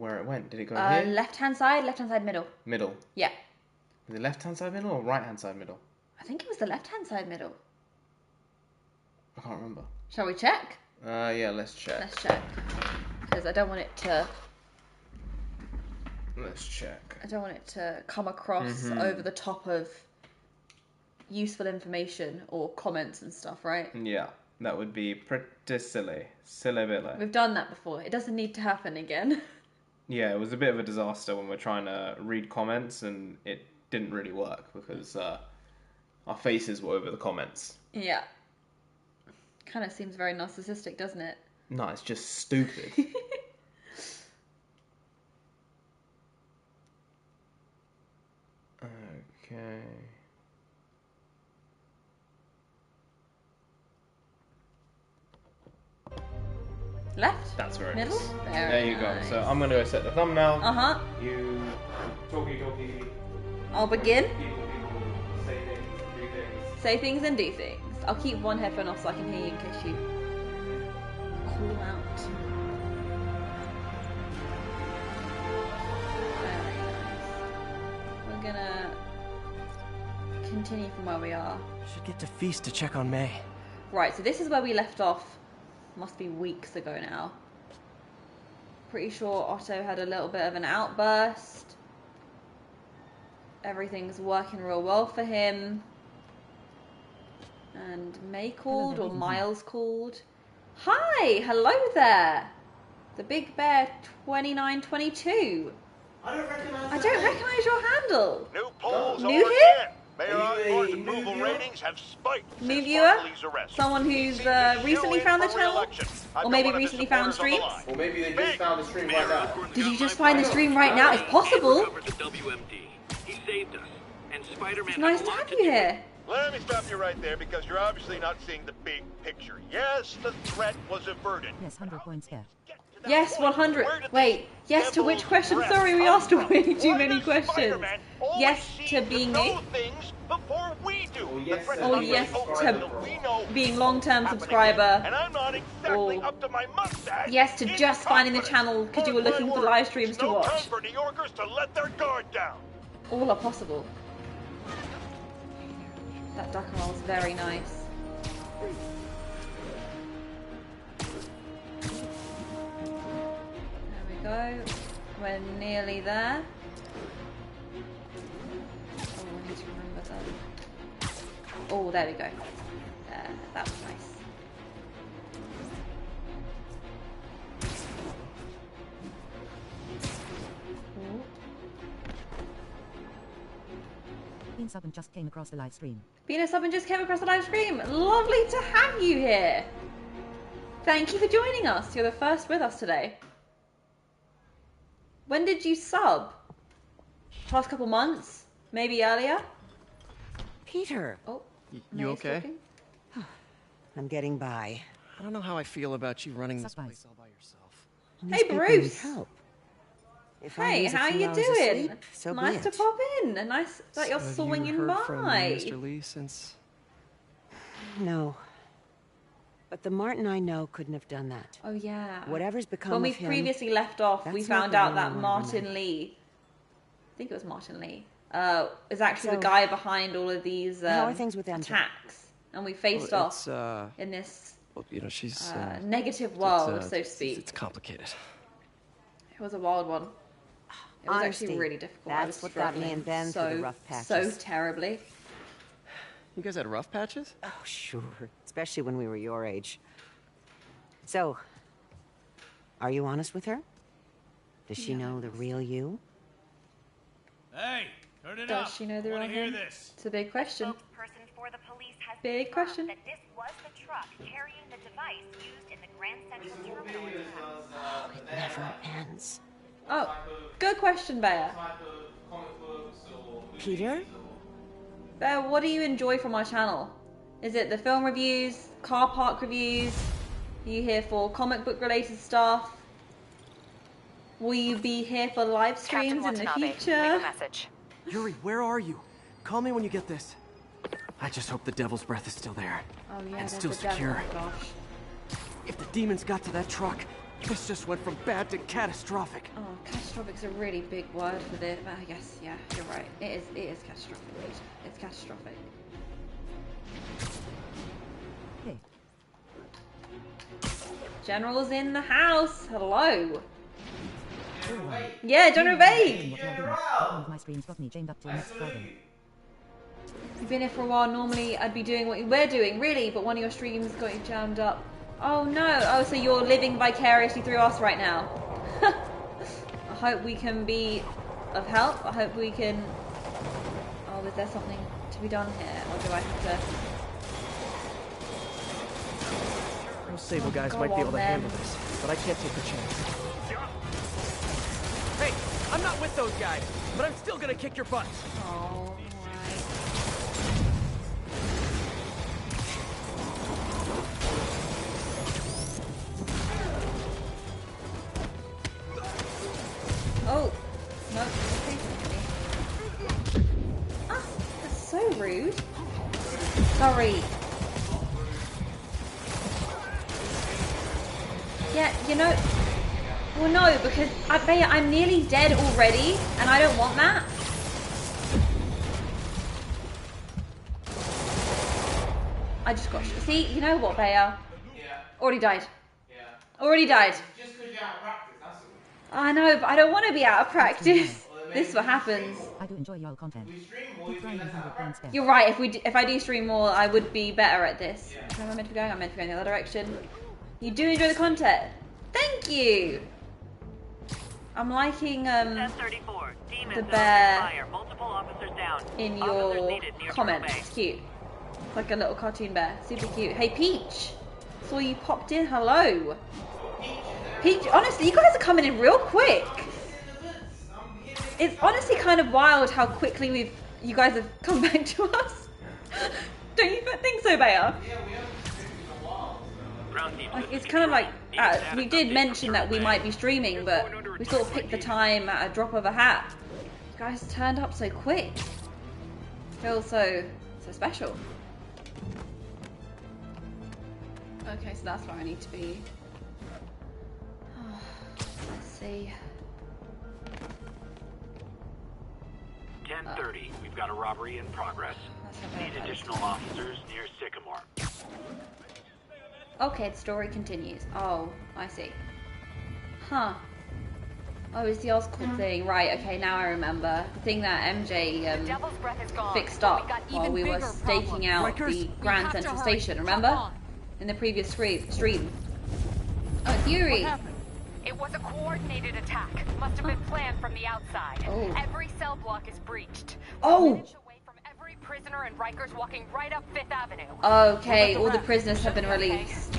where it went. Did it go here? Left-hand side, middle. Middle. Yeah. Was it left-hand side middle or right-hand side middle? I think it was the left-hand side middle. I can't remember. Shall we check? Yeah, let's check. Let's check. Because I don't want it to... Let's check. I don't want it to come across over the top of useful information or comments and stuff, right? Yeah, that would be pretty silly. Silly billy. We've done that before. It doesn't need to happen again. Yeah, it was a bit of a disaster when we're trying to read comments and it didn't really work because our faces were over the comments. Yeah. Kind of seems very narcissistic, doesn't it? No, it's just stupid. Okay. Left? That's very Middle? nice. Very There you nice. go. So I'm going to go set the thumbnail. Uh-huh. You talky. I'll begin. People, say things, do things. Say things and do things. I'll keep one headphone off so I can hear you in case you call out. Very nice. We're gonna continue from where we are. Should get to Feast to check on May. Right, so this is where we left off. Must be weeks ago now. Pretty sure Otto had a little bit of an outburst. Everything's working real well for him. And May called, or Miles called. Hi! Hello there! The Big Bear 2922. I don't recognise your handle. New polls New are here? in. Mayor Osborne's approval ratings have spiked New since viewer? Barkley's arrest. Someone who's He seems to recently shoe found the in for channel? re-election. I've Or got maybe one of his recently found supporters on the streams? line. Or maybe they just found the stream right now. Did you just find the stream right now? It's possible. The WMD. He saved us. And Spiderman It's nice to have you here. Let me stop you right there because you're obviously not seeing the big picture. Yes, the threat was averted. Yes, 100 points here. Yes, 100. Wait, yes to which question? Sorry, we asked way too many questions. Yes to being new. Oh, yes to being long-term subscriber. And I'm not exactly Or up to my mustache. yes to just finding the channel because you were looking for live streams to No time watch. for New Yorkers to let their guard down. All are possible. That duck roll is very nice. There we go. We're nearly there. Oh, I need to remember that. Oh, there we go. That was nice. Ooh. Bean Sub and just came across the live stream. Being a sub and just came across the live stream. Lovely to have you here. Thank you for joining us. You're the first with us today. When did you sub? Past couple months? Maybe earlier? Peter! Oh, You May's okay? talking. I'm getting by. I don't know how I feel about you running this Surprise. place all by yourself. Hey, These people Bruce. need help. If I Hey, lose a how few you hours doing? Asleep, so be Nice to it. pop in. Nice that you're So have swinging you heard from by. Mr. Lee since? No. But the Martin I know couldn't have done that. Oh yeah. Whatever's become When we of him, previously left off, we that's not found the out one that I wanna Martin remember. Lee, I think it was Martin Lee, is actually the So, guy behind all of these how are things with MJ? attacks, and we faced Well, off it's in this well, you know, she's negative world, it's, so to speak. It's complicated. It was a wild one. It was Honesty. actually really difficult. That's I was what got me struggling and Ben so, through the rough patches. so terribly. You guys had rough patches? Oh, sure. Especially when we were your age. So, are you honest with her? Does she know the real you? Hey, turn it Does up. she know the I wanna real hear him? this. It's a big question. Spokesperson for the police has Big confirmed question. that this was the truck carrying the device used in the Grand Central Terminal attack. It never ends. Oh, good question, Bea. Peter? Bea, what do you enjoy from our channel? Is it the film reviews, car park reviews? Are you here for comic book related stuff? Will you be here for live streams in the future? Message. Yuri, where are you? Call me when you get this. I just hope the devil's breath is still there. Oh yeah, And there's still the devil. secure. Oh, gosh. If the demons got to that truck, This just went from bad to catastrophic. Oh, catastrophic's a really big word for this. I guess, yeah, you're right. It is catastrophic. It's catastrophic. Hey. General's in the house. Hello. Yeah, General Vague. One of my streams got me chained up till next Friday. You've been here for a while. Normally, I'd be doing what we're doing, really, but one of your streams got you jammed up. Oh no! Oh, so you're living vicariously through us right now. I hope we can be of help. I hope we can. Oh, is there something to be done here, or do I have to? Those Sable guys might be able to handle this, but I can't take the chance. Hey, I'm not with those guys, but I'm still gonna kick your butts. Oh, right. Oh, no, ah, that's so rude. Sorry. Yeah, you know, well no, because I'm nearly dead already, and I don't want that. I just got, see, you know what, Bea? Yeah. Already died. Yeah. Already died. Just because you're out of practice, that's all. I know, but I don't want to be out of practice. This is what happens. I do enjoy your content. You're right. If I do stream more, I would be better at this. Yeah. Where am I meant to be going? I'm meant to be going the other direction. You do enjoy the content. Thank you. I'm liking the bear in your comments. It's cute. It's like a little cartoon bear. Super cute. Hey Peach, saw you popped in. Hello. Peach, honestly, you guys are coming in real quick. It's honestly kind of wild how quickly you guys have come back to us. Don't you think so, Bea? Like, it's kind of like, we did mention that we might be streaming, but we sort of picked the time at a drop of a hat. You guys turned up so quick. Feels so special. Okay, so that's where I need to be. Oh, let's see. 10:30. We've got a robbery in progress. Need additional officers near Sycamore. Okay, the story continues. Oh, I see. Huh. Oh, it's the Oscorp thing. Right, okay, now I remember. The thing that MJ fixed up while we were staking out the Grand Central Station, remember? In the previous stream. Oh, it's Yuri. It was a coordinated attack. Must have been planned from the outside. Oh. Every cell block is breached. Oh! Every prisoner and Rikers walking right up Fifth Avenue. Okay, all the prisoners have been released.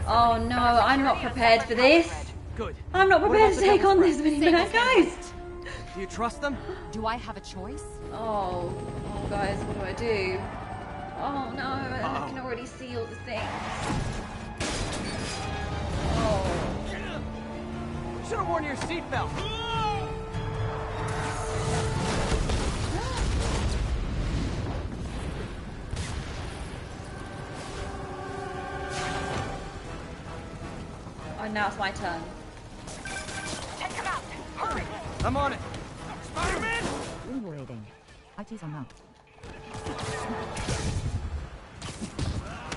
Oh no, I'm not prepared for this. Good. I'm not prepared to take on this many men, guys. Do you trust them? Do I have a choice? Oh, guys, what do I do? Oh no, I can already see all the things. Oh. Should have worn your seatbelt. Oh, now it's my turn. Take him out! Hurry! I'm on it. Spider-Man! Window raiding. IT's on mount.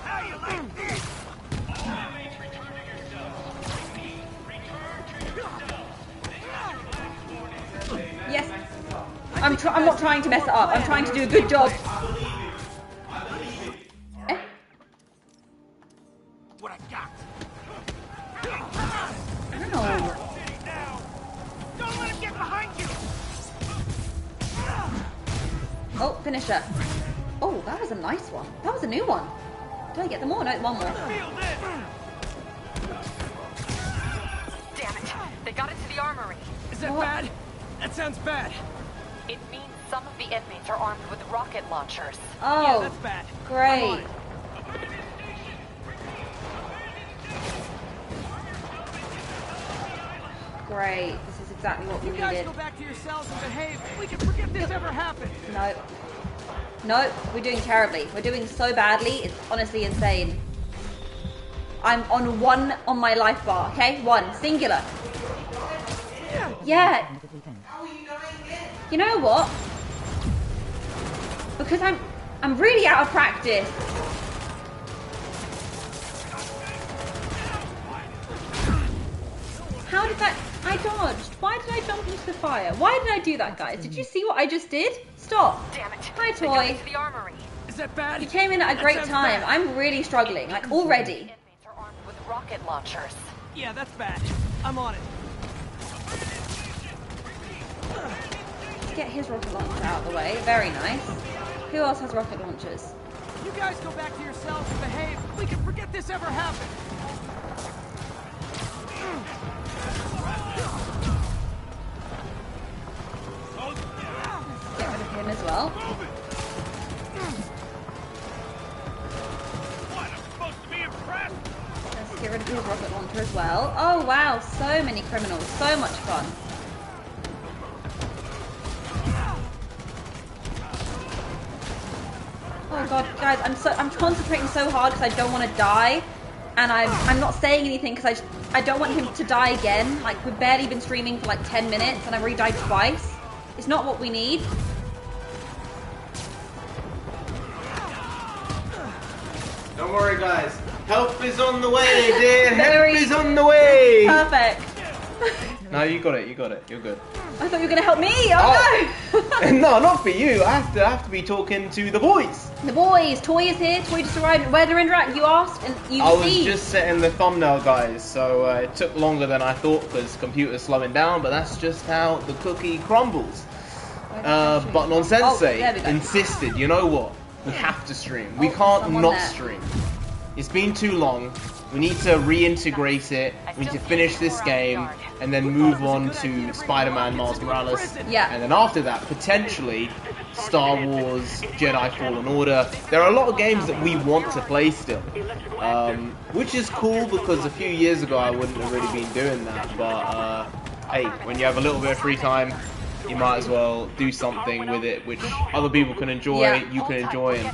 How you like this? Yes. I'm not trying to mess it up. I'm trying to do a good job. Eh? What I got? Ow. Don't let him get behind you. Oh, finisher. Oh, that was a nice one. That was a new one. Did I get them all? No, one more. Damn it! They got into the armory. Is that bad? That sounds bad. It means some of the inmates are armed with rocket launchers. Oh, yeah, that's bad. Great. Great. This is exactly what we needed. You guys needed. go back to your cells and behave. We can forget this ever happened. No. No, we're doing terribly. We're doing so badly. It's honestly insane. I'm on 1 on my life bar, okay? 1, singular. Yeah. You know what? Because I'm really out of practice. How did that... I dodged. Why did I jump into the fire? Why did I do that, guys? Did you see what I just did? Stop. Damn it. Hi, They got Toy. into the armory. Is that bad? You came in at a great That sounds time. bad. I'm really struggling, like already. Inmates are armed with rocket launchers. Yeah, that's bad. I'm on it. Let's get his rocket launcher out of the way. Very nice. Who else has rocket launchers? You guys go back to yourselves and behave. We can forget this ever happened. Let's get rid of him as well. Let's get rid of his rocket launcher as well. Oh wow, so many criminals. So much fun. Oh god, guys, I'm concentrating so hard because I don't want to die, and I'm not saying anything because I don't want him to die again. Like, we've barely been streaming for like 10 minutes and I've already died twice. It's not what we need. Don't worry, guys. Help is on the way, dear. Very- Help is on the way. Perfect. No, you got it. You got it. You're good. I thought you were gonna help me. Oh, no. No, not for you. I have to be talking to the boys. The boys. Toy is here. Toy just arrived. Where Narendra? You asked and you I was received. just setting the thumbnail, guys, so it took longer than I thought because computer's slowing down, but that's just how the cookie crumbles. But non Sensei there we go. insisted, you know what? We have to stream. We Oh, can't someone not there. stream. It's been too long. We need to reintegrate it. We need to finish this game and then move on to Spider-Man Miles Morales. Yeah. And then after that, potentially Star Wars Jedi Fallen Order. There are a lot of games that we want to play still. Which is cool because a few years ago I wouldn't have really been doing that. But hey, when you have a little bit of free time, you might as well do something with it which other people can enjoy, Yeah. you can enjoy, and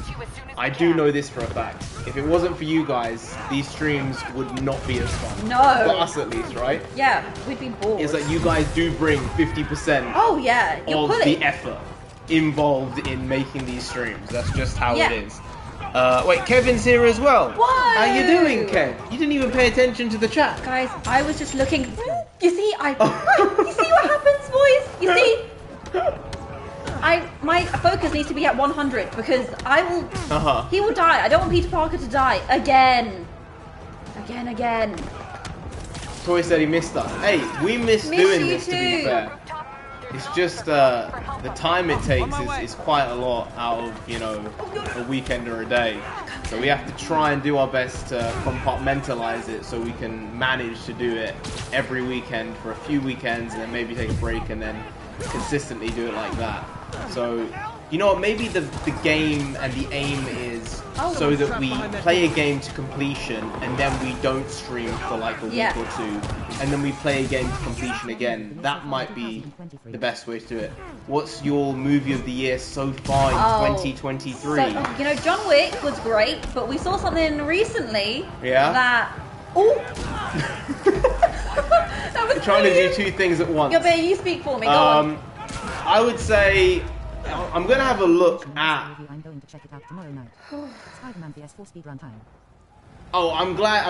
I do know this for a fact. If it wasn't for you guys, these streams would not be as fun. No. For us at least, right? Yeah, we'd be bored. It's like you guys do bring 50% Oh yeah, you're of pulling. the effort involved in making these streams. That's just how Yeah. it is. Wait, Kevin's here as well. Whoa. How you doing, Kev? You didn't even pay attention to the chat. Guys, I was just looking. You see, you see what happens, boys? You see? My focus needs to be at 100 because I will. He will die. I don't want Peter Parker to die again. Again. Toy said he missed us. Hey, we miss doing you this, to be too. fair. It's just the time it takes is quite a lot out of, you know, a weekend or a day. So we have to try and do our best to compartmentalize it so we can manage to do it every weekend for a few weekends and then maybe take a break and then consistently do it like that. So, you know what, maybe the game and the aim is so that we play a game to completion and then we don't stream for like a week or two and then we play a game to completion again. That might be the best way to do it. What's your movie of the year so far in 2023? So, you know, John Wick was great, but we saw something recently that... Oh! That was You're trying to do two things at once. Yeah, but you speak for me, go on. I would say I'm gonna have a look at. I'm going to check it out tomorrow night. Spiderman PS4 speedrun time. Oh, I'm glad,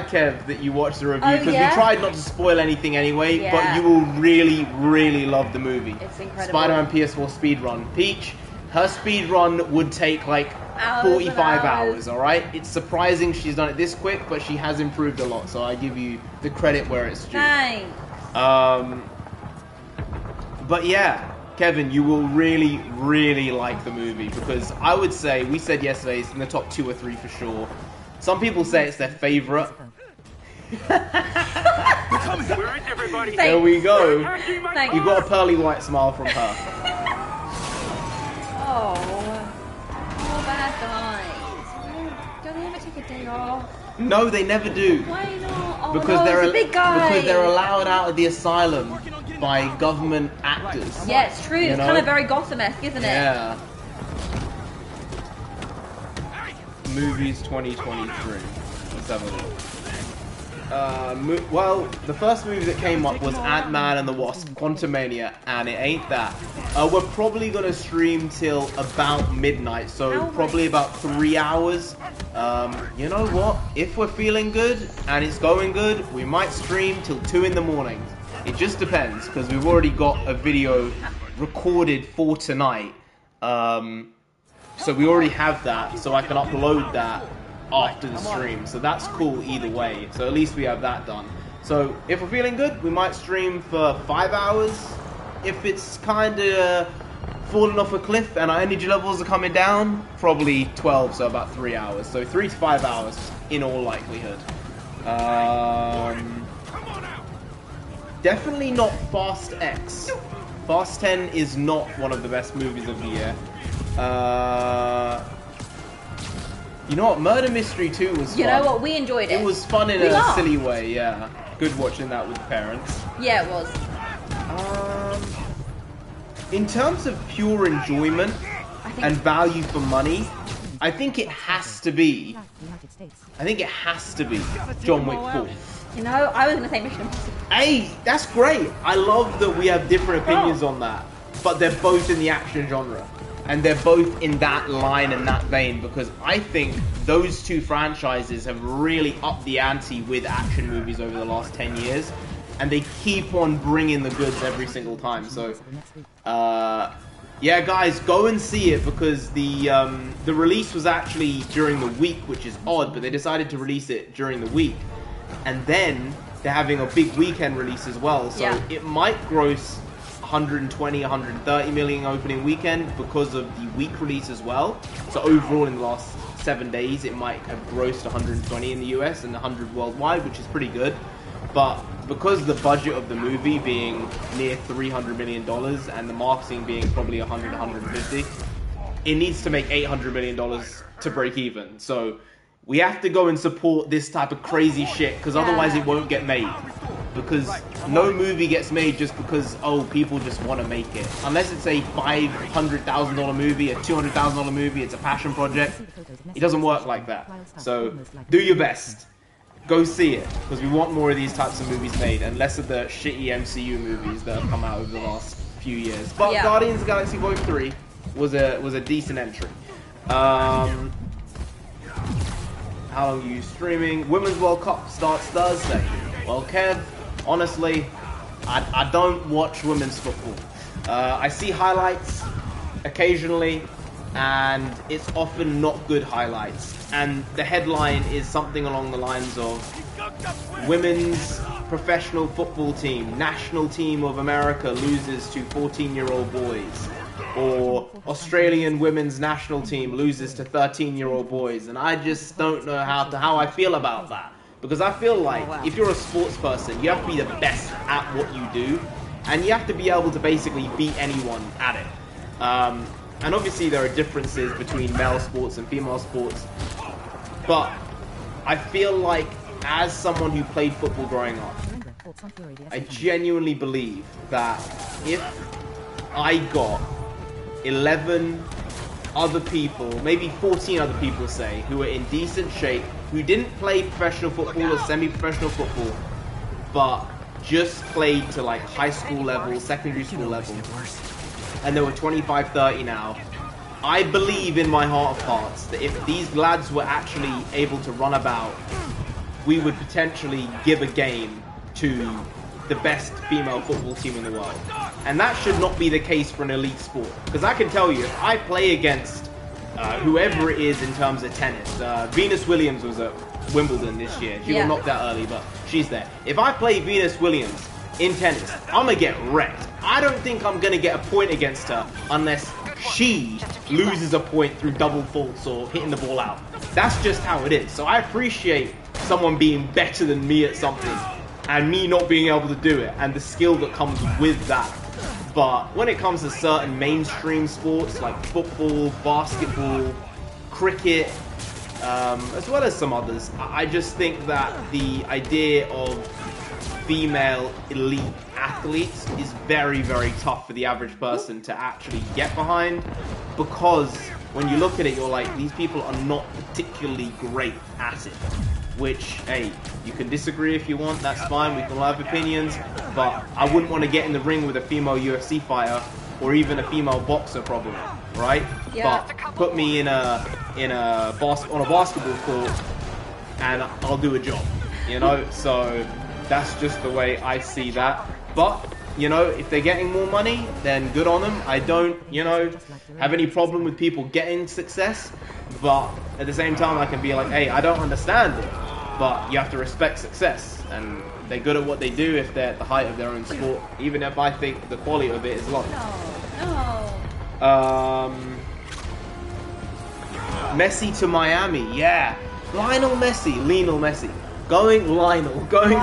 Kev, that you watched the review Oh, because yeah? we tried not to spoil anything anyway. Yeah. But you will really love the movie. It's incredible. Spider-Man PS4 speedrun. Peach, her speedrun would take like Hours 45 and hours. hours. All right. It's surprising she's done it this quick, but she has improved a lot. So I give you the credit where it's due. Thanks. But yeah, Kevin, you will really like the movie because I would say, we said yesterday, it's in the top 2 or 3 for sure. Some people say it's their favorite. We're in, everybody. There we go. Thanks. You got a pearly white smile from her. Oh, bad guys. Don't they ever take a day off? No, they never do. Why not? Oh, Because no, they're it's a big guy. because they're allowed out of the asylum by government actors. Yeah, it's true. You It's know? kind of very Gotham-esque, isn't it? Yeah. Movies 2023. Let's have a look. Well, the first movie that came up was Ant-Man and the Wasp: Quantumania, and it ain't that. We're probably gonna stream till about midnight, so probably about 3 hours. You know what? If we're feeling good and it's going good, we might stream till 2 in the morning. It just depends, because we've already got a video recorded for tonight. So we already have that, so I can upload that after the stream, so that's cool either way. So at least we have that done. So if we're feeling good, we might stream for 5 hours. If it's kind of falling off a cliff and our energy levels are coming down, probably 12, so about 3 hours. So 3 to 5 hours in all likelihood. Definitely not Fast X. Fast 10 is not one of the best movies of the year. You know what? Murder Mystery 2 was fun. You know what? We enjoyed it. It was fun in a silly way, yeah. Good watching that with parents. Yeah, it was. In terms of pure enjoyment and value for money, I think it has to be. John Wick 4. You know, I was going to say Mission Impossible. Hey, that's great. I love that we have different opinions on that. But they're both in the action genre. And they're both in that line and that vein, because I think those two franchises have really upped the ante with action movies over the last 10 years. And they keep on bringing the goods every single time. So, yeah, guys, go and see it, because the release was actually during the week, which is odd, but they decided to release it during the week. And then they're having a big weekend release as well. So it might gross 120, 130 million opening weekend because of the week release as well. So overall in the last 7 days, it might have grossed 120 in the US and 100 worldwide, which is pretty good. But because the budget of the movie being near $300 million and the marketing being probably 100, 150, it needs to make $800 million to break even. So we have to go and support this type of crazy shit, because otherwise it won't get made. Because no movie gets made just because, oh, people just want to make it. Unless it's a $500,000 movie, a $200,000 movie, it's a passion project. It doesn't work like that. So do your best. Go see it, because we want more of these types of movies made, and less of the shitty MCU movies that have come out over the last few years. But Guardians of the Galaxy Vol. 3 was a decent entry. How long are you streaming? Women's World Cup starts Thursday. Well, Kev, honestly, I don't watch women's football. I see highlights occasionally, and it's often not good highlights. And the headline is something along the lines of Women's Professional Football Team, National Team of America loses to 14-year-old boys. Or Australian Women's National Team loses to 13-year-old boys. And I just don't know how I feel about that. Because I feel like if you're a sports person, you have to be the best at what you do. And you have to be able to basically beat anyone at it. And obviously there are differences between male sports and female sports. But I feel like, as someone who played football growing up, I genuinely believe that if I got 11 other people, maybe 14 other people, say, who were in decent shape, who didn't play professional football or semi-professional football, but just played to like high school level, secondary school level, and there were 25, 30 now, I believe in my heart of hearts that if these lads were actually able to run about, we would potentially give a game to the best female football team in the world. And that should not be the case for an elite sport. Because I can tell you, if I play against whoever it is in terms of tennis, Venus Williams was at Wimbledon this year. She got knocked out early, but she's there. If I play Venus Williams in tennis, I'm going to get wrecked. I don't think I'm going to get a point against her unless she loses a point through double faults or hitting the ball out. That's just how it is. So I appreciate someone being better than me at something and me not being able to do it and the skill that comes with that. But when it comes to certain mainstream sports like football, basketball, cricket, as well as some others, I just think that the idea of female elite athletes is very, very tough for the average person to actually get behind, because when you look at it, you're like, these people are not particularly great at it. which, hey, you can disagree if you want, that's fine, we can all have opinions, but I wouldn't want to get in the ring with a female UFC fighter or even a female boxer probably, right? Yeah. But put me on a basketball court and I'll do a job, you know? So that's just the way I see that. But, you know, if they're getting more money, then good on them. I don't, you know, have any problem with people getting success, but at the same time I can be like, hey, I don't understand it, but you have to respect success, and they're good at what they do if they're at the height of their own sport, even if I think the quality of it is low. No. Messi to Miami, yeah. Lionel Messi going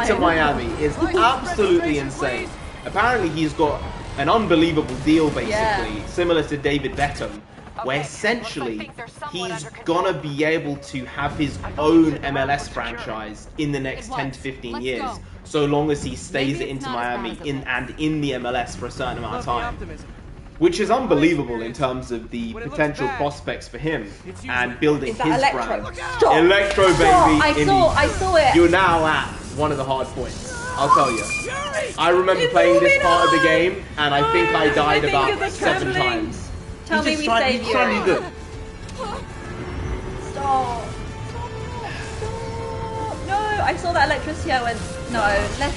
to Miami is absolutely insane. Apparently he's got an unbelievable deal, basically, similar to David Beckham, where essentially he's gonna be able to have his own MLS franchise in the next 10 to 15 years, so long as he stays at Inter Miami in the MLS for a certain amount of time. Which is unbelievable in terms of the potential prospects for him and building his brand. Stop. Electro, baby. I saw it. You're now at one of the hard points, I'll tell you. I remember playing this part of the game, and I think I died about 7 times. Tell me we save you. Trying to be good. Stop. No, I saw that electricity. I went, no,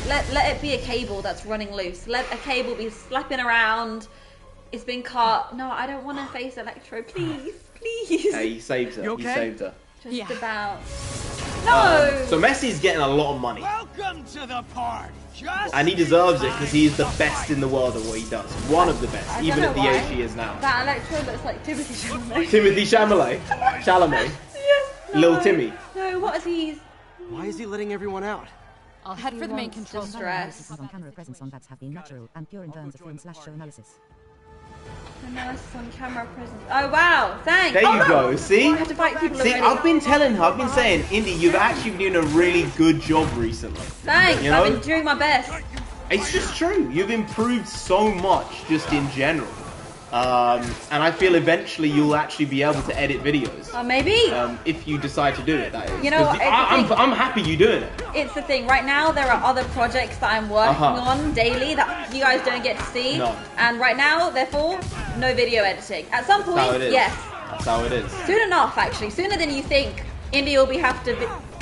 let it be a cable that's running loose. Let a cable be slapping around. It's been cut. No, I don't want to face Electro. Please, please. Yeah, he saved her. He saved her. Just about. No. So Messi's getting a lot of money. Welcome to the party. And he deserves it because he's the best in the world at what he does. One of the best, even at the age he is now. That Electro looks like Timothy Chalamet. Timothy Chalamet. Chalamet. Yes. No. Little Timmy. No, what is he? Why is he letting everyone out? I'll head for the main control. Stress. On camera presence on VATs have been natural and pure in terms of film/show analysis. Analysis on camera presence. Oh wow, thanks. There you go. See? I have to fight people See, already. I've been telling her, I've been saying, Indy, you've actually been doing a really good job recently. Thanks. You know? I've been doing my best. It's just true. You've improved so much just in general. And I feel eventually you'll actually be able to edit videos. Maybe. If you decide to do it, that is. You know, I'm happy you're doing it. It's the thing. Right now, there are other projects that I'm working on daily that you guys don't get to see. No. And right now, therefore, no video editing. At some point, That's how it is. yes. That's how it is. Soon enough, actually. Sooner than you think, Indy will have to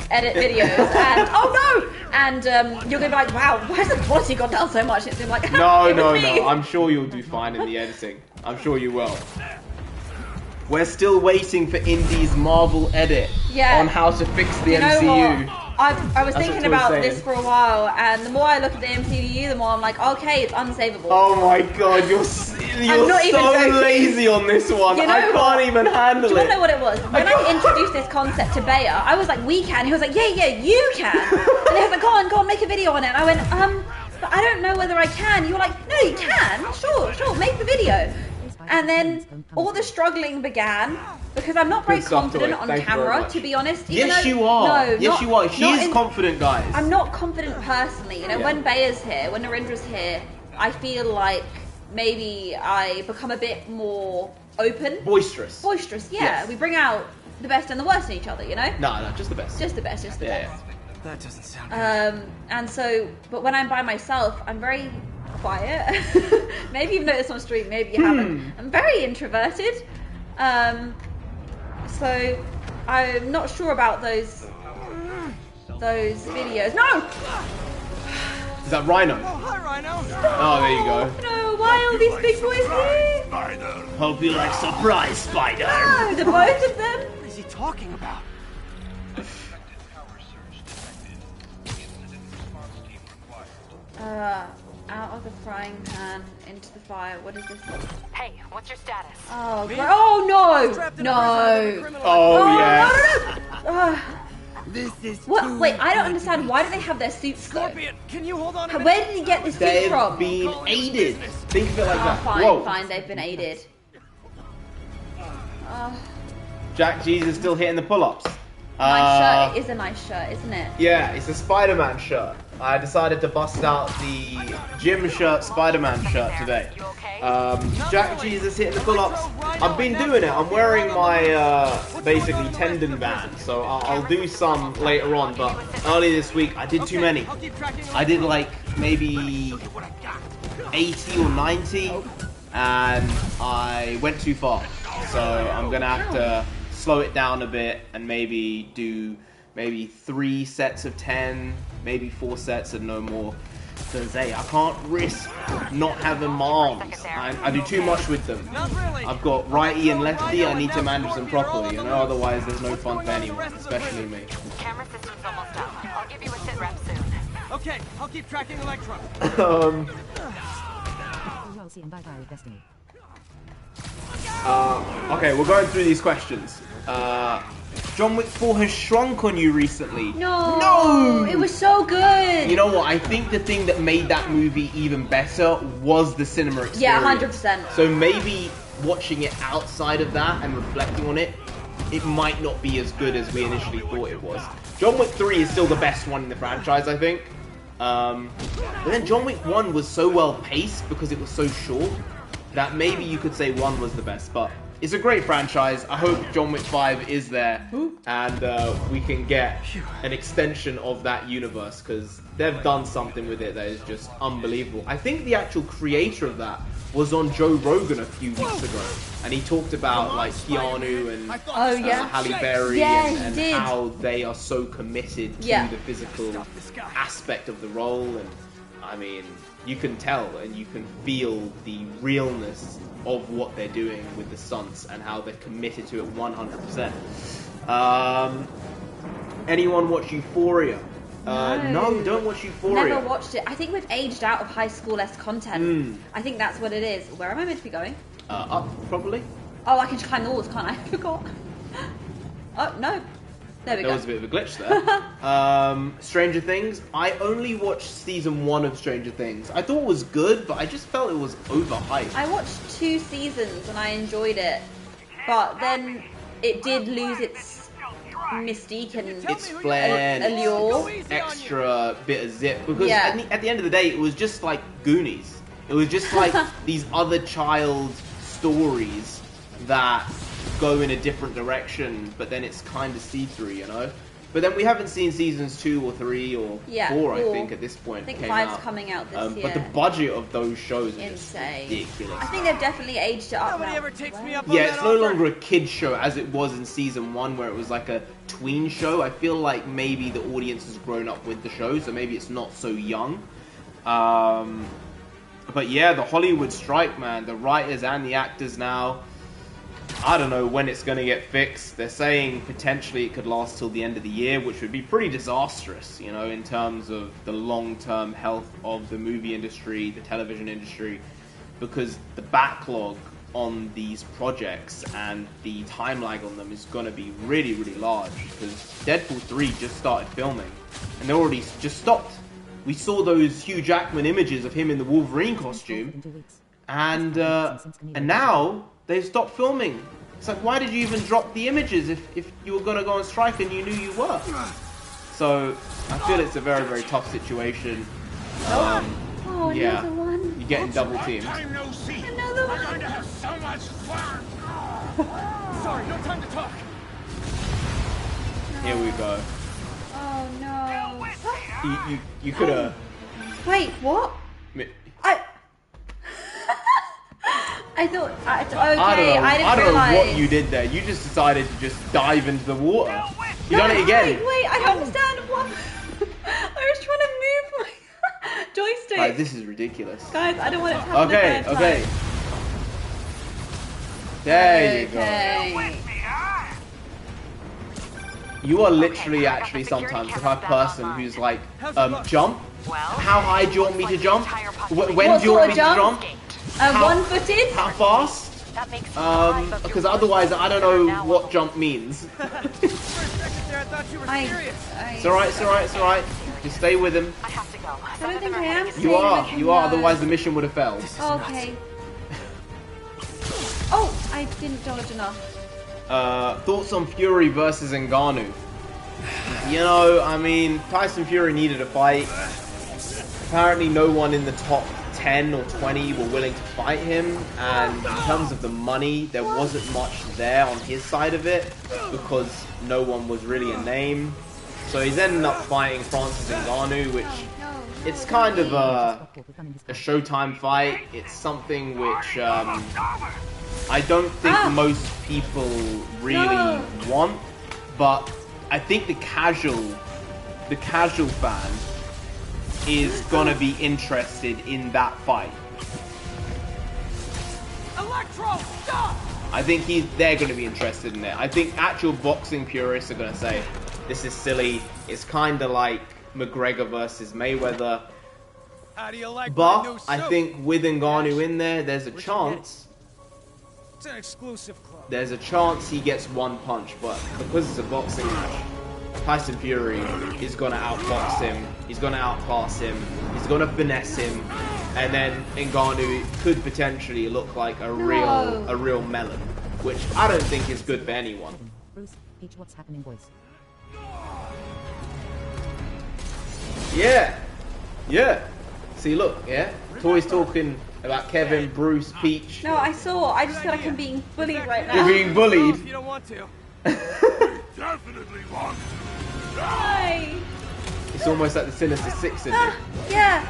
edit videos. And, oh no! And you're going to be like, wow, why has the quality gone down so much? It's like, No. I'm sure you'll do fine in the editing. I'm sure you will. We're still waiting for Indy's Marvel edit on how to fix the MCU. I was thinking about this for a while, and the more I look at the MCU, the more I'm like, okay, it's unsavable. Oh my god, you're so lazy on this one. You know I can't even handle it. Do you want to know what it was? When I introduced this concept to Bayer, I was like, we can. He was like, yeah, you can. And he was like, go on, make a video on it. And I went, but I don't know whether I can. You were like, no, you can. Sure, make the video. And then all the struggling began because I'm not very confident on camera, to be honest. Yes, you are. Yes, you are. She is confident, guys. I'm not confident personally. You know, when Bayer's here, when Narendra's here, I feel like maybe I become a bit more open. Boisterous, yeah. Yes. We bring out the best and the worst in each other, you know? No, just the best. Just the best. Yeah. That doesn't sound good. And so, but when I'm by myself, I'm very quiet. Maybe you've noticed on stream, maybe you haven't. I'm very introverted. So I'm not sure about those videos. No! Is that Rhino? Oh, hi, Rhino. Oh, there you go. No, why are these big boys here? Hope you like surprise, Spider. No, the both of them. What is he talking about? Out of the frying pan into the fire. What is this? Hey, what's your status? Oh, no! Oh, yes. No. This is What? Wait, I don't understand. Why do they have their suits though? Scorpion, can you hold on a minute? Where did he get this suit They've from? been aided. Think of it like that. Fine, they've been aided. Jack G's is still hitting the pull-ups. Nice shirt. It is a nice shirt, isn't it? Yeah, it's a Spider-Man shirt. I decided to bust out the gym shirt, Spider-Man shirt today. Jack Jesus hitting the pull-ups. I've been doing it. I'm wearing my basically tendon band, so I'll do some later on. But earlier this week, I did too many. I did like maybe 80 or 90, and I went too far. So I'm gonna have to slow it down a bit and maybe do 3 sets of 10, maybe 4 sets and no more. Because hey, I can't risk not having my arms. I do too much with them. I've got righty and lefty. I need to manage them properly, you know. Otherwise, there's no fun for anyone, especially me. Camera system's almost up. I'll give you a sit rep soon. Okay, I'll keep tracking Electro. Well, see, and bye-bye with Destiny. Okay, we're going through these questions. John Wick 4 has shrunk on you recently. No! It was so good! You know what? I think the thing that made that movie even better was the cinema experience. Yeah, 100%. So maybe watching it outside of that and reflecting on it, it might not be as good as we initially thought it was. John Wick 3 is still the best one in the franchise, I think. But then John Wick 1 was so well paced because it was so short that maybe you could say 1 was the best, but it's a great franchise. I hope John Wick 5 is there and we can get an extension of that universe because they've done something with it that is just unbelievable. I think the actual creator of that was on Joe Rogan a few weeks ago, and he talked about like Keanu and Halle Berry and how they are so committed to the physical aspect of the role. And I mean, you can tell and you can feel the realness of what they're doing with the stunts and how they're committed to it 100%. Anyone watch Euphoria? No, don't watch Euphoria. Never watched it. I think we've aged out of high school-esque content. I think that's what it is. Where am I meant to be going? Up, probably. Oh, I can climb the walls, can't I? I forgot. Oh, no. There we go. There was a bit of a glitch there. Stranger Things. I only watched season 1 of Stranger Things. I thought it was good, but I just felt it was overhyped. I watched 2 seasons and I enjoyed it. But then it did lose its mystique and its flair, allure, extra bit of zip, because at the end of the day it was just like Goonies. It was just like these other child stories that go in a different direction, but then it's kind of see-through, you know. But then we haven't seen seasons 2 or 3 or 4, I think, at this point. I think 5's coming out this year. But the budget of those shows is insane. Ridiculous. I think they've definitely aged it up now. Yeah, it's no longer a kid show as it was in season 1, where it was like a tween show. I feel like maybe the audience has grown up with the show, so maybe it's not so young. But yeah, the Hollywood strike, man. The writers and the actors now. I don't know when it's going to get fixed. They're saying potentially it could last till the end of the year, which would be pretty disastrous, you know, in terms of the long-term health of the movie industry, the television industry, because the backlog on these projects and the time lag on them is going to be really, really large, because Deadpool 3 just started filming, and they already just stopped. We saw those Hugh Jackman images of him in the Wolverine costume, and now they've stopped filming. It's like, why did you even drop the images if you were going to go on strike and you knew you were? So I feel it's a very, very tough situation. Oh, yeah, another one. you're getting double teamed. Another one. We're going to have so much fun. Sorry, no time to talk. Here we go. Oh no. You could have. Wait, what? I thought. Okay, I didn't realize. What you did there. You just decided to just dive into the water. You done it again. Wait, I don't understand what. I was trying to move my joystick. Right, this is ridiculous. Guys, I don't want it to happen. Okay. There you go. You are literally actually sometimes the type of person who's like, jump? How high do you want me to jump? When do you want me to jump? One-footed? How fast? Because otherwise I don't know what jump means. It's alright. Just stay with him. I don't think I am. You are, otherwise the mission would have failed. Okay. Oh, I didn't dodge enough. Thoughts on Fury versus Ngannou? You know, I mean, Tyson Fury needed a fight. apparently no one in the top 10 or 20 were willing to fight him, and in terms of the money, there wasn't much there on his side of it because no one was really a name. So he's ended up fighting Francis Ngannou, which it's kind of a Showtime fight. It's something which I don't think most people really want, but I think the casual fan is gonna be interested in that fight. Electro, stop! I think they're gonna be interested in it. I think actual boxing purists are gonna say, this is silly. It's kind of like McGregor versus Mayweather. How do you like But my new suit? I think with Ngannou in there, there's a chance. It's an exclusive club. There's a chance he gets one punch, but because it's a boxing match, Tyson Fury is gonna outbox him. He's gonna outclass him. He's gonna finesse him, and then Ngannou could potentially look like a real melon, which I don't think is good for anyone. Bruce, Peach, what's happening, boys? Yeah. See, look, yeah. Toy's talking about Kevin, Bruce, Peach. No, I saw. I just feel like I'm being bullied right now. You're being bullied. If you don't want to. Definitely want. Why? It's almost like the Sinister Six, isn't it? Yeah.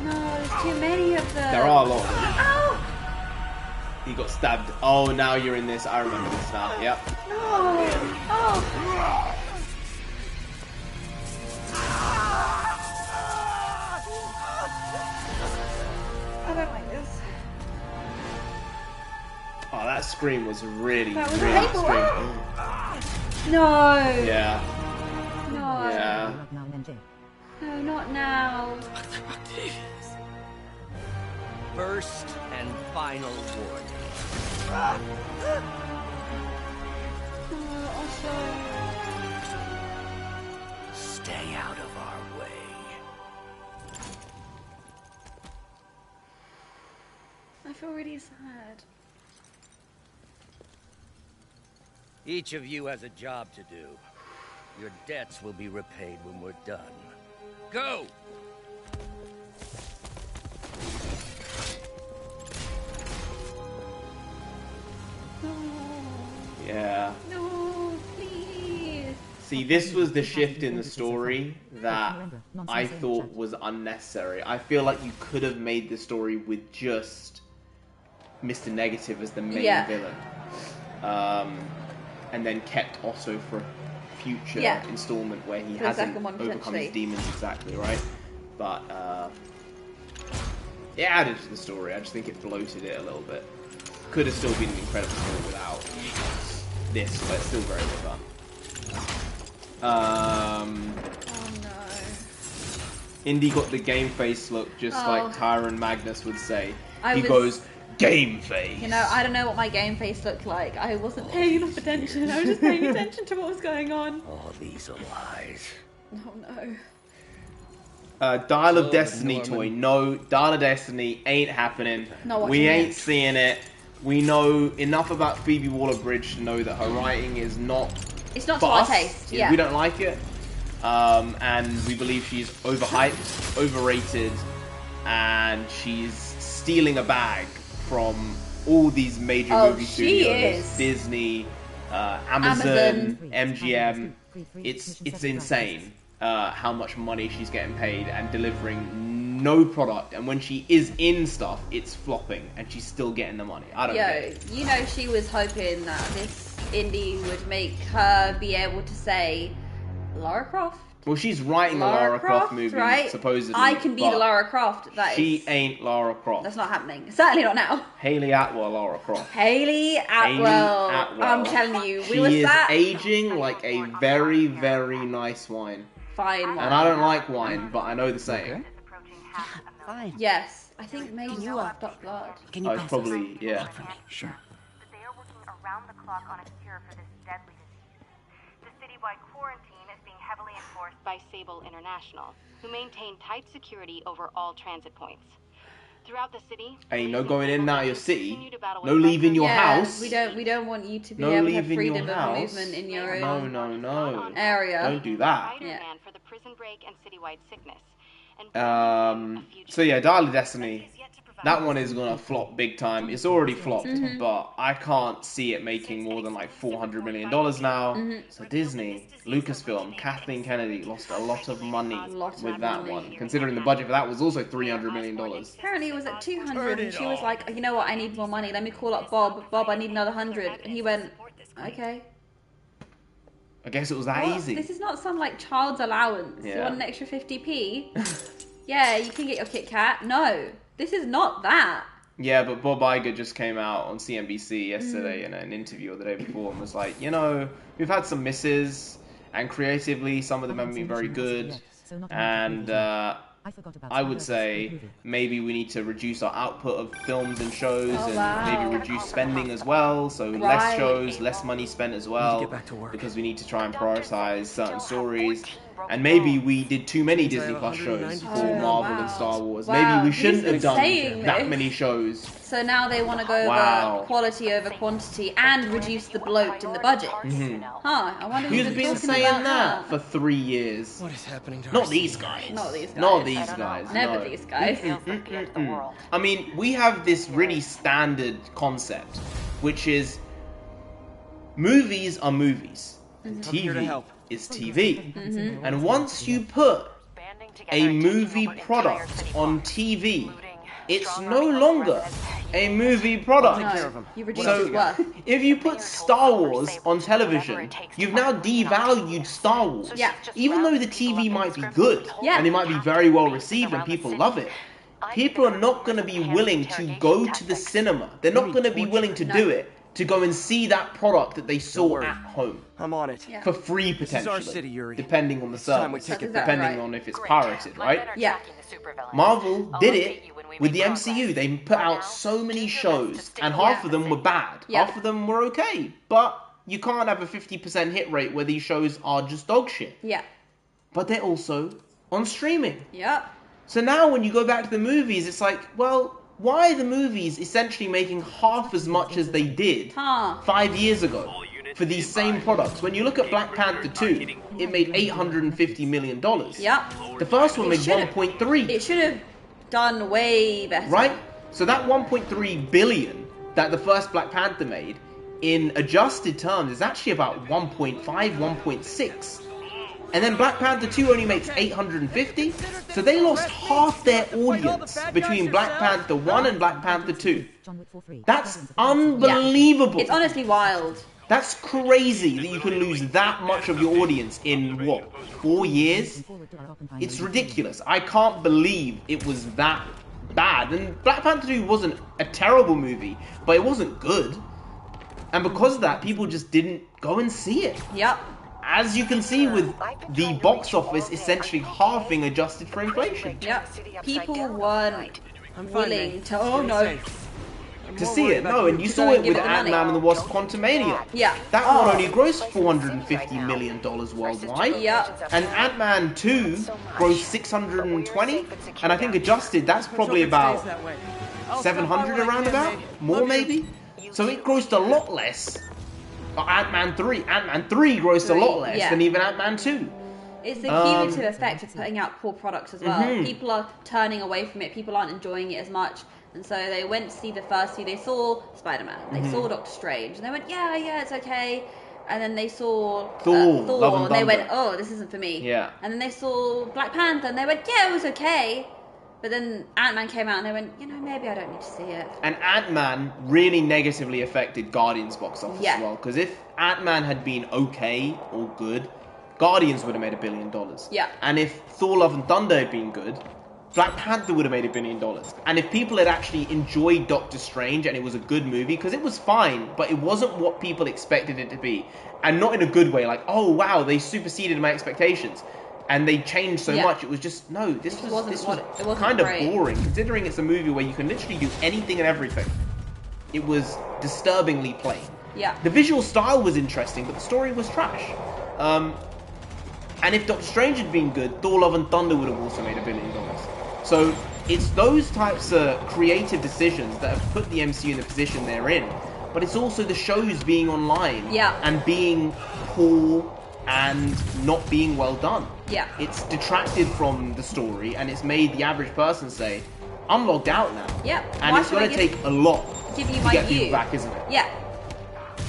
No, there's too many of them. There are a lot of them. Ow! He got stabbed. Oh, now you're in this. I remember this now. Yep. No. Oh. I don't like this. Oh, that scream was really, That was really painful. scream. No. Yeah. No. Yeah. Now and then, No, not now. First and final warning. Stay out of our way. I feel really sad. Each of you has a job to do. Your debts will be repaid when we're done. Go! Yeah. No, please. See, this was the shift in the story that I thought was unnecessary. I feel like you could have made the story with just Mr. Negative as the main villain. And then kept Otto for a future installment where he hasn't overcome his demons exactly, right? But it added to the story. I just think it bloated it a little bit. Could have still been an incredible story without this, but it's still very well done. Oh no. Indy got the game face look, just like Tyron Magnus would say. He was- goes, game face! You know, I don't know what my game face looked like. I wasn't paying enough attention. I was just paying attention to what was going on. All these are lies. Oh no. Dial of Destiny toy. No, Dial of Destiny ain't happening. Not We watching ain't it. seeing it. We know enough about Phoebe Waller-Bridge to know that her writing is not It's not for to our us. taste. Yeah, Yeah. we don't like it. And we believe she's overhyped, overrated, and she's stealing a bag from all these major movie she studios. is. Disney, Amazon, MGM. It's insane how much money she's getting paid and delivering no product. And when she is in stuff, it's flopping, and she's still getting the money. I don't get it. You know, she was hoping that this indie would make her be able to say, Lara Croft. Well, she's writing a Lara Croft movie, right? supposedly. I can be but the Lara Croft. she ain't Lara Croft. That's not happening. Certainly not now. Haley Atwell, Lara Croft. Haley Atwell. I'm telling you, She is aging like a very, very nice wine. Fine wine. And I don't like wine, but I know the saying. Fine. Yes, I think maybe you have blood. Can you It's pass probably, yeah. Sure. They are working around the clock on a cure for this deadly disease. The citywide quarantine is being heavily enforced by Sable International, who maintain tight security over all transit points. Throughout the city, Hey, no going in and out of your city. No leaving your Yeah, house. we don't want you to be No able to have leaving freedom your of house. movement in your No, own no. area. Don't do that. Yeah. for the prison break and citywide sickness. So yeah, Dial of Destiny. That one is gonna flop big time. It's already flopped, but I can't see it making more than like $400 million now. So Disney, Lucasfilm, Kathleen Kennedy lost a lot of money with that one, considering the budget for that was also $300 million. Apparently it was at 200 and she was like, you know what, I need more money. Let me call up Bob. Bob, I need another 100. And he went, okay. I guess it was that What? easy. This is not some like child's allowance. You Yeah. want an extra 50p? Yeah, you can get your Kit Kat. No, this is not that. Yeah, but Bob Iger just came out on CNBC yesterday in an interview or the day before and was like, you know, we've had some misses, and creatively some of them haven't been very good, and I would say maybe we need to reduce our output of films and shows, maybe reduce spending as well, so less shows, less money spent as well, because we need to try and prioritize certain stories. And maybe we did too many Disney Plus shows for Marvel and Star Wars. Maybe we shouldn't have done that many shows. So now they want to go over quality over quantity and reduce the bloat in the budget. Huh, I wonder who's been saying that for 3 years. What is happening to Not these guys. Not these guys. Not these guys. Never no. these guys. I mean, we have this really standard concept, which is movies are movies. TV is TV. And once you put a movie product on TV, it's no longer a movie product. No, you reduce So, its worth. if you put Star Wars on television, you've now devalued Star Wars. Yeah. Even though the TV might be good, Yeah. and it might be very well received and people love it, people are not going to be willing to go to the cinema. They're not going to be willing to do it to go and see that product that they saw at home. I'm on it. For free, This is potentially. our city, Yuri. Depending on the time we service. take it back. Depending Right. on if it's pirated, right? Yeah. Marvel did it with the MCU. They put out so many shows, and half of them were bad. Yeah. Half of them were okay. But you can't have a 50% hit rate where these shows are just dog shit. Yeah. But they're also on streaming. Yep. So now when you go back to the movies, it's like, well, why are the movies essentially making half as much as they did 5 years ago for these same products? When you look at Black Panther 2, it made $850 million. Yep. The first one made It should've- 1.3. It should have done way better. Right? So that 1.3 billion that the first Black Panther made, in adjusted terms, is actually about 1.5, 1.6. And then Black Panther 2 only makes 850, so they lost half their audience between Black Panther 1 and Black Panther 2. That's unbelievable. It's honestly wild. That's crazy that you can lose that much of your audience in, what, 4 years? It's ridiculous. I can't believe it was that bad. And Black Panther 2 wasn't a terrible movie, but it wasn't good. And because of that, people just didn't go and see it. Yep. As you can see with the box office essentially halving adjusted for inflation. Yep. People weren't willing to. Oh no. To see it, no, and you saw it with Ant-Man and the Wasp: Quantumania. Yeah. That one only grossed $450 million worldwide. Yep. And Ant-Man 2 grossed 620, and I think adjusted, that's probably about 700 around about, more maybe. So it grossed a lot less. Ant-Man 3 grossed a lot less than even Ant-Man 2. It's the cumulative effect of putting out poor products as well. People are turning away from it. People aren't enjoying it as much. And so they went to see the first two. They saw Spiderman. They saw Doctor Strange. And they went, yeah, it's okay. And then they saw Thor, Love and and they went, Thunder. oh, this isn't for me. Yeah. And then they saw Black Panther. And they went, yeah, it was okay. But then Ant-Man came out and they went, maybe I don't need to see it. And Ant-Man really negatively affected Guardians box office as well. Because if Ant-Man had been okay or good, Guardians would have made $1 billion. Yeah. And if Thor: Love and Thunder had been good, Black Panther would have made $1 billion. And if people had actually enjoyed Doctor Strange and it was a good movie, because it was fine, but it wasn't what people expected it to be. And not in a good way, like, oh wow, they superseded my expectations. And they changed so much. It was just, no, this was kind of boring. Considering it's a movie where you can literally do anything and everything. It was disturbingly plain. Yeah. The visual style was interesting, but the story was trash. And if Doctor Strange had been good, Thor: Love and Thunder would have also made $1 billion. So it's those types of creative decisions that have put the MCU in the position they're in. But it's also the shows being online and being poor and not being well done. Yeah. It's detracted from the story, and it's made the average person say, I'm logged out now. Yeah. And it's going to take a lot to get people back, isn't it? Yeah.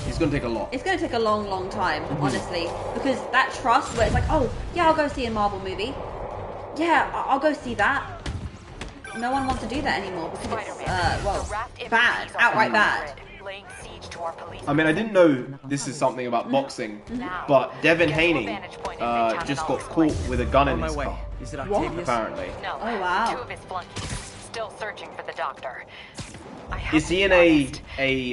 It's going to take a lot. It's going to take a long, long time, honestly. Because that trust where it's like, oh, yeah, I'll go see a Marvel movie. Yeah, I'll go see that. No one wants to do that anymore because it's, bad. Outright bad. I mean, I didn't know this is something about boxing, but Devin Haney just got caught with a gun in his car. Is it Octavius? What? Apparently. No. Oh, wow. 2 of his flunkies still searching for the doctor. Is he in a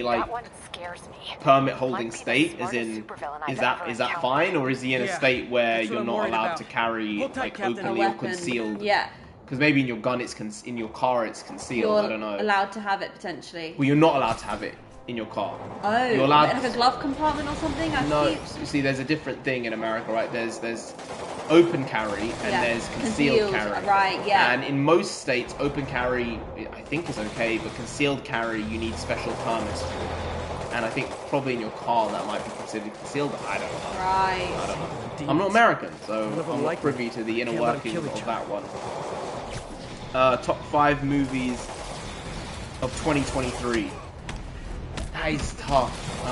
like that one scares me. permit holding state? As in, is that fine, or is he in a state where you're not allowed to carry like openly or concealed? Yeah. Because maybe in your gun in your car it's concealed. I don't know. You're allowed to have it potentially. Well, you're not allowed to have it in your car. Oh, you're allowed like a glove compartment or something? No, you see, there's a different thing in America, right? There's open carry and there's concealed carry. Right, yeah. And in most states, open carry, I think, is okay, but concealed carry, you need special permits for. And I think probably in your car that might be considered concealed, but I don't know. Right. I don't know. I'm not American, so I'm not privy to the inner workings of that one. Top 5 movies of 2023. That is tough.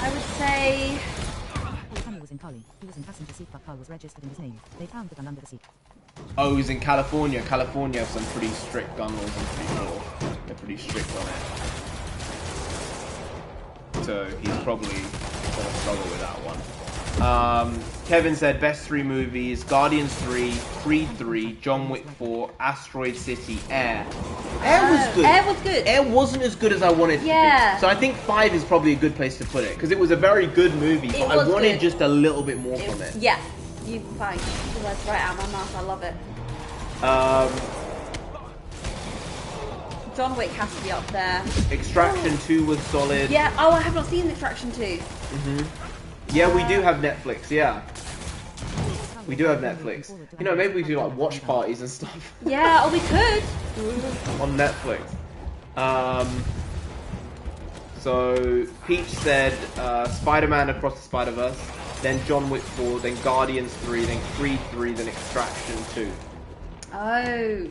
I would say... Tommy was in Cali. He was in passenger seat, but car was registered in his name. They found the gun under the seat. Oh, he's in California. California have some pretty strict gun laws, I'm pretty sure. They're pretty strict on it. So he's probably going to struggle with that one. Kevin said best 3 movies: Guardians 3, Creed 3, John Wick 4, Asteroid City, Air. Air was good. Air was good. Air wasn't as good as I wanted it to be. So I think 5 is probably a good place to put it, because it was a very good movie, but I wanted just a little bit more from it. Yeah, you fine. That's right out of my mouth. I love it. John Wick has to be up there. Extraction 2 was solid. Yeah. Oh, I have not seen Extraction 2. Yeah, we do have Netflix, yeah. We do have Netflix. You know, maybe we do like watch parties and stuff. Yeah, or we could. On Netflix. So, Peach said Spider-Man Across the Spider-Verse, then John Wick 4, then Guardians 3, then Creed 3, then Extraction 2. Oh.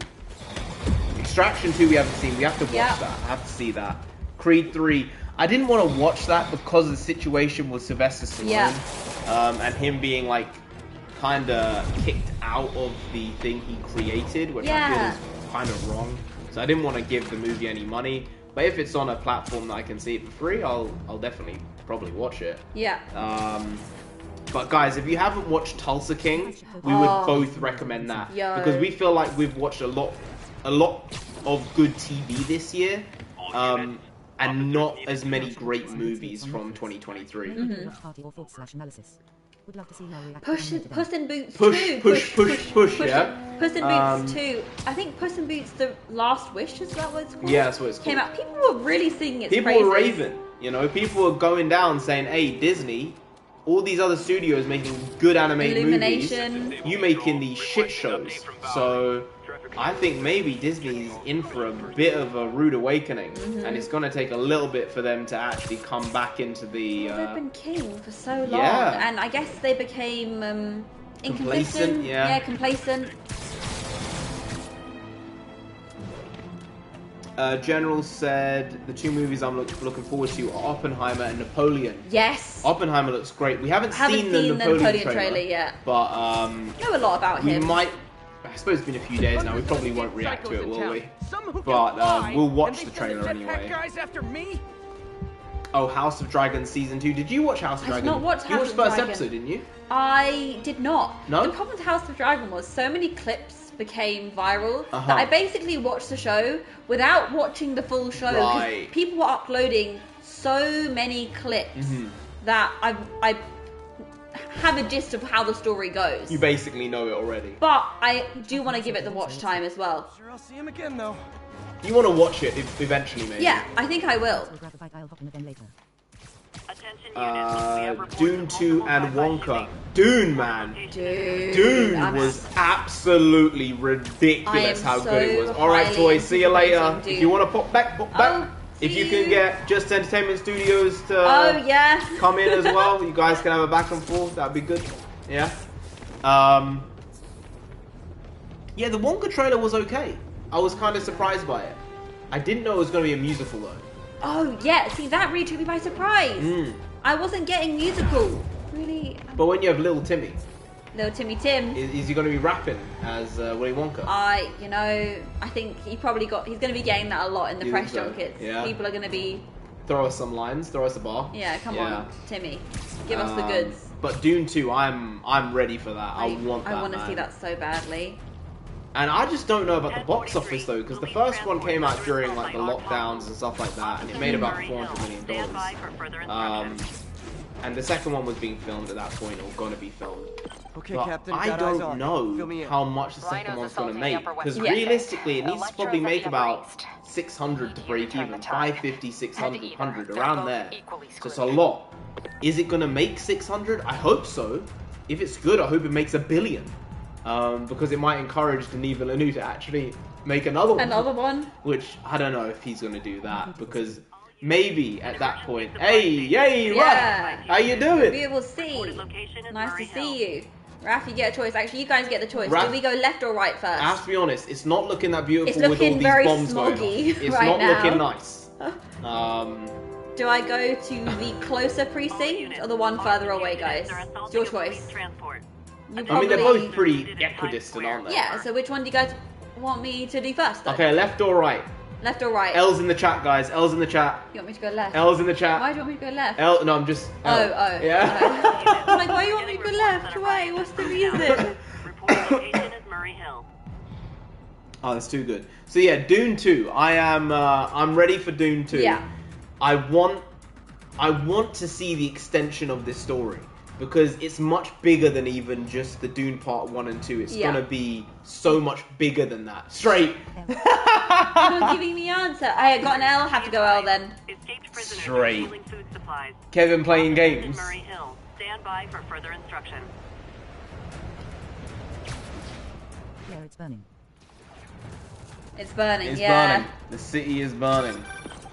Extraction 2 we haven't seen. We have to watch that. I have to see that. Creed 3. I didn't want to watch that because of the situation with Sylvester Stallone. And him being like kind of kicked out of the thing he created, which I feel is kind of wrong. So I didn't want to give the movie any money. But if it's on a platform that I can see it for free, I'll definitely probably watch it. Yeah. But guys, if you haven't watched Tulsa King, we would both recommend that. Because we feel like we've watched a lot of good TV this year. And not as many great movies from 2023. Puss in Boots 2. Push, yeah. Puss in Boots 2. I think Puss in Boots: The Last Wish, is that what it's called? Yeah, that's what it's called. Came out. People were really singing its praises. People were raving. You know, people were going down saying, "Hey, Disney, all these other studios making good animated movies, you making these shit shows." So I think maybe Disney's in for a bit of a rude awakening, and it's going to take a little bit for them to actually come back into the... They've been king for so long, and I guess they became inconsistent. Yeah, complacent. General said the 2 movies I'm looking forward to are Oppenheimer and Napoleon. Yes. Oppenheimer looks great. We haven't seen the Napoleon trailer yet. But know a lot about him. We might... I suppose it's been a few days now. We probably won't react to it, will we? But we'll watch the trailer anyway. Oh, House of Dragons Season 2. Did you watch House of Dragons? Not watched House of You watched the first Dragon. episode, didn't you? I did not. No? The problem with House of Dragon was so many clips became viral that I basically watched the show without watching the full show. Right. People were uploading so many clips that I have a gist of how the story goes. You basically know it already. But I do want to give it the watch time as well. Sure, I'll see him again though. You want to watch it eventually, maybe? Yeah, I think I will. Dune 2 and Wonka. Dune, man. Dude, Dune was absolutely ridiculous how good it was. Alright, toys, see you later. If you want to pop back, pop back. If you can get Just Entertainment Studios to come in as well, you guys can have a back and forth. That'd be good. Yeah. Yeah, the Wonka trailer was okay. I was kind of surprised by it. I didn't know it was going to be a musical though. Oh yeah, see that really took me by surprise. I wasn't getting musical. Really? But when you have Little Timmy. Little Timmy Tim. Is he going to be rapping as Willy Wonka? I think he's going to be getting that a lot in the press junkets. Yeah. People are going to be... Throw us some lines, throw us a bar. Yeah, come on, Timmy. Give us the goods. But Dune 2, I'm ready for that. I want that, I want to see that so badly. And I just don't know about the box office though, because the first one came out during like the lockdowns and stuff like that, and it made about $400 million. And the second one was being filmed at that point, or going to be filmed. Okay, but Captain, I don't know how much the second one's going to make, because realistically, it needs to probably make about 600 to break even, 550, 600, 100, around there. So it's a lot. Is it going to make 600? I hope so. If it's good, I hope it makes $1 billion. Because it might encourage Denis Villeneuve to actually make another one. Another one? Which, I don't know if he's going to do that, because maybe at that point, hey, Raph, how you doing? We will see. Nice to see you. Raph, you get a choice. Actually, you guys get the choice. Do we go left or right first? I have to be honest, it's not looking that beautiful it's with all these bombs going off. It's right not looking nice. Do I go to the closer precinct or the one further away, guys? It's your choice. I mean, they're both pretty equidistant, aren't they? Yeah, so which one do you guys want me to do first, though? Okay, left or right? Left or right? L's in the chat, guys. L's in the chat. You want me to go left? L's in the chat. Why do you want me to go left? L, no, I'm just... L. Oh. Yeah? I'm like, why do you want me to go left? Why? What's the reason? Oh, that's too good. So yeah, Dune 2. I'm ready for Dune 2. Yeah. I want to see the extension of this story, because it's much bigger than even just the Dune Part 1 and 2. It's gonna be so much bigger than that. Straight. You're not giving me answer. I got an L, have to go L then. Straight. Kevin playing games. Stand by for further instruction. Yeah, it's burning. It's burning, It's burning. The city is burning.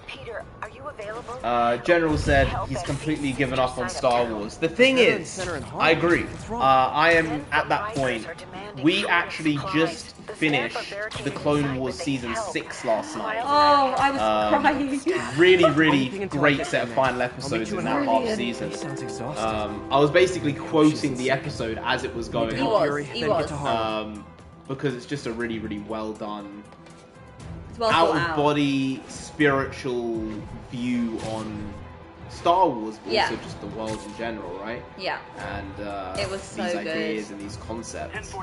Peter, are you available? General said he's completely given up on Star Wars. The thing is, I agree. I am at that point. We actually just finished the Clone Wars Season 6 last night. Oh, I was crying. Really great set of final episodes in that half season. I was basically quoting the episode as it was going on. He was. Because it's just a really well done, well out-of-body, spiritual view on Star Wars, but also just the world in general, right? Yeah. And it was so these good. ideas and these concepts,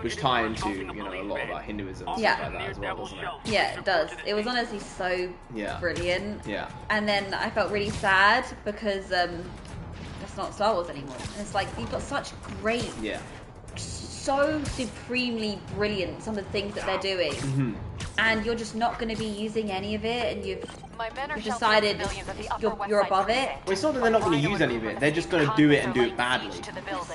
which tie into a lot about Hinduism and stuff like that as well, doesn't it? Yeah, it does. It was honestly so brilliant. Yeah. And then I felt really sad because that's not Star Wars anymore. And it's like you've got such great, so supremely brilliant some of the things that they're doing, and you're just not going to be using any of it, and you've decided you're above it. Well, it's not that they're not going to use any of it, they're just going to do it and do it badly.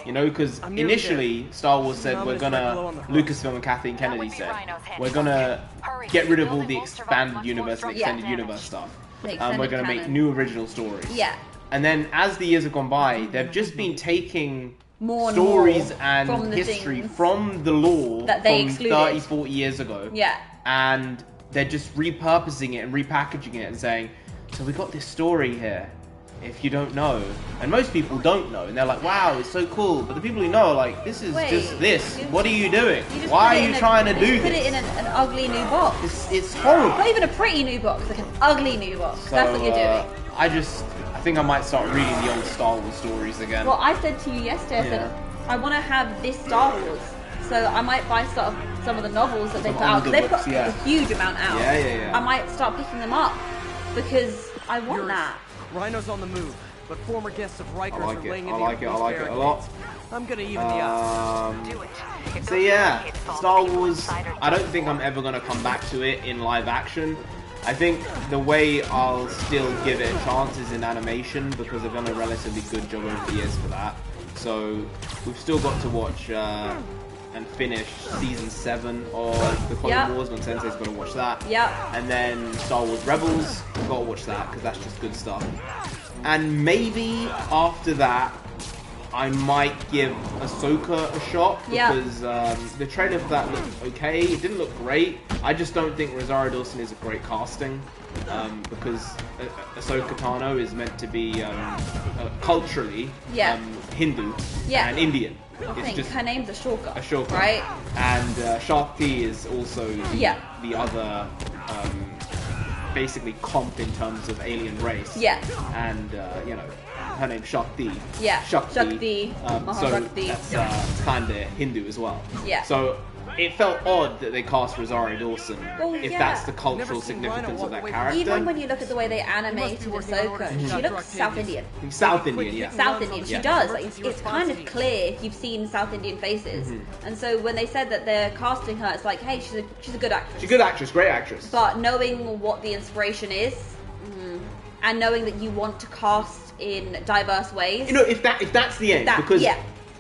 You know, because initially Star Wars said Lucasfilm and Kathleen Kennedy said, we're going to get rid of all the expanded universe and extended universe stuff. We're going to make new original stories. Yeah. And then as the years have gone by, they've just been taking more stories and history from the lore that they from excluded 30, 40 years ago. Yeah. And they're just repurposing it and repackaging it and saying, so we got this story here, if you don't know. And most people don't know, and they're like, wow, it's so cool. But the people who know are like, this is just this. What are you doing? Why are you trying to do this? Put it in an ugly new box. It's horrible. Not even a pretty new box, like an ugly new box. So, that's what you're doing. I think I might start reading the old Star Wars stories again. Well, I said to you yesterday, I said, I want to have this Star Wars. So I might buy some of the novels that they put out. They put a huge amount out. Yeah. I might start picking them up because I want that. Rhino's on the move, but former guests of Rikers are laying in I like it a lot. I'm gonna even the odds. So yeah, Star Wars, I don't think I'm ever going to come back to it in live action. I think the way I'll still give it a chance is in animation, because they've done a relatively good job over the years for that. So we've still got to watch and finish season 7 of the Clone Wars. When Sensei's got to watch that. And then Star Wars Rebels, we've got to watch that because that's just good stuff. And maybe after that, I might give Ahsoka a shot, because the trailer for that looked okay. It didn't look great. I just don't think Rosario Dawson is a great casting, because Ahsoka Tano is meant to be culturally Hindu and Indian. I think just her name's Ashoka, right? And Shakti is also the other basically comp in terms of alien race. And you know, her name's Shakti. Shakti. So that's kind of Hindu as well. So it felt odd that they cast Rosario Dawson if that's the cultural significance of that character. Even when you look at the way they animated Ahsoka, she looks South Indian. South Indian. She does. Like, it's kind of clear you've seen South Indian faces. And so when they said that they're casting her, it's like, hey, she's a good actress. She's a good actress, great actress. But knowing what the inspiration is, and knowing that you want to cast in diverse ways, you know, if that's the aim, because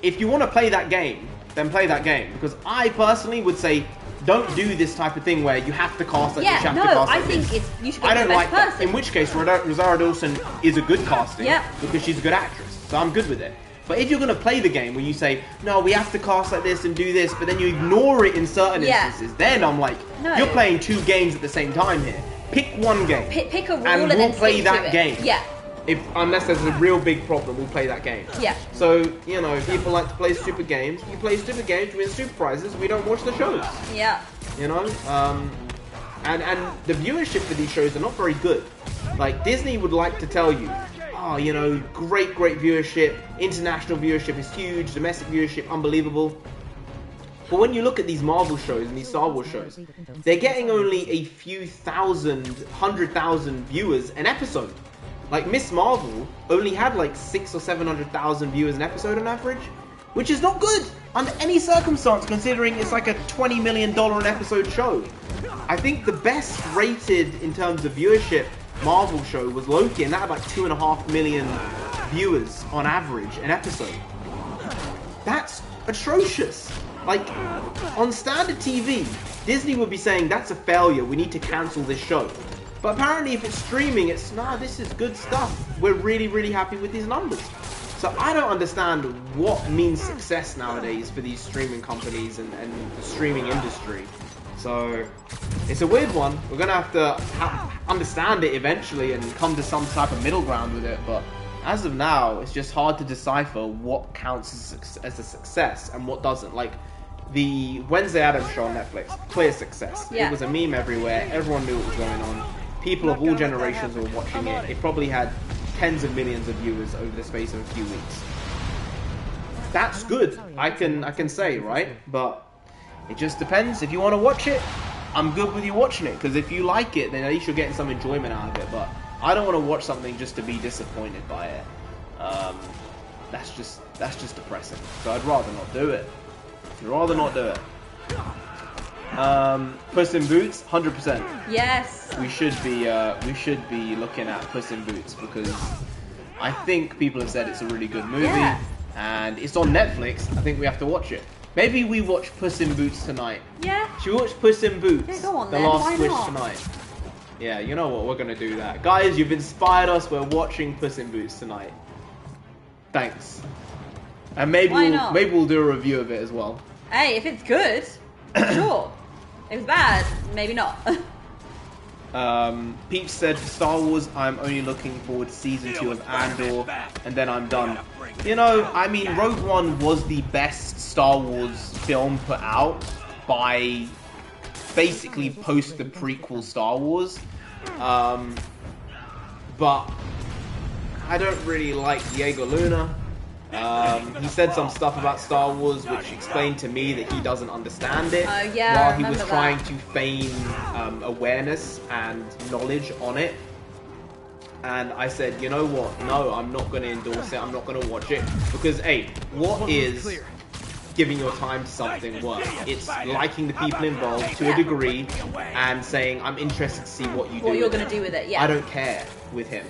if you want to play that game, then play that game. Because I personally would say, don't do this type of thing where you have to cast like this, you have to cast like this. You should go for the best person. That. In which case, Rosario Dawson is a good casting because she's a good actress. So I'm good with it. But if you're going to play the game where you say, no, we have to cast like this and do this, but then you ignore it in certain instances, then I'm like, you're playing 2 games at the same time here. Pick one game. Pick a rule and we'll play that game. If unless there's a real big problem, we'll play that game. So, you know, people like to play stupid games. You play stupid games, win stupid prizes. We don't watch the shows. You know? And the viewership for these shows are not very good. Like, Disney would like to tell you, oh, you know, great viewership. International viewership is huge. Domestic viewership, unbelievable. But when you look at these Marvel shows and these Star Wars shows, they're getting only a few thousand, 100,000 viewers an episode. Like, Miss Marvel only had like 600,000 or 700,000 viewers an episode on average, which is not good under any circumstance, considering it's like a $20 million an episode show. I think the best rated in terms of viewership Marvel show was Loki, and that had like 2.5 million viewers on average an episode. That's atrocious. Like, on standard TV, Disney would be saying, that's a failure, we need to cancel this show. But apparently if it's streaming, it's, nah, this is good stuff. We're really happy with these numbers. So I don't understand what means success nowadays for these streaming companies and the streaming industry. So it's a weird one. We're going to have to understand it eventually and come to some type of middle ground with it. But as of now, it's just hard to decipher what counts as a success and what doesn't. Like, the Wednesday Addams show on Netflix, clear success. It was a meme everywhere. Everyone knew what was going on. People of all generations were watching it. It probably had tens of millions of viewers over the space of a few weeks. That's good, I can say, right? But it just depends. If you want to watch it, I'm good with you watching it, because if you like it, then at least you're getting some enjoyment out of it. But I don't want to watch something just to be disappointed by it. That's just depressing. So I'd rather not do it. Puss in Boots, 100%. Yes. We should be looking at Puss in Boots, because I think people have said it's a really good movie, and it's on Netflix. I think we have to watch it. Maybe we watch Puss in Boots tonight. Should we watch Puss in Boots? Yeah, go on, The then. Last Why Wish not? tonight. Yeah, you know what? We're gonna do that, guys. You've inspired us. We're watching Puss in Boots tonight. Thanks. And maybe we'll do a review of it as well. Hey, if it's good, sure. If it's bad, maybe not. Peach said, for Star Wars, I'm only looking forward to season 2 of Andor, and then I'm done. You know, I mean, Rogue One was the best Star Wars film put out by basically post the prequel Star Wars. But I don't really like Diego Luna. He said some stuff about Star Wars which explained to me that he doesn't understand it, while he was trying to feign awareness and knowledge on it. And I said, you know what, no, I'm not going to endorse it, I'm not going to watch it, because hey, what is giving your time to something work. It's liking the people involved to a degree and saying, I'm interested to see what you do. What you're going to do with it, yeah. I don't care with him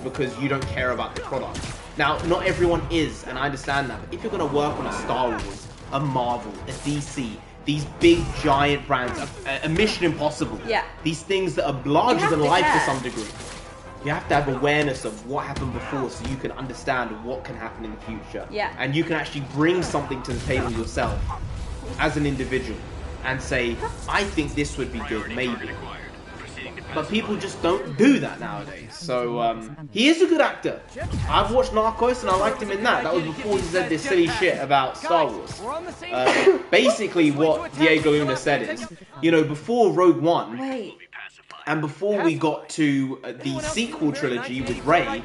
because you don't care about the product. Now, not everyone is, and I understand that, but if you're going to work on a Star Wars, a Marvel, a DC, these big giant brands, a Mission Impossible, these things that are larger than life to some degree, you have to have awareness of what happened before so you can understand what can happen in the future. Yeah. And you can actually bring something to the table yourself as an individual and say, I think this would be good, maybe. But people just don't do that nowadays. So, he is a good actor. I've watched Narcos and I liked him in that. That was before he said this silly shit about Star Wars. Basically, what Diego Luna said is, you know, before Rogue One, and before we got to the sequel trilogy with Rey,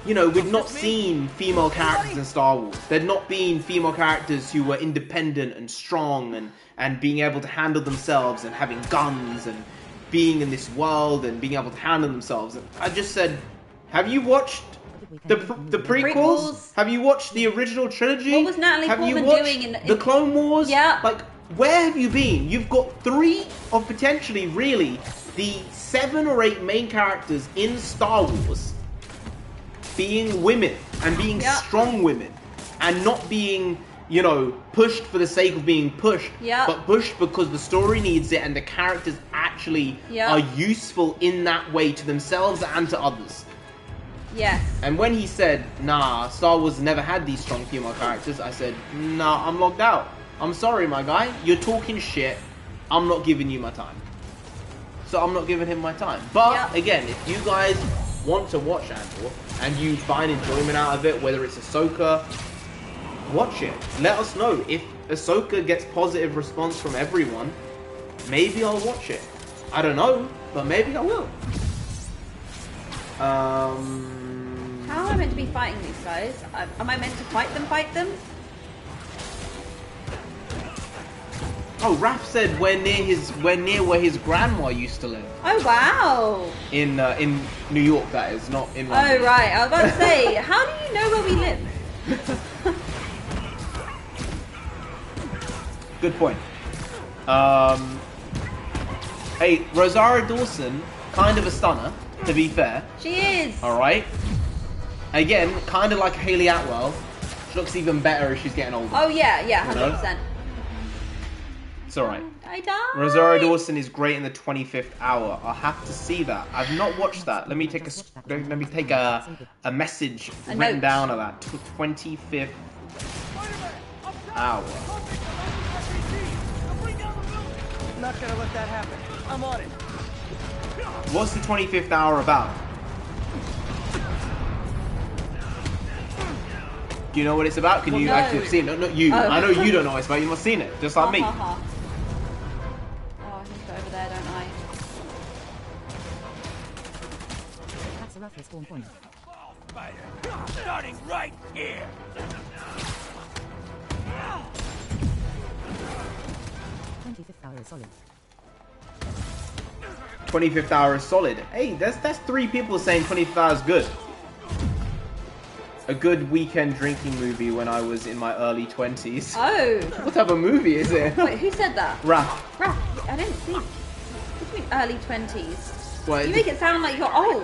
you know, we'd not seen female characters in Star Wars. There'd not been female characters who were independent and strong and being able to handle themselves and having guns and being in this world and being able to handle themselves. And I just said, have you watched the prequels? Have you watched the original trilogy? What was Natalie Portman doing in the Clone Wars? Yeah. Like, where have you been? You've got 3 of potentially, really, the 7 or 8 main characters in Star Wars being women and being strong women and not being, you know, pushed for the sake of being pushed, but pushed because the story needs it and the characters actually are useful in that way to themselves and to others. Yes. And when he said, nah, Star Wars never had these strong female characters, I said, nah, I'm logged out. I'm sorry, my guy. You're talking shit. I'm not giving you my time. So I'm not giving him my time. But, again, if you guys want to watch Andor and you find enjoyment out of it, whether it's Ahsoka, watch it. Let us know. If Ahsoka gets positive response from everyone, maybe I'll watch it. I don't know, but maybe I will. How am I meant to be fighting these guys? Am I meant to fight them? Oh, Raph said we're near where his grandma used to live. Oh wow! In New York, that is, not in London. Oh right, I was about to say, how do you know where we live? Good point. Hey, Rosario Dawson, kind of a stunner, to be fair. She is. All right. Again, kind of like Hayley Atwell. She looks even better as she's getting older. Oh yeah, 100%. It's all right. I died. Rosario Dawson is great in the 25th hour. I'll have to see that. I've not watched that. Let me take a message written down of that. 25th hour. I'm not gonna let that happen. I'm on it. What's the 25th hour about? Do you know what it's about? Can you actually have seen it? No, not you. I know you don't know what it's about. You must have seen it, just like me. Oh, I need to go over there, don't I? That's a roughly spawn point. Starting right here. 25th hour is solid. 25th hour is solid. Hey, that's 3 people saying 25th hour is good. A good weekend drinking movie when I was in my early 20s. Oh. What type of movie is it? Wait, who said that? Raph. Raph, I didn't see. What do you mean early 20s? Well, you make it sound like you're old.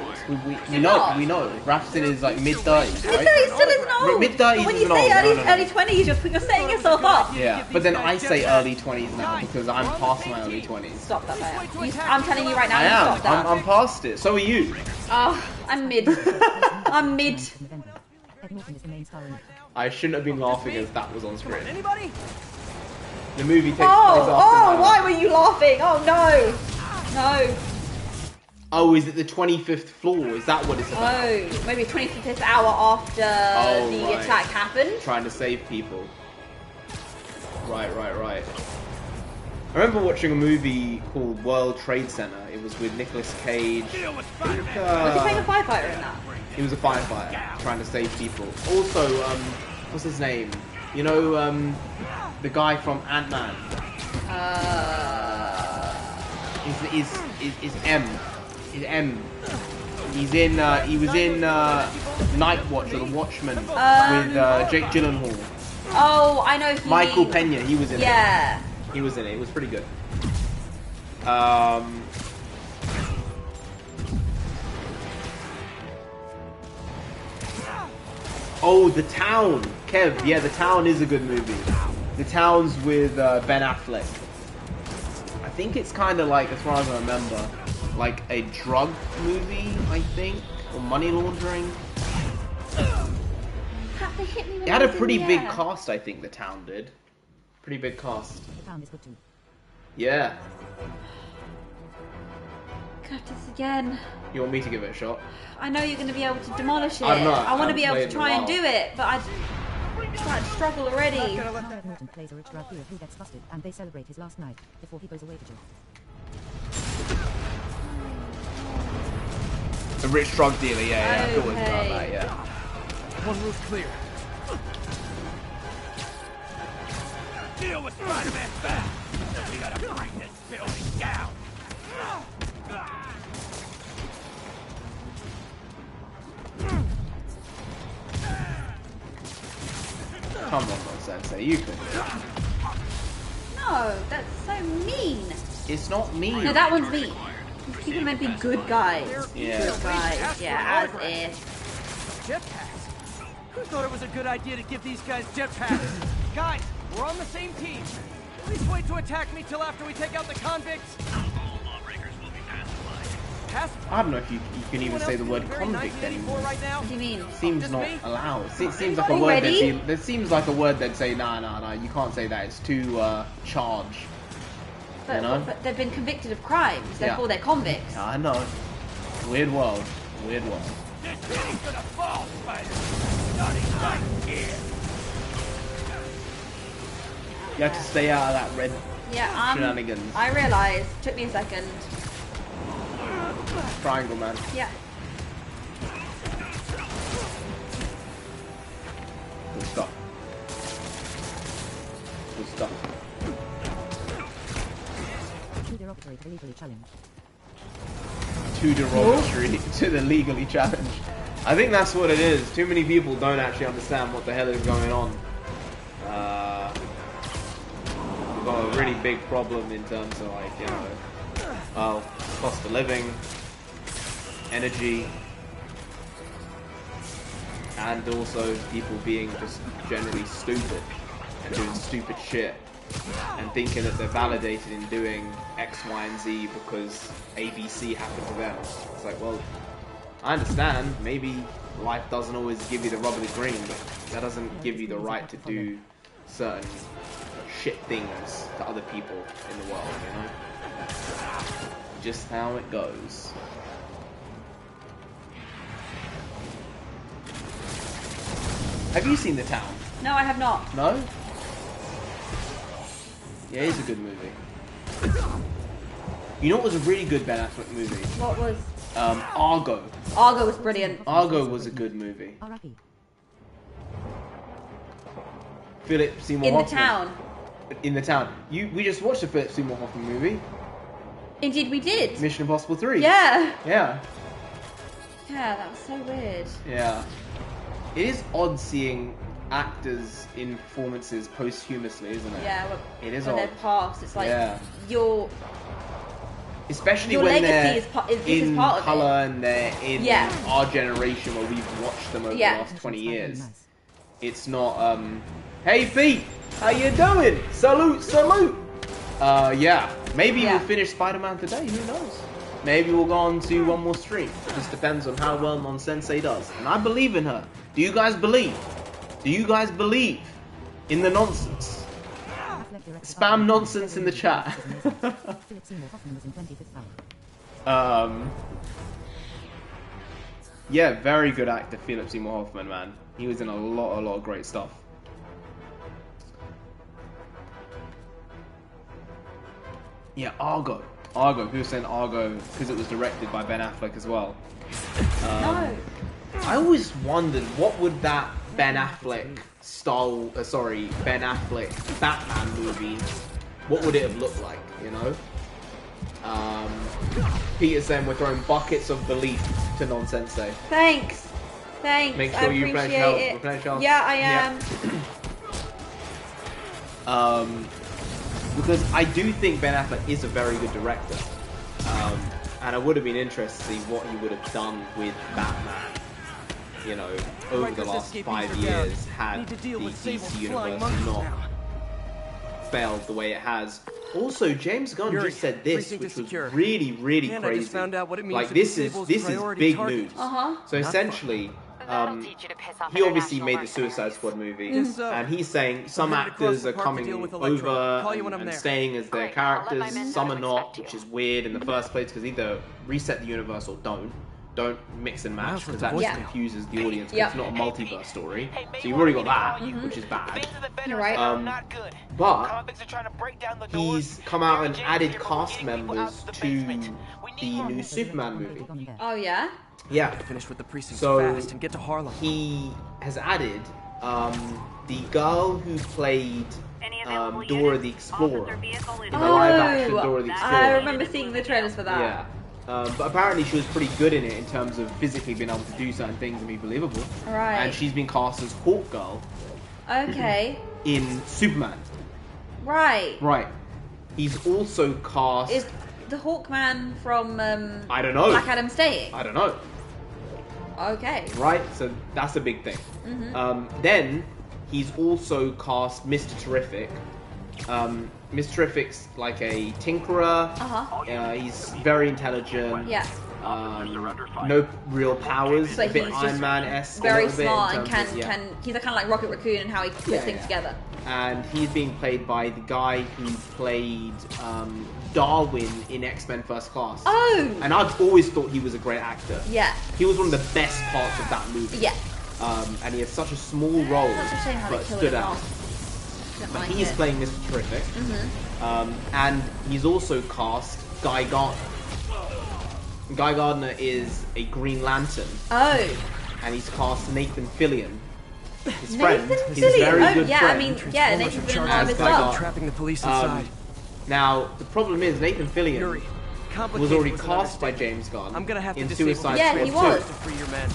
We know. Raph's in his like mid-30s, right? Mid-30s still isn't old. Mid-30s when you isn't say old. early 20s, you're setting yourself up. Yeah, but then I say early 20s now because I'm past my early 20s. Stop that, man. I'm telling you right now, I am. stop that. I'm past it. So are you. Oh, I'm mid. I'm mid. I shouldn't have been laughing as that was on screen. Anybody? The movie takes place after my life. Why were you laughing? Oh no. No. Oh, is it the 25th floor? Is that what it's about? Oh, maybe 25th hour after the attack happened. Trying to save people. Right. I remember watching a movie called World Trade Center. It was with Nicolas Cage. Was he playing a firefighter in that? He was a firefighter trying to save people. Also, what's his name? You know, the guy from Ant-Man. Is M. Is M. He was in Night Watch or The Watchmen with Jake Gyllenhaal. Oh, I know who Michael you- Pena, he was in it. Yeah. He was in it. It was pretty good. Oh, The Town. Kev, yeah, The Town is a good movie. The Town's with Ben Affleck. I think it's kind of like, as far as I remember, like a drug movie, I think, or money laundering. They hit me when It had I a was in pretty the big air. cast, I think, The Town did. Pretty big cast. The Town is good too. Yeah. Got this again. You want me to give it a shot? I know you're going to be able to demolish it. I'm not. I want to I be able haven't to played in a try and do while. it, but I struggle already. Howard Norton plays a rich drug dealer who gets busted, and they celebrate his last night before he goes away to jail. A rich drug dealer, yeah, I thought it was about Okay. that, yeah. One roof's clear. Deal with Spider-Man fast! We gotta bring this building down! Come on, Sensei, you can. No, that's so mean. It's not mean. No, that one's mean. These people are meant to be good guys. Yeah. Good guys. Yeah, as if. Jetpacks. Who thought it was a good idea to give these guys jetpacks? Guys, we're on the same team. At least wait to attack me till after we take out the convicts. Pacified? I don't know if you can even say the word Very convict 1984 anymore. right now? What do you mean? Seems Just not me? allowed. Seems like a word Already? that seems like a word that'd say nah, you can't say that. It's too charged. But, You know? but they've been convicted of crimes, therefore they're convicts. I know. Weird world. Weird world. This city's gonna fall, Spider! Starting right here! You have to stay out of that red Yeah, shenanigans. I realised. Took me a second. Triangle man. Yeah. Good stuff. Good stuff. Too derogatory to the legally challenged. Too derogatory to the legally challenged. I think that's what it is. Too many people don't actually understand what the hell is going on. We've got a really big problem in terms of, like, you know, cost of living, energy, and also people being just generally stupid and doing stupid shit and thinking that they're validated in doing X, Y, and Z because ABC happened to them. It's like, well, I understand, maybe life doesn't always give you the rub of the green, but that doesn't give you the right to do certain shit things to other people in the world, you know? Just how it goes. Have you seen The Town? No, I have not. No? Yeah, it's a good movie. You know what was a really good Ben Affleck movie? What was? Argo. Argo was brilliant. Argo was a good movie. R.I.P. Philip Seymour In the Hoffman. town. In the Town. We just watched a Philip Seymour Hoffman movie. Indeed, we did. Mission Impossible 3. Yeah. Yeah. Yeah, that was so weird. Yeah. It is odd seeing actors in performances posthumously, isn't it? Yeah, It is when odd. they're past, it's like Yeah. your Especially your when legacy they're is this is in part of colour it. and they're in Yeah. our generation where we've watched them over Yeah. the last 20 years. It's not, hey Pete, how you doing? Salute, salute! Yeah, maybe Yeah. we'll finish Spider-Man today, who knows? Maybe we'll go on to one more stream. It just depends on how well Nonsensei does. And I believe in her. Do you guys believe? Do you guys believe in the nonsense? Spam nonsense in the chat. Philip Seymour Hoffman was in 25th Hour. Yeah, very good actor, Philip Seymour Hoffman, man. He was in a lot of great stuff. Yeah, Argo. Argo. Who was saying Argo because it was directed by Ben Affleck as well. No. I always wondered what would that Ben Affleck Ben Affleck Batman movie, what would it have looked like, you know? Peter saying we're throwing buckets of belief to Nonsensei. Thanks. Thanks. Make I sure you appreciate replenish health. it. Replenish health. Yeah, I am. Because I do think Ben Affleck is a very good director. And I would have been interested to see what he would have done with Batman, you know, over the last 5 years had the DC universe not failed the way it has. Also, James Gunn just said this, which was really, really crazy. Like, this is big news. So essentially, he obviously made the Suicide Squad movie, and he's saying some actors are coming over and staying as their characters, some are not, which is weird in the first place, because either reset the universe or don't mix and match, because that just confuses the audience, because it's not a multiverse story. So you've already got that, which is bad. You're right. But he's come out and added cast members to the new Superman movie. Oh yeah? Yeah. Finish with the precinct So fast and get to Harlem. he has added the girl who played Dora the Explorer in the live-action Dora the Explorer. I remember seeing the trailers for that. Yeah. But apparently she was pretty good in it in terms of physically being able to do certain things and be believable. Right. And she's been cast as Hawkgirl Okay. in Superman. Right. Right. He's also cast... Is the Hawkman from I don't know. Black Adam staying? I don't know. Okay. Right? So that's a big thing. Then he's also cast Mr. Terrific. Mr. Terrific's like a tinkerer. He's very intelligent. Yeah. No real powers. So a bit he's Iron just Man-esque. very a little bit smart in and terms can of, he's a kind of like Rocket Raccoon and how he puts things together. And he's being played by the guy who played Darwin in X-Men First Class. Oh! And I've always thought he was a great actor. Yeah. He was one of the best parts of that movie. Yeah. And he has such a small role, Such a shame how but they killed stood him out. off. Don't But like he is it. playing Mr. Terrific. And he's also cast Guy Gardner. Guy Gardner is a Green Lantern. Oh. And he's cast Nathan Fillion. His Nathan friend. His Fillion. very good yeah, friend. I mean, yeah, Nathan Fillion as as Guy well. Gardner. Trapping the police inside. Now, the problem is Nathan Fillion was already cast by James Gunn I'm gonna have to in disable Suicide Yeah, Squad he 2. was. to free your men.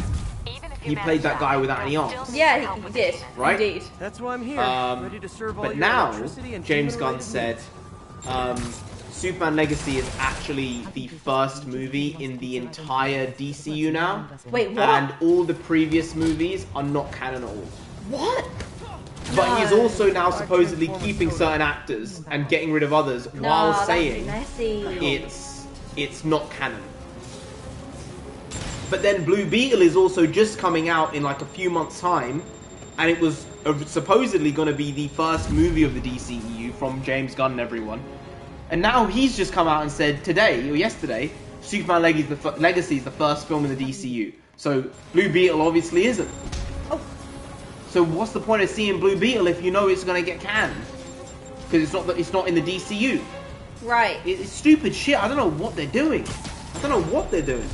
He played that guy without any arms. Yeah, he did. Right? Indeed. That's why I'm here, ready to serve all But your now, electricity and James Gunn human-related said, Superman Legacy is actually the first movie in the entire DCU now. Wait, what? And all the previous movies are not canon at all. What? But he's also now supposedly keeping certain actors and getting rid of others while that's saying messy. it's not canon. But then Blue Beetle is also just coming out in like a few months' time, and it was supposedly going to be the first movie of the DCEU from James Gunn and everyone. And now he's just come out and said today, or yesterday, Superman Legacy is the first film in the DCU. So Blue Beetle obviously isn't. Oh. So what's the point of seeing Blue Beetle if you know it's going to get canned? Because it's not in the DCU. Right. It's stupid shit. I don't know what they're doing. I don't know what they're doing.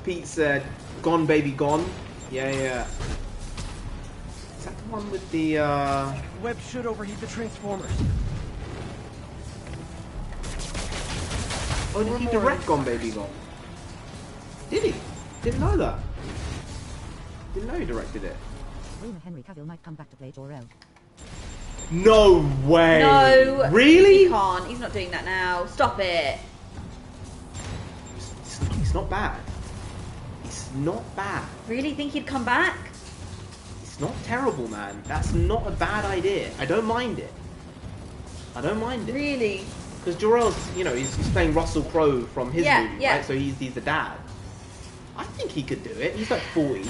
Pete said, "Gone Baby Gone." Yeah. Is that the one with the Webb should overheat the transformers. Oh, did he direct Gone Baby Gone? Did he? Didn't know that. Didn't know he directed it. Rumor Henry Cavill might come back to play Jor-El. No way. No. Really? He can't. He's not doing that now. Stop it. It's not bad. It's not bad. Really think he'd come back? It's not terrible, man. That's not a bad idea. I don't mind it. I don't mind it. Really? Because Jor-El's, he's playing Russell Crowe from his movie, yeah. right? So he's the dad. I think he could do it. He's like 40.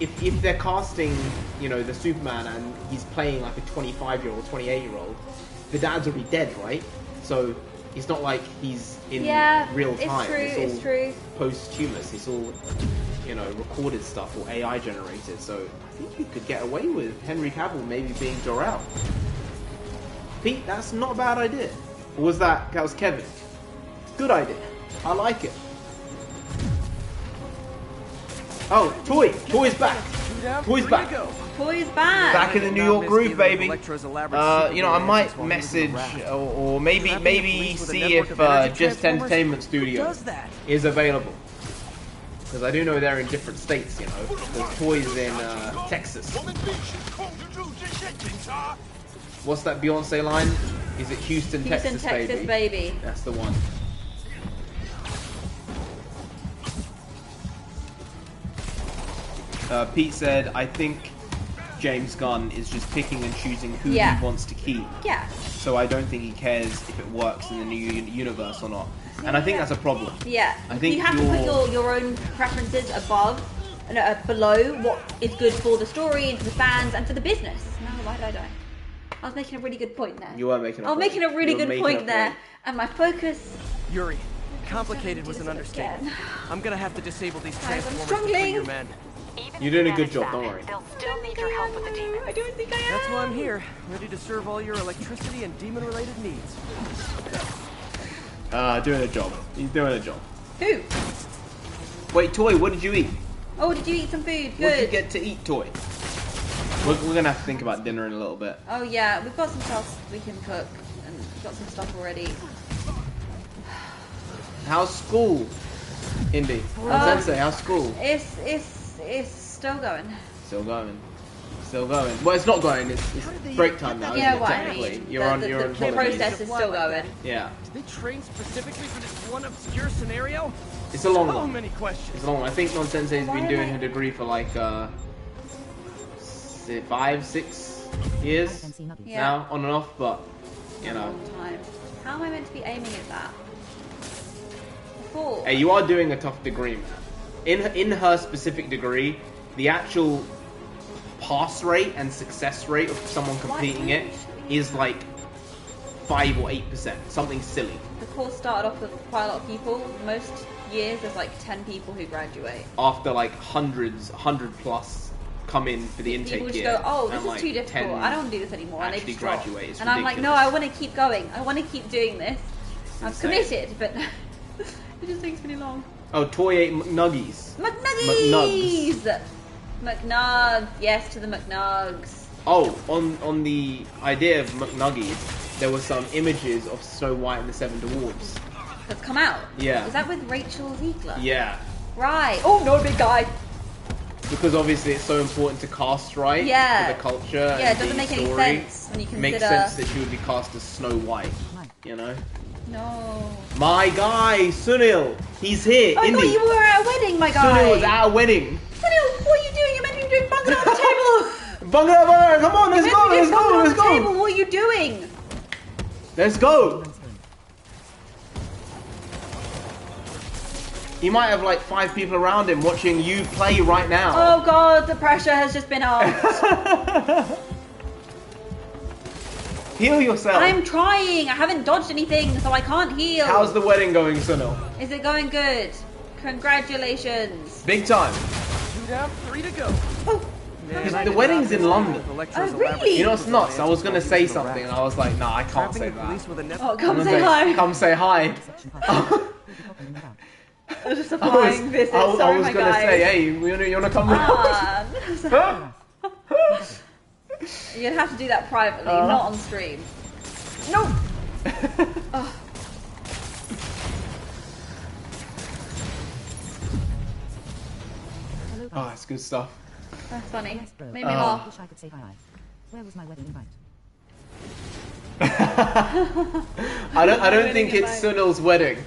If they're casting, the Superman and he's playing like a 25-year-old, 28-year-old, the dad's already dead, right? So it's not like he's in real time. It's true. Posthumous. It's all, recorded stuff or AI generated. So I think you could get away with Henry Cavill maybe being Jor-El. Pete, that's not a bad idea. Or was that was Kevin? Good idea. I like it. Oh, Toy's back. Toy's back. Toy's back. Back in the New York groove, baby. I might message or maybe see if Just Entertainment Studio is available. Because I do know they're in different states, you know. There's toys in Texas. What's that Beyonce line? Is it Houston, Texas, baby? That's the one. Pete said, I think James Gunn is just picking and choosing who he wants to keep. Yeah. So I don't think he cares if it works in the new universe or not. And I think that's a problem. Yeah. I think you have to put your own preferences below what is good for the story and for the fans and for the business. No, why did I die? I was making a really good point there. You were making a point. I was making a really good point there. And my focus... Yuri, complicated was an understatement. I'm gonna have to disable these transformers to free your men. You're doing a good job, don't worry. They'll still need your help with the demons. I don't think I am. That's why I'm here, ready to serve all your electricity and demon-related needs. Doing a job. He's doing a job. Who? Wait, Toy, what did you eat? Oh, did you eat some food? Good. What did you get to eat, Toy? We're gonna have to think about dinner in a little bit. Oh yeah, we've got some stuff we can cook, and we've got some stuff already. How's school, Indy? Sensei, how's school? It's still going. Still going. Still going. Well, it's not going. It's break time now. Yeah, isn't it, what technically. I mean. You're on the holidays. process is still going. Yeah. Did they train specifically for this one obscure scenario? It's a long So one. many questions. It's a long one. I think Non Sensei's been doing her degree for like 5-6 years now, on and off. But you know. Time. How am I meant to be aiming at that? Before. Hey, you are doing a tough degree. In her specific degree, the actual pass rate and success rate of someone completing it is like 5 or 8%, something silly. The course started off with quite a lot of people. Most years there's like 10 people who graduate. After like 100 plus come in for the intake people just year. Go, oh, this is like too difficult. I don't want to do this anymore. And they actually just drop. graduate. It's and I'm like, no, ridiculous. I want to keep going. I want to keep doing this. I'm committed, but it just takes really long. Oh, Toy ate McNuggies. McNuggies! McNugs. Yes to the McNugs. Oh, on the idea of McNuggies, there were some images of Snow White and the Seven Dwarfs. That's come out? Yeah. Is that with Rachel Ziegler? Yeah. Right. Oh, no, big guy. Because obviously it's so important to cast right Yeah. for the culture. Yeah, and it doesn't the make any story. sense when you consider... It makes sense that she would be cast as Snow White, you know? No. My guy, Sunil, he's here. I Indy. thought you were at a wedding, my guy. Sunil was at a wedding. Sunil, what are you doing? You're meant to be doing bungalow on the table. Bungalow, come on, let's go, let's go, let's go. Table. What are you doing? Let's go. He might have like 5 people around him watching you play right now. Oh god, the pressure has just been off. Heal yourself. I'm trying. I haven't dodged anything, so I can't heal. How's the wedding going, Sunil? Is it going good? Congratulations. Big time. 2 down, 3 to go. Oh. The wedding's in London. Oh, really? You know what's nuts? I was going to say something and I was like, nah, I can't say that. Oh, come say hi. Come say hi. I was just a flying visit. Sorry, I was my going to guys. say, hey, you want to come round? You're gonna have to do that privately, not on stream. No! Oh. Oh, it's good stuff. That's funny. Made me laugh. Wish I could say hi. Where was my wedding invite? I don't think it's Sunil's wedding.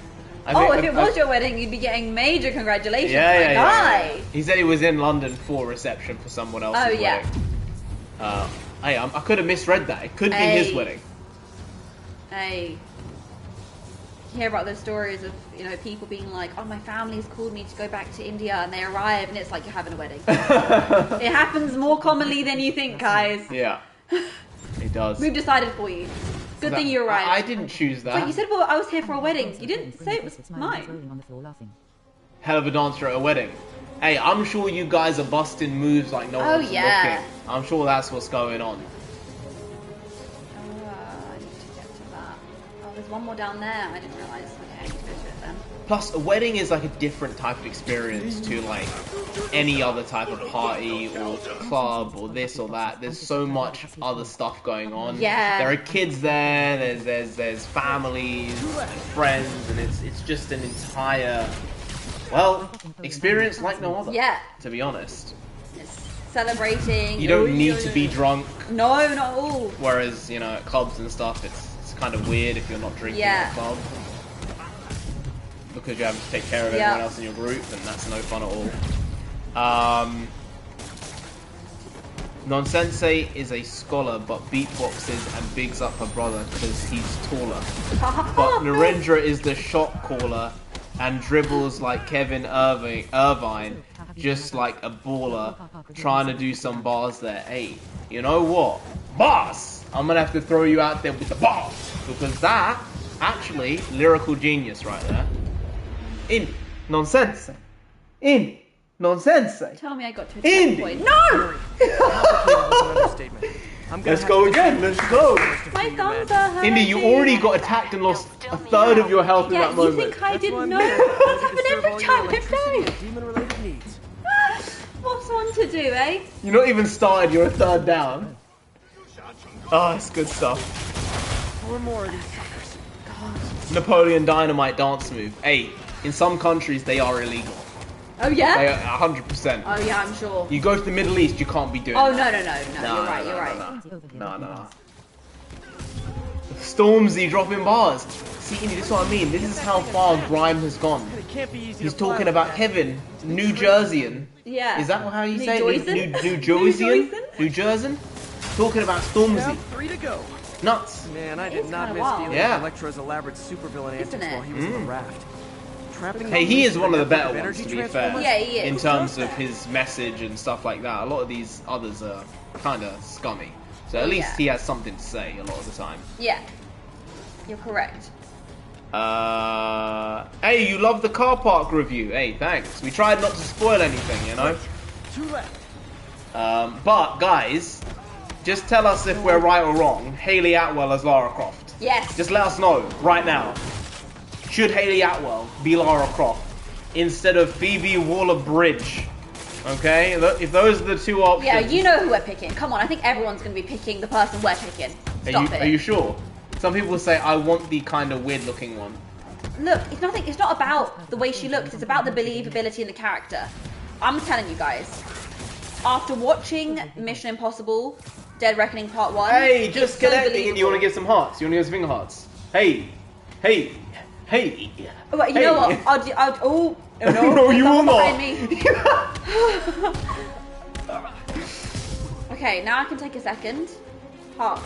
If it was your wedding, you'd be getting major congratulations, my guy. Yeah. He said he was in London for a reception for someone else's wedding. Yeah. I could have misread that. It could be his wedding. Hey. You hear about those stories of, people being like, oh, my family's called me to go back to India, and they arrive and it's like you're having a wedding. It happens more commonly than you think, guys. Yeah. It does. We've decided for you. Good thing you arrived. I didn't choose that. But you said, well, I was here for a wedding. You didn't say it was mine. Hell of a dancer at a wedding. Hey, I'm sure you guys are busting moves like no one's looking. I'm sure that's what's going on. I need to get to that. Oh, there's one more down there. I didn't realise. Okay, I need to go to it then. Plus, a wedding is like a different type of experience to like any other type of party or club or this or that. There's so much other stuff going on. Yeah. There are kids there. There's families, friends, and it's just an entire well, experience like no other. Yeah. To be honest. It's celebrating. You don't need to be drunk. No, not at all. Whereas, you know, at clubs and stuff, it's kind of weird if you're not drinking at a club. Because you have to take care of everyone else in your group, and that's no fun at all. Nonsensei is a scholar, but beatboxes and bigs up her brother because he's taller. But Narendra is the shot caller and dribbles like Kevin Irvine, just like a baller, trying to do some bars there. Hey, you know what? Bars! I'm gonna have to throw you out there with the bars, because that, actually, lyrical genius right there. In Nonsensei. In Nonsensei. Tell me I got to a checkpoint. No! Let's go again. Let's go. My thumbs are hurting. Indy, you already got attacked and lost a third of your health in that moment. You think I didn't know? It happened every time I played. What's one to do, eh? You're not even started. You're a third down. Oh, it's good stuff. 4 more of these suckers. Napoleon Dynamite dance move. Hey, in some countries they are illegal. Oh yeah? They are 100%. Oh yeah, I'm sure. You go to the Middle East, you can't be doing that. No, you're right. No. Stormzy dropping bars. See, Indy, this is what I mean. This is how far Grime has gone. He's talking about Kevin, New Jerseyan. Yeah. Is that how you say it? New Jerseyan? New Jerseyan? Talking about Stormzy. 3 to go. Nuts. Man, I did not miss dealing with Electro's elaborate supervillain antics while he was on the raft. Hey, he is one of the better ones, to be fair. Yeah, he is. In terms of his message and stuff like that. A lot of these others are kind of scummy. So at least he has something to say a lot of the time. Yeah. You're correct. Hey, you love the car park review. Hey, thanks. We tried not to spoil anything, you know? 2 left. But, guys, just tell us if we're right or wrong. Hayley Atwell as Lara Croft. Yes. Just let us know, right now. Should Hayley Atwell be Lara Croft instead of Phoebe Waller-Bridge? Okay, if those are the 2 options. Yeah, you know who we're picking. Come on, I think everyone's going to be picking the person we're picking. Stop it. Are you sure? Some people say I want the kind of weird-looking one. Look, it's not about the way she looks. It's about the believability in the character. I'm telling you guys, after watching Mission Impossible: Dead Reckoning Part 1, hey, just connecting, so and you want to give some hearts? You want to give some finger hearts? Hey. Well, you know what? Oh no! No, you will not. Okay, now I can take a second. Heart.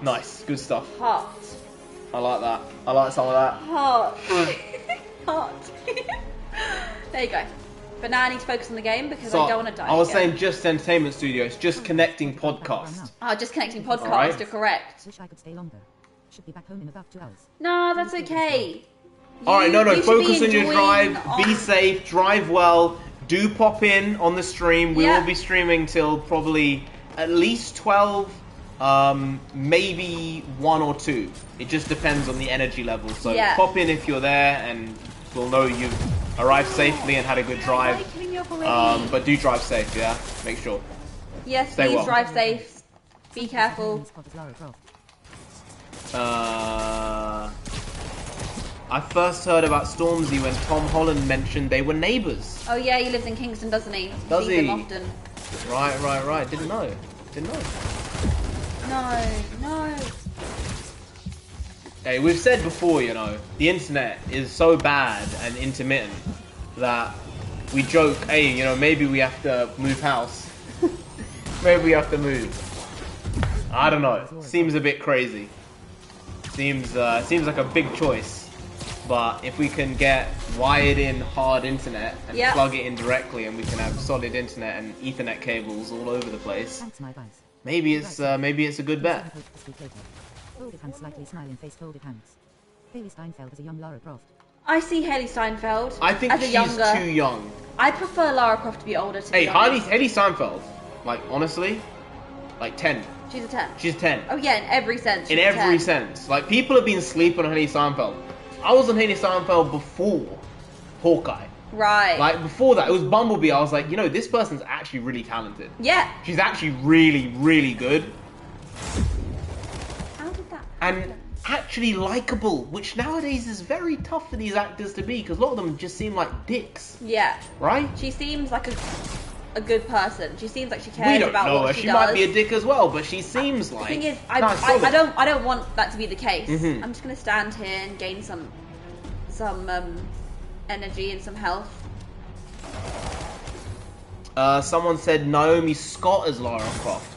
Nice, good stuff. Heart. I like that. I like some of that. Heart. There you go. But now I need to focus on the game because I don't want to die. I was saying just Entertainment Studios, just connecting podcast. Oh, just connecting podcast, right. You're correct. Wish I could stay longer. Should be back home in about 2 hours. No, that's okay. Alright, no, focus on your drive, be safe, drive well, do pop in on the stream. We will be streaming till probably at least 12, maybe 1 or 2. It just depends on the energy level. So pop in if you're there and we'll know you've arrived safely and had a good drive. But do drive safe, yeah? Make sure. Yes, please drive safe. Be careful. I first heard about Stormzy when Tom Holland mentioned they were neighbours. Oh yeah, he lives in Kingston, doesn't he? Does he? Him often. Right. Didn't know. No. Hey, we've said before, you know, the internet is so bad and intermittent that we joke, hey, you know, maybe we have to move house. Maybe we have to move. I don't know. Seems a bit crazy. Seems like a big choice. But if we can get wired in hard internet and plug it in directly, and we can have solid internet and Ethernet cables all over the place, maybe it's a good bet. Folded hands, slightly smiling face, folded hands. Hayley Steinfeld as a young Lara Croft. I see Hayley Steinfeld. I think as she's too young. I prefer Lara Croft to be older. Hey, Hayley Steinfeld, like honestly, like 10. She's a 10. She's 10. Oh yeah, in every sense. In every sense. Like, people have been sleeping on Hayley Steinfeld. I was on Hayley Steinfeld before Hawkeye. Right. Like, before that, it was Bumblebee. I was like, you know, this person's actually really talented. Yeah. She's actually really, really good. How did that happen? actually likable, which nowadays is very tough for these actors to be, because a lot of them just seem like dicks. Yeah. Right? She seems like a good person. She seems like she cares We don't about know what her. she She does. might be a dick as well, but she seems like... The thing is, nice, I don't want that to be the case. Mhm. I'm just gonna stand here and gain some energy and some health. Someone said Naomi Scott as Lara Croft.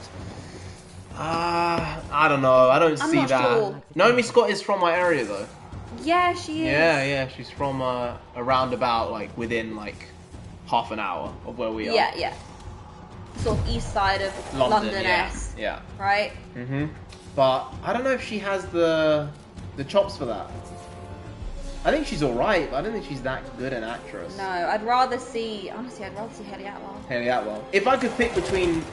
I don't know. I don't see not that. sure. Naomi Scott is from my area though. Yeah, she is. Yeah. She's from around about like within like half an hour of where we are. Yeah. Sort of east side of London-esque. Yeah. Right? But I don't know if she has the chops for that. I think she's alright, but I don't think she's that good an actress. No, I'd rather see Haley Atwell. Haley Atwell. If I could pick between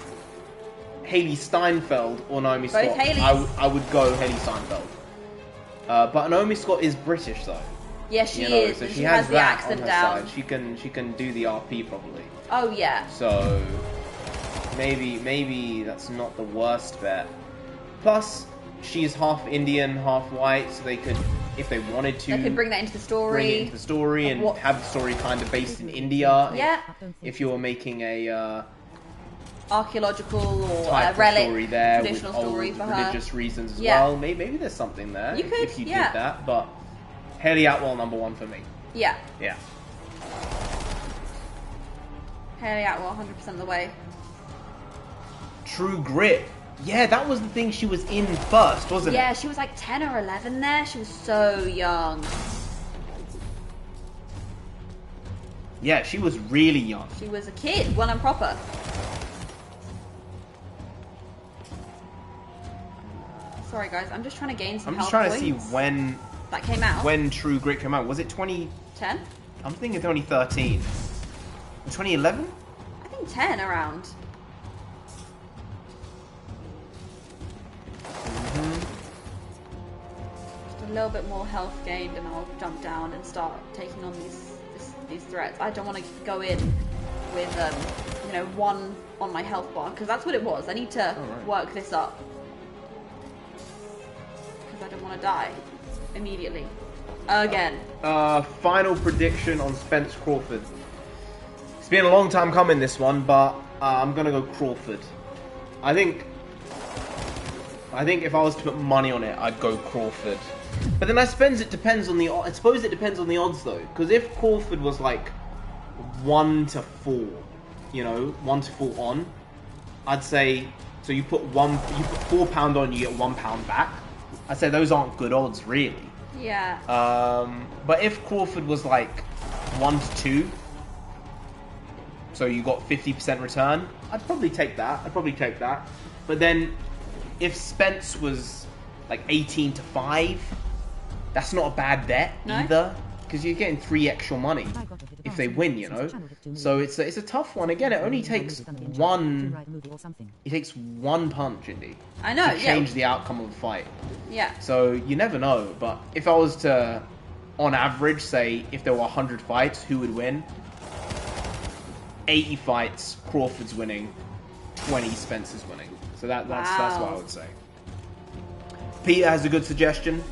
Haley Steinfeld or Naomi Both Scott, Haleys. I would go Haley Steinfeld. But Naomi Scott is British though. Yes, she You know, is. so And she she has has the that accent on her down. side. She can do the RP probably. Oh yeah. So maybe that's not the worst bet. Plus, she's half Indian, half white, so they could, if they wanted to, They could bring that into the story. bring it into the story and What- have the story kind of based in India. Yeah. If you're making a Archaeological or type of relic story there with traditional old story for her. religious reasons as Yeah. well, maybe there's something there You could, if you yeah. did that. But Haley Atwell #1 for me. Yeah. Yeah. Haley Atwell, 100% of the way. True Grit. Yeah, that was the thing she was in first, wasn't it? Yeah, she was like 10 or 11 there. She was so young. Yeah, she was really young. She was a kid, well and proper. Sorry guys, I'm just trying to gain some I'm just health trying to see points. when That came out. when True Grit came out. Was it 20? 10? I'm thinking 2013. 2011? I think 10 around. Just a little bit more health gained and I'll jump down and start taking on these threats. I don't want to go in with, 1 on my health bar, because that's what it was. I need to work this up. Because I don't want to die immediately. Again. Final prediction on Spence Crawford. It's been a long time coming, this one, but I'm gonna go Crawford. I think if I was to put money on it, I'd go Crawford. But then I suppose it depends on the odds though, because if Crawford was like 1 to 4, 1 to 4 on, I'd say, so you put £4 on, you get £1 back. I'd say those aren't good odds, really. Yeah. But if Crawford was like 1 to 2, so you got 50% return, I'd probably take that. But then if Spence was like 18 to 5, that's not a bad bet either, because you're getting 3 extra money if they win, So it's a tough one. Again, it only takes one. It takes one punch, Indy. I know, to change the outcome of a fight. Yeah. So you never know. But if I was to, on average, say if there were 100 fights, who would win? 80 fights, Crawford's winning. 20, Spencer's winning. So that's what I would say. Peter has a good suggestion.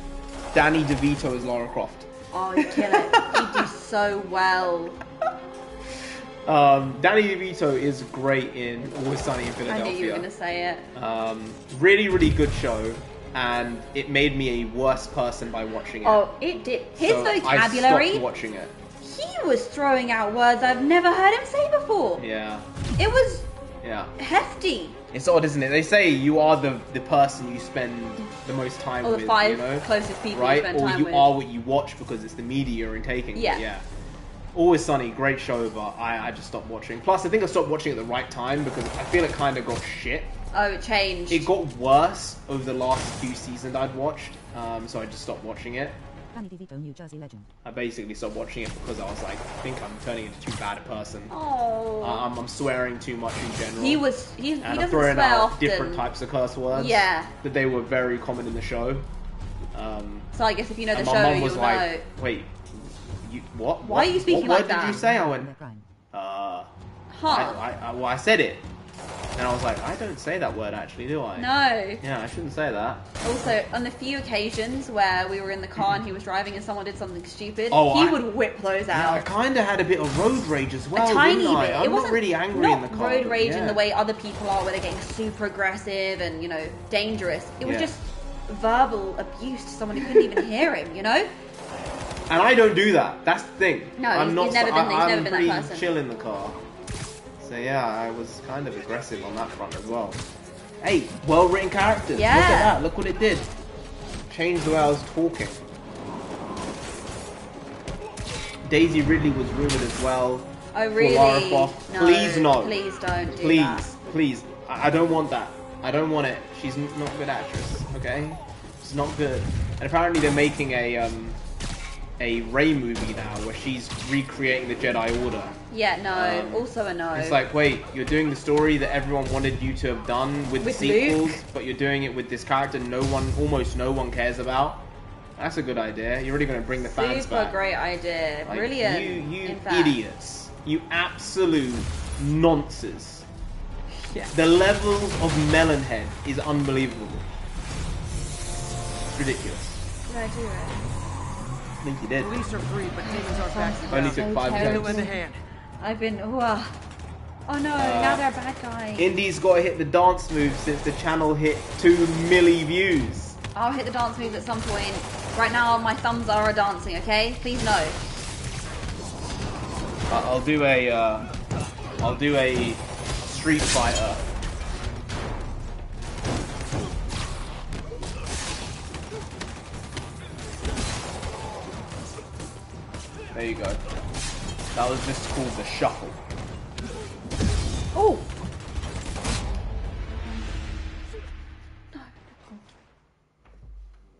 Danny DeVito as Lara Croft. Oh, you kill it. You do so well. Danny DeVito is great in Always Sunny in Philadelphia. I knew you were going to say it. Really, really good show, and it made me a worse person by watching it. Oh, it did. His So vocabulary. I stopped watching it. He was throwing out words I've never heard him say before. Yeah. It was Yeah. hefty. It's odd, isn't it? They say you are the person you spend the most time Or with, the 5 you know? closest people right? you spend Or time you with. are what you watch because it's the media you're taking. Yeah. But yeah. Always Sunny, great show, but I just stopped watching. Plus, I think I stopped watching at the right time because I feel it kind of got shit. Oh, it changed. It got worse over the last few seasons I'd watched, so I just stopped watching it. Danny DeVito, New Jersey legend. I basically stopped watching it because I was like, I think I'm turning into too bad a person. Oh. I'm swearing too much in general. He and doesn't I'm throwing swear out often. different types of curse words. Yeah. That they were very common in the show. So I guess if you know the and show, my mum was you'll like, know. wait, what? Why are you speaking what like word that? did you say? I went, Huh. I said it. And I was like, I don't say that word actually, do I? No. Yeah, I shouldn't say that. Also, on the few occasions where we were in the car and he was driving and someone did something stupid, Oh, he would whip those out. Yeah, I kind of had a bit of road rage as well, A tiny didn't I? bit. I'm not really angry in the car. Road rage in yeah. the way other people are, where they're getting super aggressive and, you know, dangerous. It was Yeah. just verbal abuse to someone who couldn't even hear him, you know? And I don't do that. That's the thing. No, I'm he's never been I'm that pretty person. chill in the car. So yeah, I was kind of aggressive on that front as well. Hey, well-written characters. Yeah. Look at that. Look what it did. Changed the way I was talking. Daisy Ridley was rumored as well. Oh really? For Lara Croft. No, please no. Please don't do please, that. Please. I don't want that. I don't want it. She's not a good actress. Okay. She's not good. And apparently they're making a Rey movie now where she's recreating the Jedi Order. Yeah, no. Also a no. It's like, wait, you're doing the story that everyone wanted you to have done with the sequels, Luke? but you're doing it with this character almost no one cares about. That's a good idea. You're really going to bring the fans Super back. great idea. Like, Brilliant. You in fact. idiots. You absolute nonsense. Yeah. The level of melonhead is unbelievable. It's ridiculous. Did I do it? I think you did. Police are free, but demons aren't backing Only down. took 5 Give them attempts. a hand. I've been. Oh no! Now they're a bad guy. Indy's got to hit the dance move since the channel hit 2 milli views. I'll hit the dance moves at some point. Right now, my thumbs are dancing. Okay, please no. I'll do a Street Fighter. There you go. That was just called the shuffle. Oh.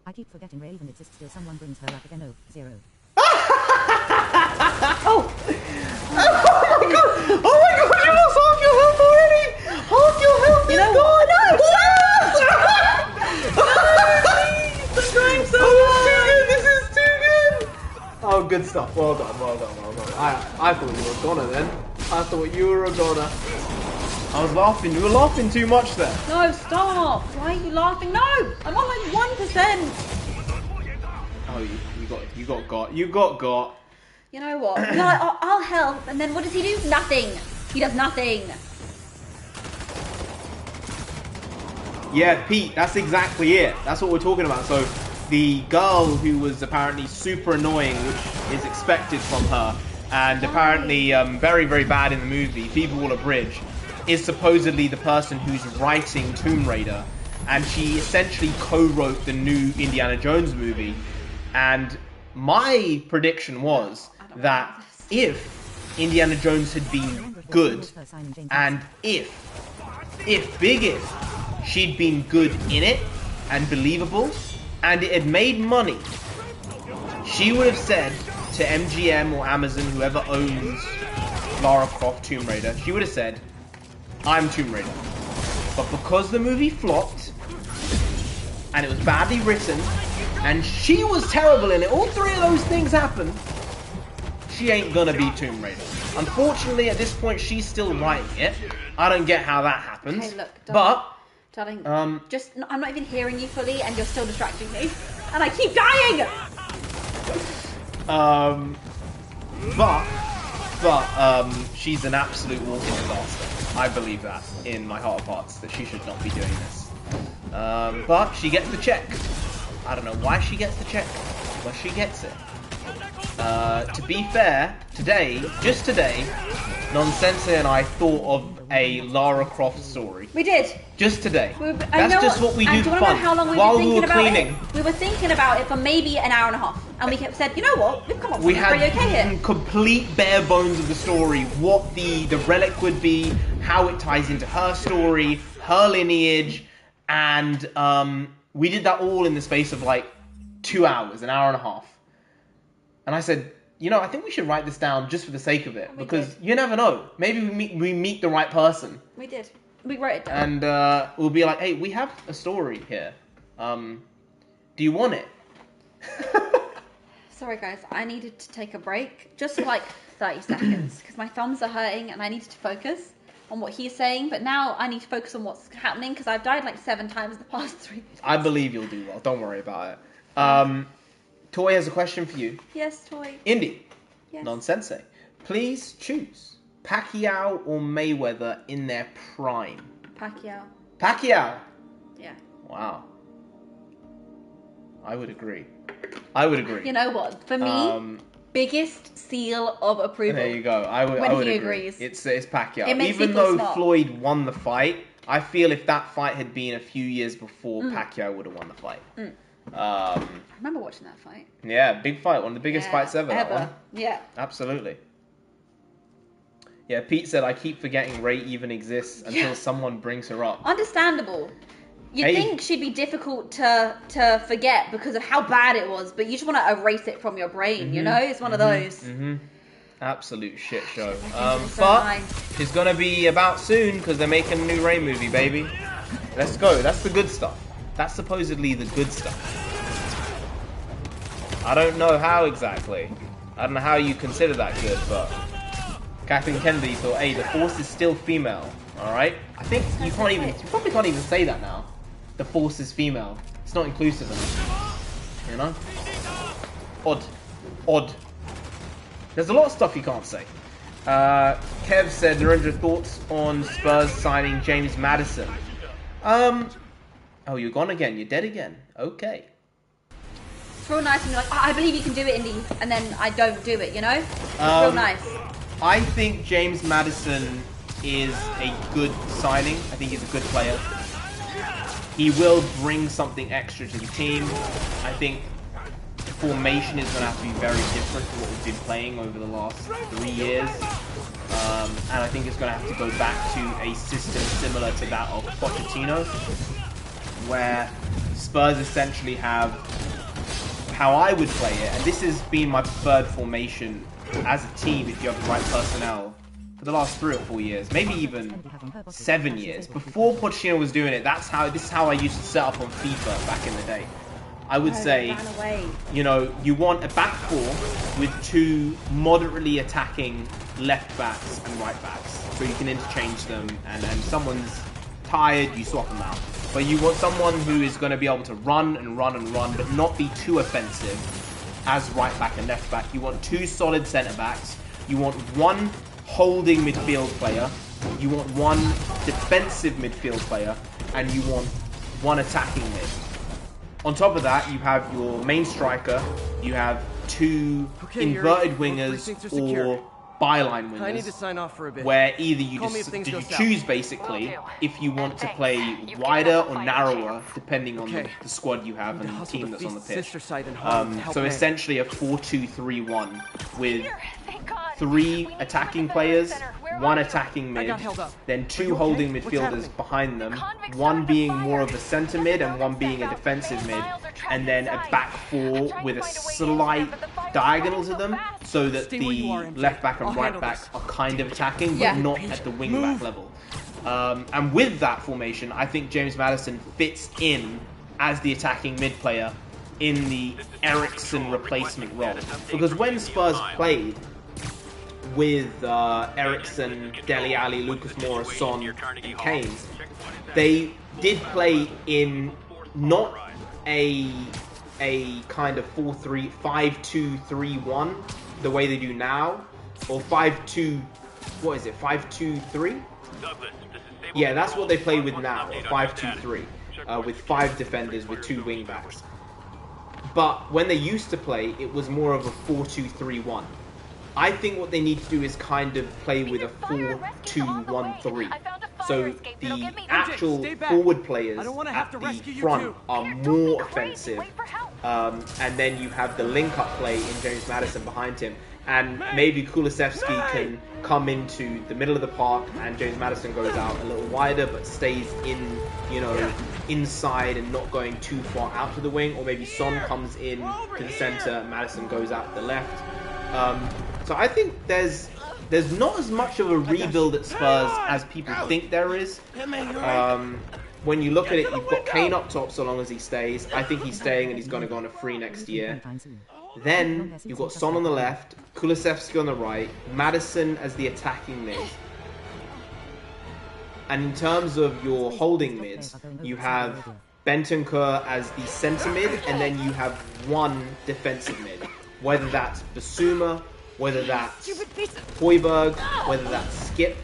I keep forgetting Raven exists till someone brings her up again. Oh, 0. Oh! Oh my god, you lost half your health already! Half your health is gone! No! I'm trying so hard! This is too good! Oh, good stuff. Well done, well done, well done. I thought you were a goner then. I thought you were a goner. I was laughing. You were laughing too much there. No, stop! Why are you laughing? No! I'm on like 1%! Oh, you got got. You know what? No, I'll help. And then what does he do? Nothing. He does nothing. Yeah, Pete, that's exactly it. That's what we're talking about. So, the girl who was apparently super annoying, which is expected from her, and apparently very, very bad in the movie, Phoebe Waller-Bridge, is supposedly the person who's writing Tomb Raider. And she essentially co-wrote the new Indiana Jones movie. And my prediction was that if Indiana Jones had been good, and if she'd been good in it and believable, and it had made money, she would have said to MGM or Amazon, whoever owns Lara Croft Tomb Raider, she would have said, I'm Tomb Raider. But because the movie flopped, and it was badly written, and she was terrible in it, all three of those things happened, she ain't gonna be Tomb Raider. Unfortunately, at this point, she's still writing it. I don't get how that happens. Hey, look, darling, I'm not even hearing you fully, and you're still distracting me. And I keep dying! She's an absolute walking disaster. I believe that in my heart of hearts, that she should not be doing this. But she gets the check. I don't know why she gets the check, but she gets it. To be fair, just today, Nonsensei and I thought of a Lara Croft story. We did. Just today. That's just what we do for fun. How long while we we were cleaning. We were thinking about it for maybe an hour and a half. And we said, you know what? We've come up with something pretty okay here. Complete bare bones of the story. What the relic would be, how it ties into her story, her lineage. And we did that all in the space of like 2 hours, an hour and a half. And I said, you know, I think we should write this down just for the sake of it. Because you never know. Maybe we meet the right person. We did. We wrote it down. And we'll be like, hey, we have a story here. Do you want it? Sorry, guys. I needed to take a break. Just for like 30 seconds. Because my thumbs are hurting and I needed to focus. on what he's saying, but now I need to focus on what's happening because I've died like 7 times in the past 3 weeks. I believe you'll do well. Don't worry about it. Toy has a question for you. Yes, Toy. Indy. Yes. Non-sensei. Please choose Pacquiao or Mayweather in their prime. Pacquiao. Pacquiao. Yeah. Wow. I would agree. I would agree. You know what? For me, biggest seal of approval. There you go. I would he agree. agrees. It's Pacquiao. It makes Even people though smart. Floyd won the fight, I feel if that fight had been a few years before, Pacquiao would have won the fight. I remember watching that fight. Yeah, big fight. One of the biggest fights ever. That one. Yeah. Absolutely. Yeah, Pete said, I keep forgetting Ray even exists until someone brings her up. Understandable. You'd think she'd be difficult to forget because of how bad it was, but you just want to erase it from your brain, you know? It's one of those. Absolute shit show. But she's going to be about soon because they're making a new Ray movie, baby. Let's go. That's the good stuff. That's supposedly the good stuff. I don't know how exactly. I don't know how you consider that good, but Kathleen Kennedy thought, hey, the Force is still female, alright? I think you probably can't even say that now. The Force is female. It's not inclusive enough. You know? Odd. There's a lot of stuff you can't say. Kev said, Narendra, thoughts on Spurs signing James Madison? Oh, you're gone again. You're dead again. Okay. It's real nice when you're like, I believe you can do it, Indy, and then I don't do it, you know? It's real nice. I think James Madison is a good signing. I think he's a good player. He will bring something extra to the team. I think the formation is going to have to be very different to what we've been playing over the last 3 years. And I think it's going to have to go back to a system similar to that of Pochettino, where Spurs essentially have how I would play it, and this has been my preferred formation as a team if you have the right personnel for the last 3 or 4 years, maybe even 7 years. Before Pochettino was doing it, this is how I used to set up on FIFA back in the day. I would say, you know, you want a back 4 with 2 moderately attacking left backs and right backs, so you can interchange them, and someone's tired, you swap them out. But you want someone who is going to be able to run and run and run, but not be too offensive as right back and left back. You want 2 solid centre backs. You want 1 holding midfield player. You want 1 defensive midfield player, and you want 1 attacking mid. On top of that, you have your main striker. You have 2 inverted wingers or byline wingers. I need to sign off for a bit. Where either you choose basically if you want to play wider or narrower depending on the squad you have and the team that's on the pitch. So essentially a 4-2-3-1 with 3 attacking players, 1 attacking mid, then 2 holding midfielders behind them, 1 being more of a centre mid and 1 being a defensive mid, and then a back 4 with a slight diagonal to them so that the left back and right back are kind of attacking but not at the wing back level. And with that formation, I think James Madison fits in as the attacking mid player in the Eriksen replacement role. Because when Spurs played with Eriksen, Dele Alli, Lucas Moura, Son, and Kane, they did play in not a kind of 5-2-3-1 the way they do now, or 5-2, what is it, 5-2-3? Yeah, that's what they play with now, 5-2-3, with 5 defenders with 2 wing backs. But when they used to play, it was more of a 4-2-3-1. I think what they need to do is kind of play with a 4-2-1-3. So the actual forward players at the front are more offensive, and then you have the link-up play in James Madison behind him, and maybe Kulusevski can come into the middle of the park, and James Madison goes out a little wider, but stays in, you know, inside and not going too far out to the wing, or maybe Son comes in to the center, Madison goes out to the left. So I think there's not as much of a rebuild at Spurs as people think there is. When you look at it, you've got Kane up top so long as he stays. I think he's staying and he's going to go on a free next year. Then you've got Son on the left, Kulusevski on the right, Madison as the attacking mid. And in terms of your holding mids, you have Bentancur as the center mid, and then you have one defensive mid. Whether that's Basuma, whether that's Hoiberg, whether that's Skip,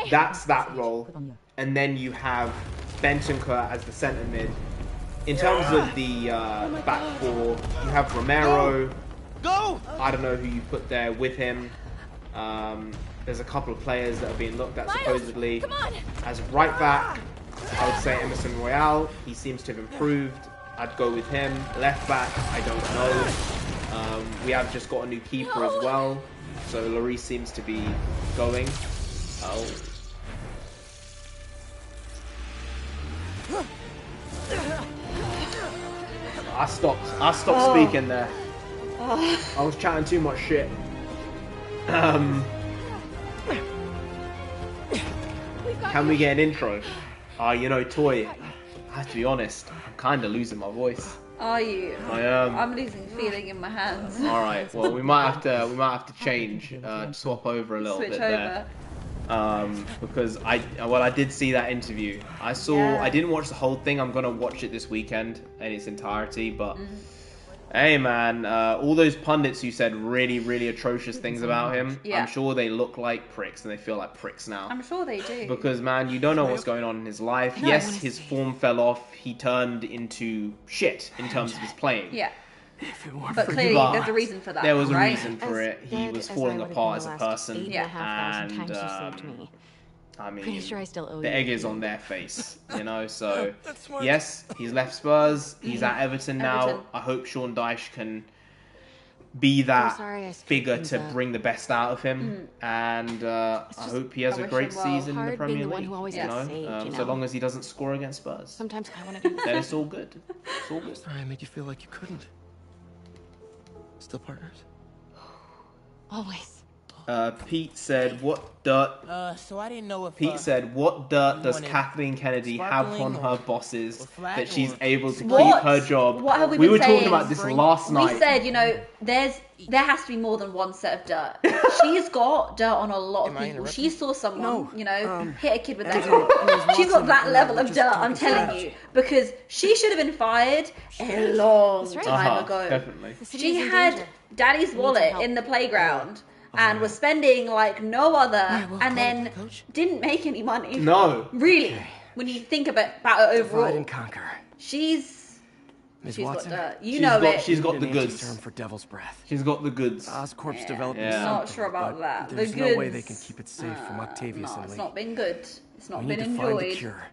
that's that role. And then you have Bentancur as the center mid. In terms of the back four, you have Romero. I don't know who you put there with him. There's a couple of players that are being looked at supposedly. As right back, I would say Emerson Royale. He seems to have improved. I'd go with him. Left back, I don't know. We have just got a new keeper as well. So Lloris seems to be going. I stopped speaking there. I was chatting too much shit. Can we get an intro? You know, Toy, I have to be honest, I'm kind of losing my voice. Are you? I am. I'm losing feeling in my hands. All right. Well, we might have to change, swap over a little Switch bit over. there. Because I did see that interview. I didn't watch the whole thing. I'm gonna watch it this weekend in its entirety. But hey, man, all those pundits who said really, really atrocious things about him, I'm sure they look like pricks and they feel like pricks now. I'm sure they do. Because, man, you don't know what's going on in his life. Yes, his form fell off. He turned into shit in terms of his playing. Yeah. But clearly there's a reason for that. There was a right? reason for it. He was falling apart as a person. Yeah. And, I mean, the egg is on their face, you know, so yes, he's left Spurs, he's at Everton now. I hope Sean Dyche can be that figure to bring the best out of him, and I hope he has a great season in the Premier League, you know, so long as he doesn't score against Spurs. Sometimes I want to do then it's all good. It's all good. Sorry, I made you feel like you couldn't. Still partners? Always. Pete said, "What dirt?" So I didn't know if Pete said, "What dirt does Kathleen Kennedy have on her bosses that she's able to keep her job?" What have we were saying? talking about this last night. We said, you know, there has to be more than one set of dirt. She's got dirt on a lot of people. She saw someone, you know, hit a kid with that. She's got that level of dirt. I'm telling you, because she should have been fired a long time ago. Definitely. She had Daddy's wallet in the playground. And was spending like no other, and then didn't make any money. No. Really, when you think about it overall. Divide and conquer. She's Ms. Watson, got the, you know it. She's got the goods. Term for Devil's Breath. She's got the goods. Oscorp's developing I'm not sure about that. There's the goods, no way they can keep it safe from Octavius and Lee. It's not been good. It's not been We need to find the enjoyed. cure.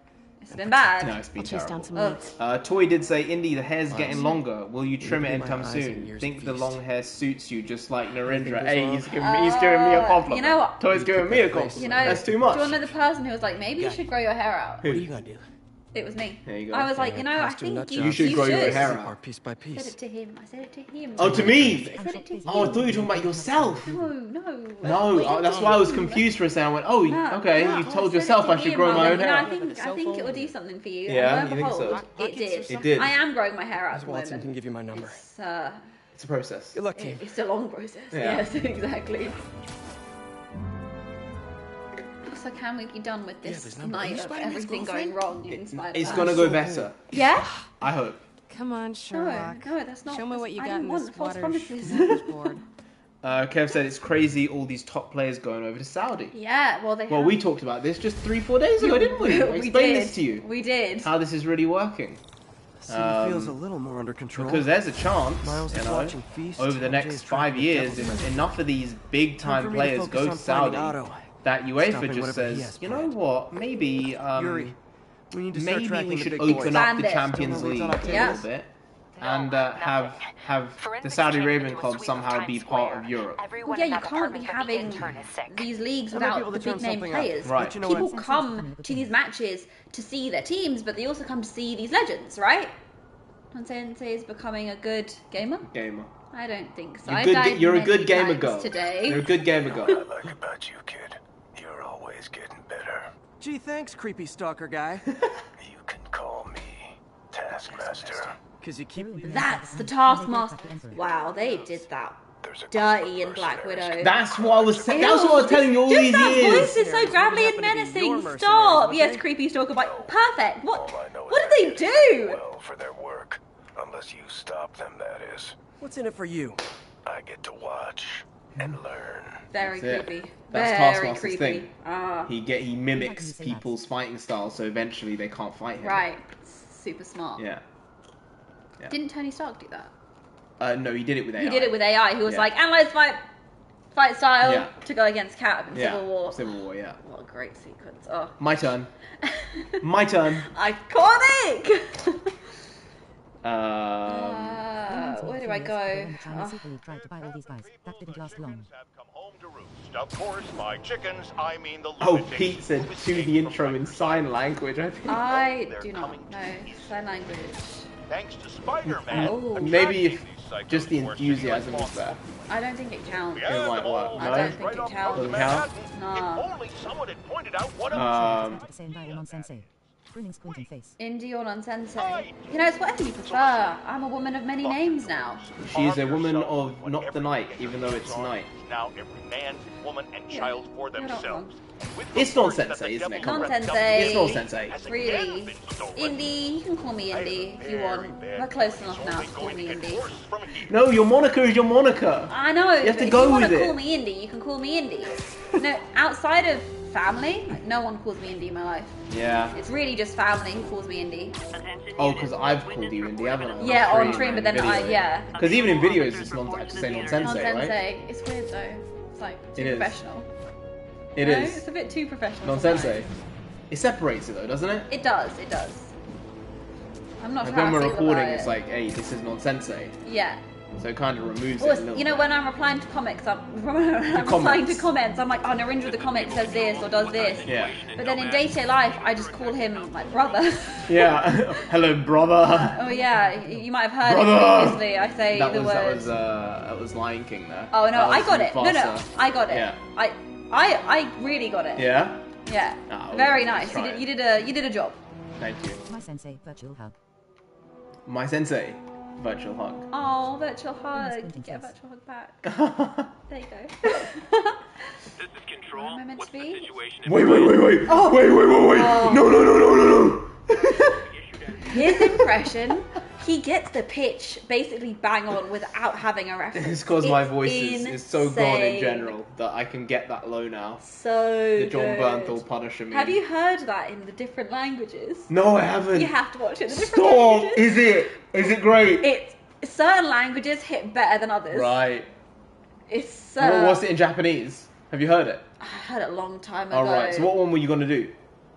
It's been bad. No, it's been terrible. Down Toy did say, "Indy, the hair's getting longer. Will you trim it anytime soon? Think the long hair suits you, just like Narendra." Hey, he's giving me a compliment. You know what? Toy's giving me a compliment. You know, that's too much. Do you want to know the person who was like, maybe you should grow your hair out? What are you gonna do? It was me. There you go. I was like, you know, I think you should grow your hair out. Piece by piece. I said it to him. I said it to him. Oh, to me? I said it to him. Oh, I thought you were talking about yourself. No. That's why I was confused for a second. I went, oh, okay, you told yourself I should grow my own hair out. I think it will do something for you. Yeah, and you think so? It did. It did. I am growing my hair out at Ms. the Watson moment. can give you my number. It's a process. Good luck, team. It's a long process. Yeah. Yes, exactly. So can we be done with this night of everything going wrong in Spiderman? It's gonna go better. Yeah? I hope. Come on, Sherlock. No, that's not. Show me what you I got didn't in want this false water promises. board. Kev said it's crazy all these top players going over to Saudi. Yeah, well Well, we talked about this just 3-4 days ago, didn't we? I explained this to you. We did. How this is really working. City feels a little more under control. Because there's a chance, Miles you is know, watching Feast, over the next Jay's 5 trying years, to if enough of these big-time players go to Saudi, that UEFA just says, you know what, maybe we should open up the Champions League a little bit. And have the Saudi Arabian club somehow be part of Europe. Well, yeah, you can't be having these leagues without the big name players. Right. People come to these matches to see their teams, but they also come to see these legends, right? Nonsense is becoming a good gamer. I don't think so. You're a good gamer girl. Today. You're a good gamer girl. What I like about you, kid, you're always getting better. Gee, thanks, creepy stalker guy. You can call me Taskmaster. Because you keep... That's the Taskmaster. Wow, they did that dirty in Black Widow. That's what I was. That's what I was telling you all Just these that years. voice is so gravelly and menacing. Stop. Yes, creepy stalker bite. Perfect. What did they do? Well, for their work. Unless you stop them, that is. What's in it for you? I get to watch and learn. Very That's creepy. That's Very Taskmaster's creepy. thing. Ah. He mimics people's fighting styles, so eventually they can't fight him. Right. Super smart. Yeah. Didn't Tony Stark do that? No, he did it with AI. He did it with AI. He was like, analyze fight style to go against Cap in Civil War. Civil War, yeah. What a great sequence. Oh. My turn. My turn. Iconic! Where do I go? Tried to buy all these guys. That didn't last long. Of course, by chickens, I mean the Oh, Pete said to the intro in sign language, I think. I do not know sign language. Thanks to Spiderman. Oh. Maybe if just the enthusiasm was there. I don't think it counts. It might work. I don't think it counts. Doesn't count? Nah. Indie or non-sensei? You know, it's whatever you prefer. I'm a woman of many names now. She is a woman of not the night, even though it's night. Now every man, woman, and child for themselves. It's non-sensei, isn't it? Non-sensei. It's non-sensei. Really. Indie. You can call me Indie if you want. We're close enough now to call me Indie. No, your moniker is your moniker. I know. You have to if go you want with to it. call me Indie, you can call me Indie. No, outside of family, like, no one calls me Indie in my life. Yeah. It's really just family who calls me Indie. Oh, because I've called you Indie, haven't I? Yeah, on stream, but then yeah. Because even in videos, it's I just say non-sensei, Non-sensei. right? It's weird though. It's like too It is. professional. It No, is. It's a bit too professional. Non-sensei. It separates it though, doesn't it? It does. It does. I'm not Like sure when how I we're feel recording, about it's it. like, hey, this is non-sensei. Yeah. So it kind of removes Well, it a little you know, bit. when I'm replying to comics, I'm replying to comments. I'm like, oh, NarendraTheComic says this or does this. Yeah. But then in day-to-day life, I just call him like brother. Yeah. Hello, brother. Oh yeah, you might have heard Brother! it previously. I say That the was words. that was Lion King there. Oh no, That was I got it. No, Mufasa. I got it. Yeah. I really got it. Yeah. Yeah. Oh, Very let's nice. try You did a job. Thank you. My sensei, virtual hug. My sensei, virtual hug. Oh, virtual hug. Get a virtual hug back. There you go. This is Control. Where am I meant to be? Wait. Oh. Wait. Oh. No. His impression, he gets the pitch basically bang on without having a reference. It's because my voice is so gone in insane. general that I can get that low now. So The John good. Bernthal Punisher meme. Have you heard that in the different languages? No, I haven't. You have to watch it in the different Stop! languages. Is it great? Certain languages hit better than others. Right. It's What was it in Japanese? Have you heard it? I heard it a long time ago. Alright, so what one were you gonna do?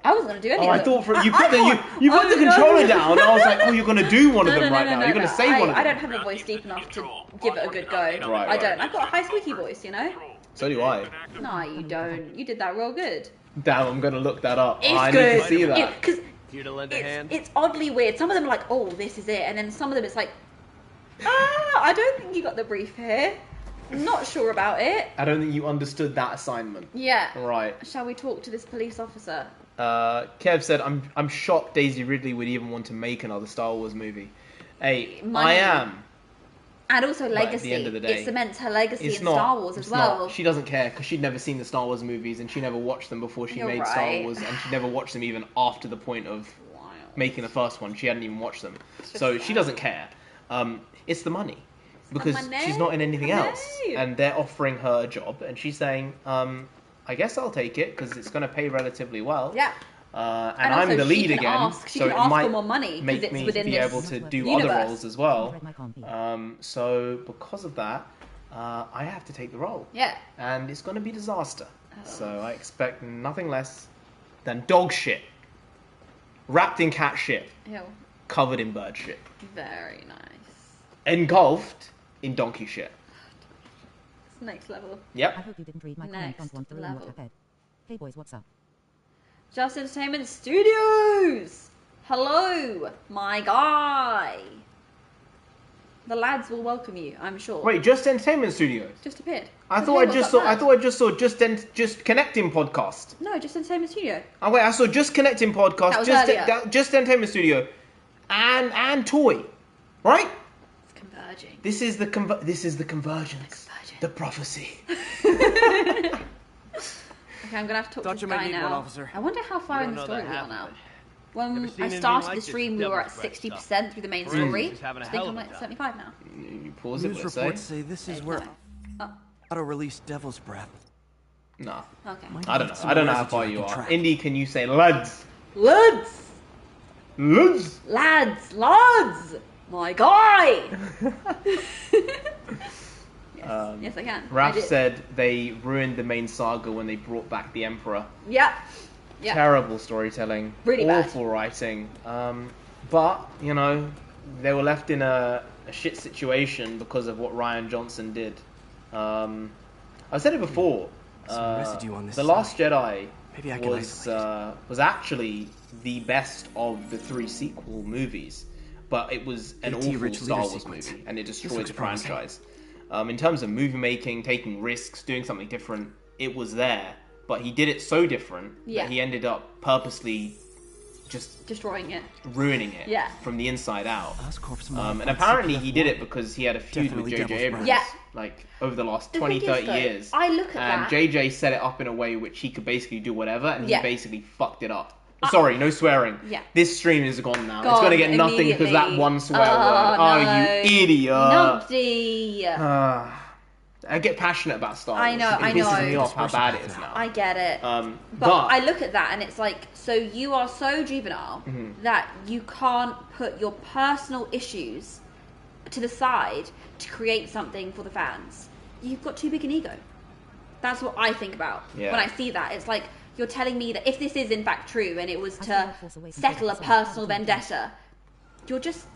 I wasn't gonna do any Oh, of I them. thought you put Oh, the no. controller down, and I was like, oh, you're gonna do one of them right now. No, You're gonna say one of them. I don't have a voice deep enough to give it a good go. Right. I don't. I've got a high squeaky voice, you know? So do I. No, you don't. You did that real good. Damn, I'm gonna look that up. It's I good. need to see that. Because Here to lend a hand. it's oddly weird. Some of them are like, oh, this is it. And then some of them it's like, I don't think you got the brief here. I'm not sure about it. I don't think you understood that assignment. Yeah. Right. Shall we talk to this police officer? Kev said, I'm shocked Daisy Ridley would even want to make another Star Wars movie. Hey, Money. I am. And also But at legacy. the end of the day, it cements her legacy It's in not, Star Wars as it's well. not. She doesn't care because she'd never seen the Star Wars movies and she never watched them before she You're made Star right. Wars, and she never watched them even after the point of making the first one. She hadn't even watched them, so she doesn't care. It's the money because she's not in anything else, and they're offering her a job, and she's saying, "I guess I'll take it because it's going to pay relatively well." Yeah. And also I'm the she lead can again, ask- she so can it ask might for more money 'cause make it's me within be this able to do universe. other roles as well. So because of that, I have to take the role. Yeah. And it's going to be disaster. So I expect nothing less than dog shit, wrapped in cat shit, Ew. covered in bird shit, Very nice. engulfed in donkey shit. It's next level. Yep. I hope you didn't read my comment. Next Don't want the room level. what ahead. Hey boys, what's up? Just Entertainment Studios! Hello, my guy! The lads will welcome you, I'm sure. Wait, Just Entertainment Studios. Just appeared. I Said, thought "Hey, I what's just up, saw. lad?" I thought I just saw Just Connecting podcast. No, Just Entertainment Studio. Oh wait, I saw Just Connecting podcast. That was Just earlier. Just Entertainment Studio, and Toy, right? It's converging. This is the convergence. The prophecy. Okay, I'm gonna have to talk Thought to you this might guy need now. one, officer. I wonder how far You in don't the know story that we are half now. of it. When Never seen I anything started like the this stream, we were at devil's breath 60% through the main Forensics story. is having a I think hell I'm of a at time. 75 now. You pause it, News let's reports say. say this is Hey, where no. Oh, auto-release Devil's Breath. Nah. okay. I don't know. I don't know how far you are. Indy, can you say lads? Lads! Lads! Lads! Lads! My guy! Yes, I can. Raph I did. said they ruined the main saga when they brought back the Emperor. Yep. Yep. Terrible storytelling. Really bad. Awful writing. But, you know, they were left in a shit situation because of what Rian Johnson did. I said it before. Some residue on this The Last Jedi Maybe I can was actually the best of the 3 sequel movies. But it was an awful rich Star leader Wars sequence. movie, and it This destroyed looks the promising. franchise. In terms of movie making, taking risks, doing something different, it was there. But he did it so different Yeah. that he ended up purposely just Destroying it. ruining it Yeah. from the inside out. Oscorp's And modified apparently he did CPF-1. it because he had a feud Definitely with J.J. Devil's Abrams. Breath. Yeah. Like, over the last The 20, thing is, 30 though, years. I look at and that- J.J. set it up in a way which he could basically do whatever, and Yeah. he basically fucked it up. Sorry, no swearing. Yeah. This stream is gone now. It's Gone going to get nothing because of that immediately. one swear Oh, word. Oh, no. you idiot. Numpty. I get passionate about Star Wars. I know, It I pisses know. me off how bad it is now. I get it. But But I look at that and it's like, so you are so juvenile Mhm. that you can't put your personal issues to the side to create something for the fans. You've got too big an ego. That's what I think about Yeah. when I see that. It's like, you're telling me that if this is in fact true and it was As to the Air Force awakens settle a 40% personal of the vendetta, you're just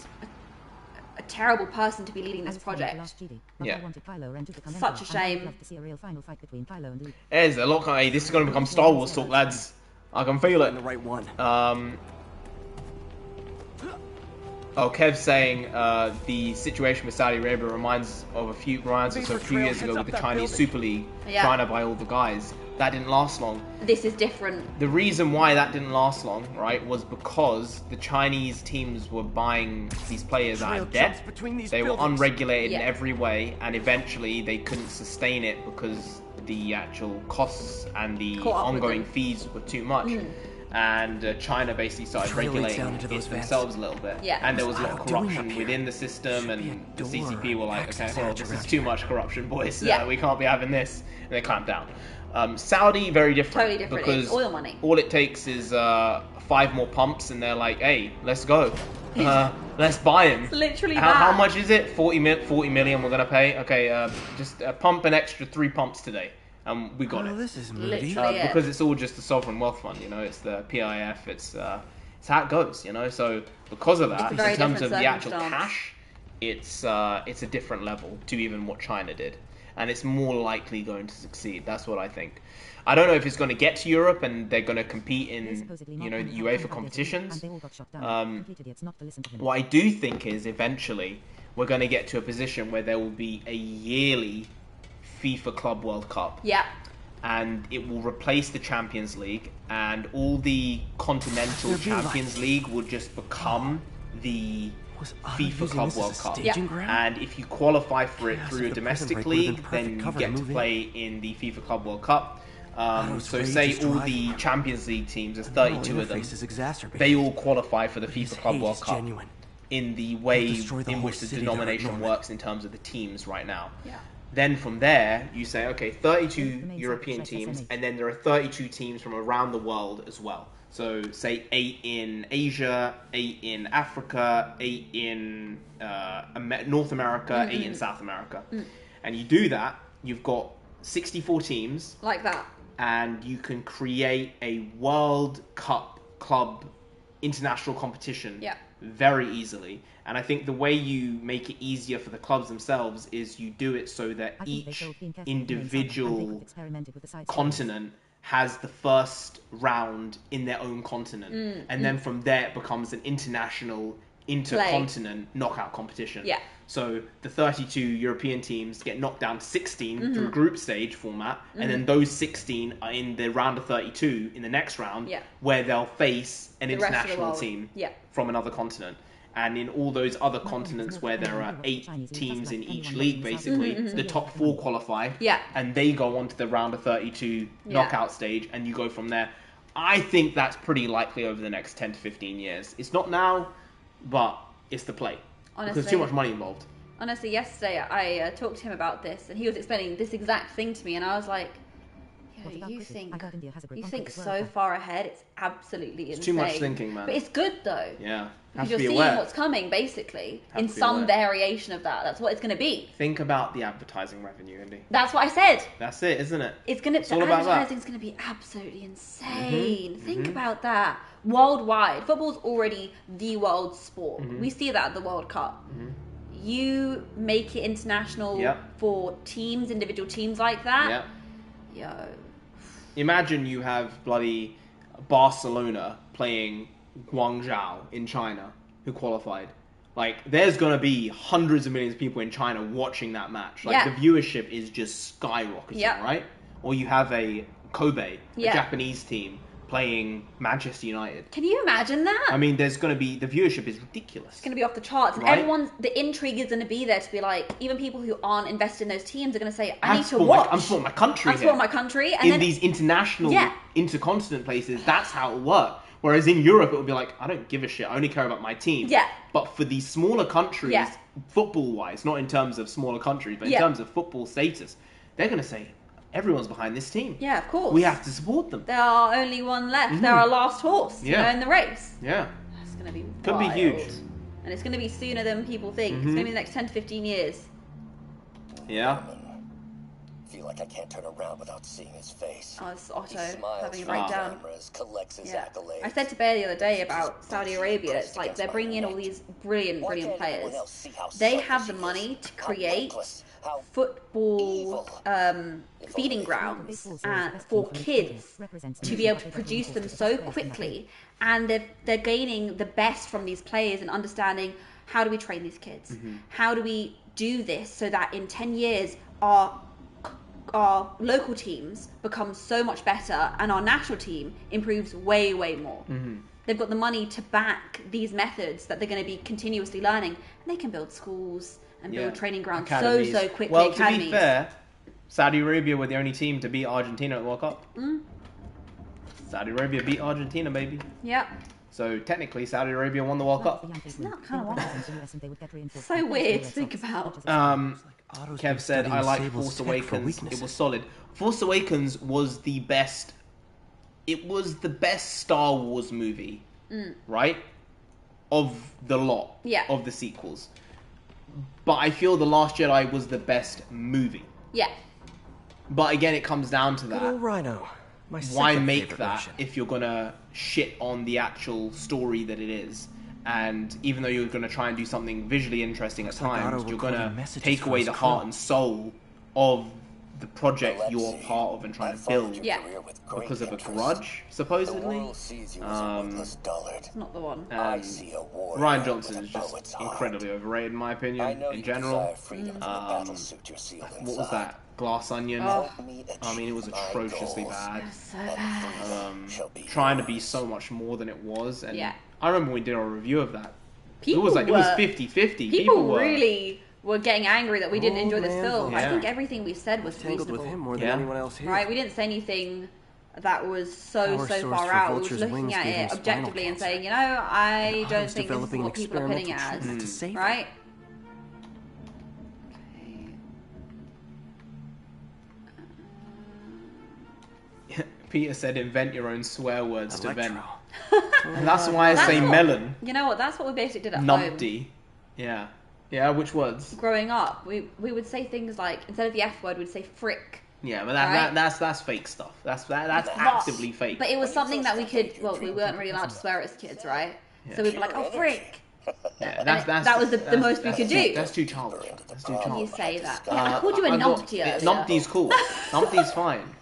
a terrible person to be leading this As it's the project. last GD, Yeah. I wanted Kylo Ren to become Such a Emperor, and I would shame. love to see a real final fight between Kylo and Luke. There's a lot. Hey, this is going to become Star Wars talk, lads. I can feel it. The right one. Kev's saying the situation with Saudi Arabia reminds us of a few years ago with the Chinese Super League, Yeah. trying to buy all the guys. That didn't last long. This is different. The reason why that didn't last long, right, was because the Chinese teams were buying these players out of debt. They were unregulated in Yeah. every way, and eventually they couldn't sustain it because the actual costs and the Caught up with ongoing them. fees were too much. And China basically started Drilling regulating down into it those vents. themselves a little bit. Yeah. And there was a lot of What are we doing corruption up here? within the system, and the CCP were like, okay, well, this is around too much corruption, boys. Yeah. We can't be having this. And they clamped down. Saudi, very different. Totally different. Because It's oil money. all it takes is 5 more pumps, and they're like, hey, let's go. Let's buy him. It's literally How that. much is it? 40 million we're going to pay? Okay, just pump an extra 3 pumps today. We got Oh, it. this is moody. Literally. Because it's all just the sovereign wealth fund, you know. It's the PIF. It's how it goes, you know. So because of that, It's a very in terms of different the actual circumstance. cash, it's a different level to even what China did, and it's more likely going to succeed. That's what I think. I don't know if it's going to get to Europe and they're going to compete in, you know, the UEFA competitions. What I do think is eventually we're going to get to a position where there will be a yearly FIFA Club World Cup. Yeah. And it will replace the Champions League, and all the continental Champions League will just become the FIFA Club World Cup. And if you qualify for it through a domestic league, then you get to play in the FIFA Club World Cup. So say all the Champions League teams, there's 32 of them, they all qualify for the FIFA Club World Cup in the way in which the denomination works in terms of the teams right now. Yeah. Then from there, you say, okay, 32 European teams, and then there are 32 teams from around the world as well. So say 8 in Asia, 8 in Africa, 8 in North America, 8 in South America. And you do that, you've got 64 teams. Like that. And you can create a World Cup club international competition very easily. And I think the way you make it easier for the clubs themselves is you do it so that each individual continent has the first round in their own continent. And then from there it becomes an international intercontinent knockout competition. Yeah. So the 32 European teams get knocked down to 16 through group stage format, and then those 16 are in the round of 32 in the next round, where they'll face an The rest of the international world. team Yeah. from another continent. And in all those other continents where there are 8 teams in each league, basically, the top 4 qualify. Yeah. And they go on to the round of 32 knockout stage, and you go from there. I think that's pretty likely over the next 10 to 15 years. It's not now, but it's the play. Honestly, because there's too much money involved. Honestly, yesterday I talked to him about this, and he was explaining this exact thing to me, and I was like, you think so far ahead, it's absolutely insane. It's too much thinking, man. But it's good, though. Yeah. Because you're seeing what's coming, basically, in some variation of that. That's what it's going to be. Think about the advertising revenue, Indy. That's what I said. That's it, isn't it? The advertising's going to be absolutely insane. Think about that. Worldwide. Football's already the world sport. We see that at the World Cup. You make it international for teams, individual teams like that. Yo. Imagine you have bloody Barcelona playing Guangzhou in China, who qualified. Like, there's going to be hundreds of millions of people in China watching that match. Like, the viewership is just skyrocketing, right? Or you have a Kobe, a Japanese team, playing Manchester United. Can you imagine that? I mean, there's going to be, the viewership is ridiculous. It's going to be off the charts. And everyone's, the intrigue is going to be there to be like, even people who aren't invested in those teams are going to say, I need to watch. I'm supporting my country. I'm supporting my country. And in then, these international, intercontinent places, that's how it works. Whereas in Europe, it would be like, I don't give a shit. I only care about my team. Yeah. But for these smaller countries, football-wise, not in terms of smaller countries, but in terms of football status, they're going to say, everyone's behind this team. Yeah, of course. We have to support them. They're our only one left. They're our last horse, you know, in the race. Yeah. It's going to be Could wild. be huge. And it's going to be sooner than people think. It's going to be the next 10 to 15 years. Yeah. I feel like I can't turn around without seeing his face. Oh, it's Otto having a for breakdown. cameras, collects his accolades. I said to Bear the other day about Saudi Arabia, it's like they're bringing in all these brilliant players. They have the money to create football feeding grounds for kids to be able to produce them so quickly, and they're gaining the best from these players and understanding, how do we train these kids? How do we do this so that in 10 years our local teams become so much better and our national team improves way more. They've got the money to back these methods that they're going to be continuously learning, and they can build schools and build training grounds so quickly. Well, to be fair, Saudi Arabia were the only team to beat Argentina at the World Cup. Saudi Arabia beat Argentina, baby. Yep. So technically, Saudi Arabia won the World Cup. Isn't that kind of wild? So weird to think about. Kev said, I like Force Awakens. It was solid. Force Awakens was the best. It was the best Star Wars movie, right? Of the lot. Yeah. Of the sequels. But I feel The Last Jedi was the best movie. Yeah. But again, it comes down to that. Good old Rhino. Why make that if you're gonna shit on the actual story that it is? And even though you're gonna try and do something visually interesting at times, you're gonna take away the heart and soul of the project you're part of and trying to build because of a grudge, supposedly. It's not the one. Ryan Johnson is just incredibly overrated in my opinion, in general. What was that? Glass Onion? I mean, it was atrociously bad. So bad. Trying to be so much more than it was. And I remember when we did our review of that. It was 50-50. People really were getting angry that we didn't enjoy this film. I think everything we said was reasonable. With him more than anyone else here. Right? We didn't say anything that was so far out. We were looking at it objectively and saying, you know, I don't think this is what people are putting it as. Right? Peter said, invent your own swear words to vent. And that's why I say melon. You know what? That's what we basically did at Numpty. home. Yeah. Yeah, which words? Growing up, we would say things like, instead of the F word, we'd say frick. Yeah, but that's fake stuff. That's actively fake. But it was something that we could, well, we weren't really allowed to swear as kids, right? Yeah. So we'd be like, oh, frick. Yeah, that was the most we could do. That's too childish. That's too childish. You say that. I called you a numpty earlier. Numpty's cool. Numpty's fine.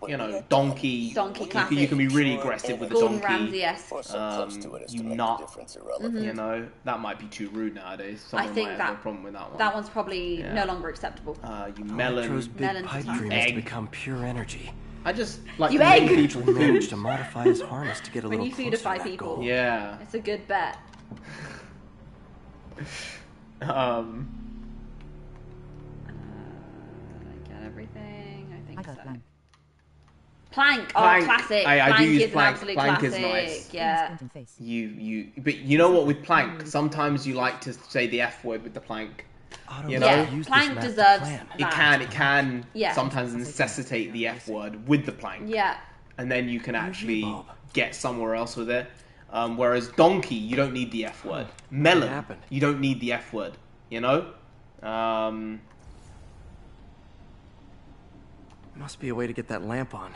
You know, donkey. You can be really aggressive with a donkey. Ramsay-esque. You nut. You know, that might be too rude nowadays. Someone might have a problem with that one. That one's probably no longer acceptable. You melon. Electro's big pipe dream has become pure energy. I just like you to egg. make people managed to modify his harness to get a little when you closer foodify to that people. goal. Yeah. It's a good bet. Did I get everything? I think so. Plank. Oh, Plank. classic. I Plank do use is Plank. an absolute Plank classic. is nice. Yeah. But you know what with Plank? Sometimes you like to say the F word with the Plank. You know? Yeah, Plank deserves that. It can Yeah. sometimes necessitate the F word with the Plank. Yeah. And then you can actually get somewhere else with it. Whereas Donkey, you don't need the F word. Melon, you don't need the F word. You know? Must be a way to get that lamp on.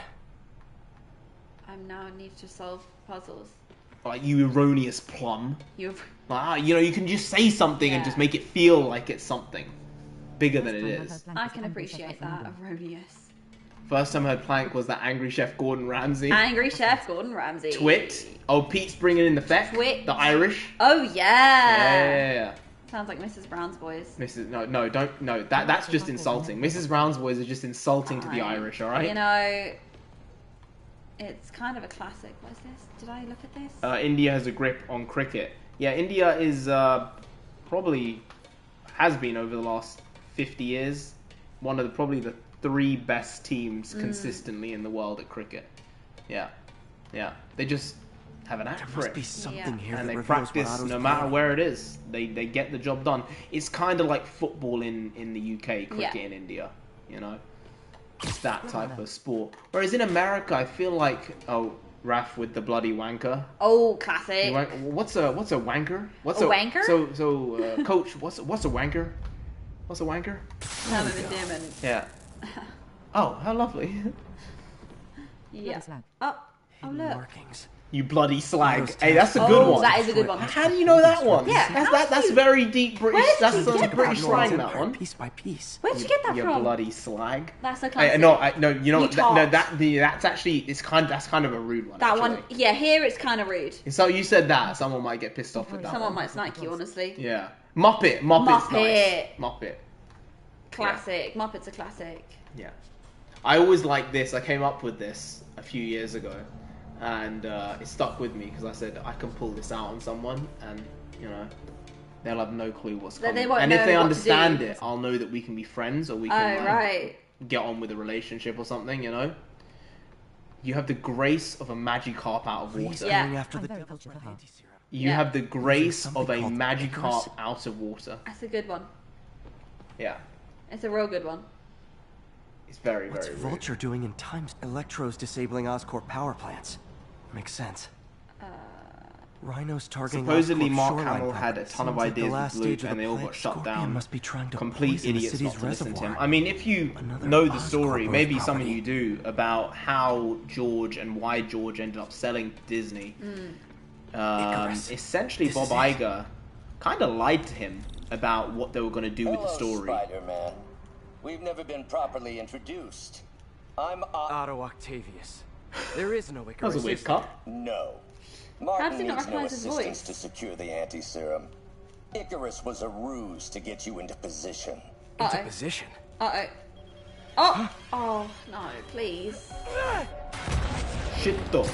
I now need to solve puzzles. Like, you erroneous plum. You know, you can just say something and just make it feel like it's something bigger than it is. I can appreciate that. Erroneous. First time I heard Plank was that Angry Chef Gordon Ramsay. Angry Chef Gordon Ramsay. Twit. Oh, Pete's bringing in the feck. Twit. The Irish. Oh, yeah. Yeah. Sounds like Mrs. Brown's Boys. That's just insulting. Mrs. Brown's Boys are just insulting to the Irish, alright? You know, it's kind of a classic. What is this? Did I look at this? India has a grip on cricket. Yeah, India is probably has been over the last 50 years one of probably the 3 best teams consistently in the world at cricket. Yeah. They just have an act for it. There must be something here and that they reveals practice what Otto's no matter planning. where it is. They get the job done. It's kind of like football in the UK, cricket in India. You know, it's that type of sport. Whereas in America, I feel like Raph with the bloody wanker. Oh, classic. What's a wanker? What's a wanker? So, coach, what's a wanker? What's a wanker? Term of endearment. Yeah. Oh, how lovely. Yeah. Oh, look. Markings. You bloody slag. Hey, that's a good one. That is a good one. How do you know that one? Yeah. That's very deep British. That's some get British that slang, from? that one. Piece by piece. Where'd you get that You from? bloody slag. That's a classic. No, you know You what? talk. That's actually that's kind of a rude one. That actually. one, yeah, here it's kind of rude. So you said that someone might get pissed off with that. Someone one. might snipe you, honestly. Yeah. Muppet's nice. Muppet. Classic. Muppet's a classic. Yeah. I always liked this. I came up with this a few years ago, and it stuck with me because I said I can pull this out on someone, and you know, they'll have no clue what's coming. They won't and know if they what to understand do. it, I'll know that we can be friends, or we can get on with a relationship or something. You know. You have the grace of a Magikarp out of water. After the You have the grace of a Magikarp out of water. That's a good one. Yeah. It's a real good one. It's very, What's very Vulture doing in times? Electro's disabling Oscorp power plants. Makes sense. Rhino's targeting Supposedly, Oscorp Mark shoreline Hamill had a properties. ton of Seems like the ideas last with Luke, stage of and the they all plant. got shut Scorpion down. must be trying to Complete poison the idiots city's not to listen to him. reservoir. I mean, if you know the story, maybe some of you do, about how George and why George ended up selling to Disney. Essentially, Bob Iger kind of lied to him about what they were going to do with the story. Spider-Man. We've never been properly introduced. I'm Otto Octavius. There is no Icarus. That was a weird cut. No. How Martin does he not needs no recognize his assistance voice? to secure the anti-serum. Icarus was a ruse to get you into position. Into position? Oh, no, please. Shit though.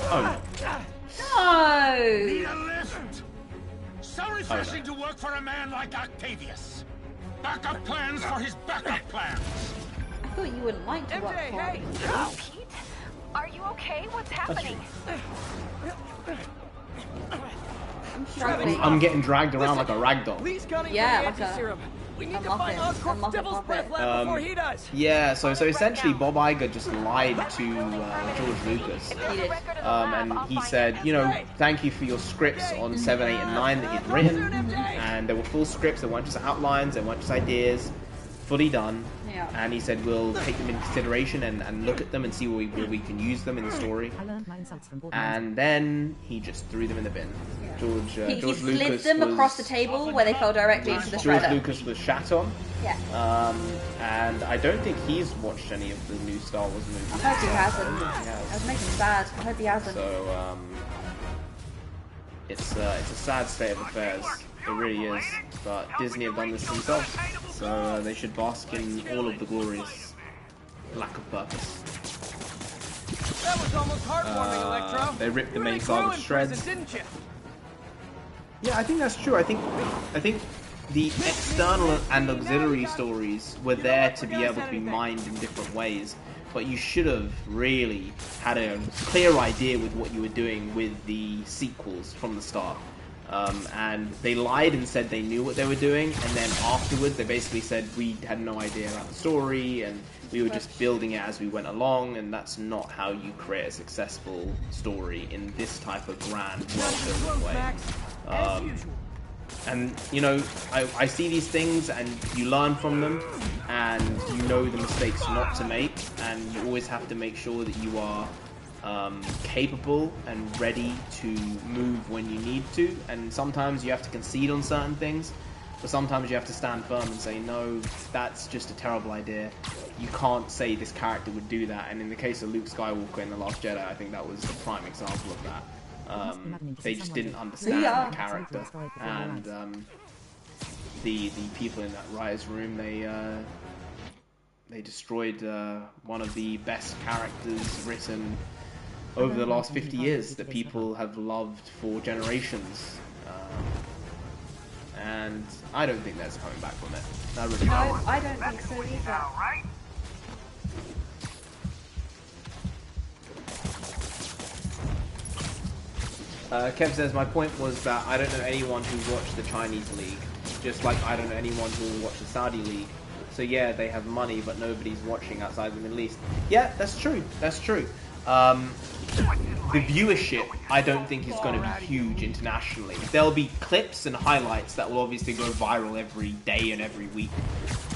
No. Need No. a lift? So refreshing to work for a man like Octavius. Backup plans for his backup plans. I thought you wouldn't like to work for him. Pete, are you okay? What's happening? I'm struggling. I'm getting dragged around like a ragdoll. Lee's gunning Yeah, for the like a- anti-serum. We need to Muppet. find Oscorp's Muppet Devil's puppet. Breath lab before he does. Yeah, so essentially Bob Iger just lied to George Lucas. He did. And he said, you know, thank you for your scripts on 7, 8, and 9 that he'd written. And they were full scripts, they weren't just outlines, they weren't just ideas. Fully done. Yeah. And he said, we'll take them into consideration and look at them and see where we can use them in the story. I learned my insults from Gordon. And then he just threw them in the bin. George He Lucas slid them was, across the table where they fell directly into the George shredder. Lucas was shat on. Yeah. And I don't think he's watched any of the new Star Wars movies. I hope he hasn't. He has. I was making me sad. I hope he hasn't. So, it's a sad state of affairs. It really is. But Disney have done this themselves. So they should bask in all of the glories. Lack of purpose. That was almost heartwarming, Electro. They ripped the main You really grew saga to in shreds. prison, didn't you? Yeah, I think that's true. I think the external and auxiliary stories were there to be able to be mined in different ways. But you should have really had a clear idea with what you were doing with the sequels from the start. And they lied and said they knew what they were doing, and then afterwards they basically said we had no idea about the story and we were just building it as we went along, and that's not how you create a successful story in this type of grand, well-built way. And, you know, I see these things and you learn from them and you know the mistakes not to make, and you always have to make sure that you are capable and ready to move when you need to. And sometimes you have to concede on certain things, but sometimes you have to stand firm and say, no, that's just a terrible idea. You can't say this character would do that. And in the case of Luke Skywalker in The Last Jedi, I think that was a prime example of that. They just didn't understand the character, and the people in that writer's room, they destroyed one of the best characters written over the last 50 years that people have loved for generations, and I don't think there's coming back from it. I really don't. I don't think so either. Kev says, my point was that I don't know anyone who watched the Chinese league, just like I don't know anyone who will watch the Saudi league. So yeah, they have money, but nobody's watching outside the Middle East. Yeah, that's true. That's true. The viewership, I don't think, is going to be huge internationally. There'll be clips and highlights that will obviously go viral every day and every week.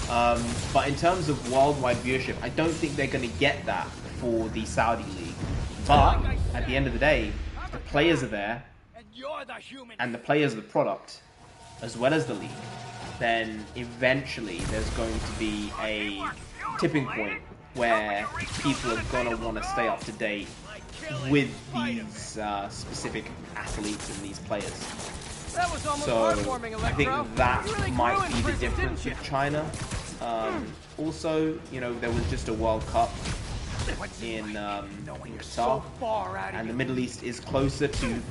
But in terms of worldwide viewership, I don't think they're going to get that for the Saudi league. But at the end of the day, the players are there, and the players are the product, as well as the league, then eventually there's going to be a tipping point where people are going to want to stay up to date with these specific athletes and these players. So I think that might be the difference with China. Also, you know, there was just a World Cup in Qatar, and the Middle East is closer to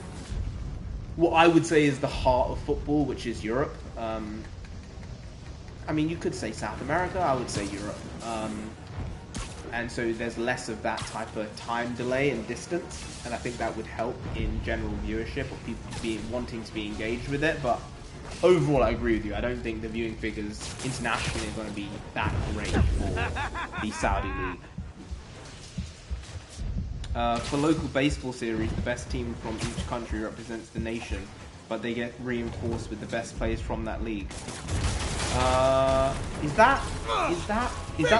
what I would say is the heart of football, which is Europe. I mean, you could say South America, I would say Europe. And so there's less of that type of time delay and distance, and I think that would help in general viewership, or people wanting to be engaged with it. But overall, I agree with you. I don't think the viewing figures internationally are going to be that great for the Saudi league. For local baseball series, the best team from each country represents the nation, but they get reinforced with the best players from that league. Is that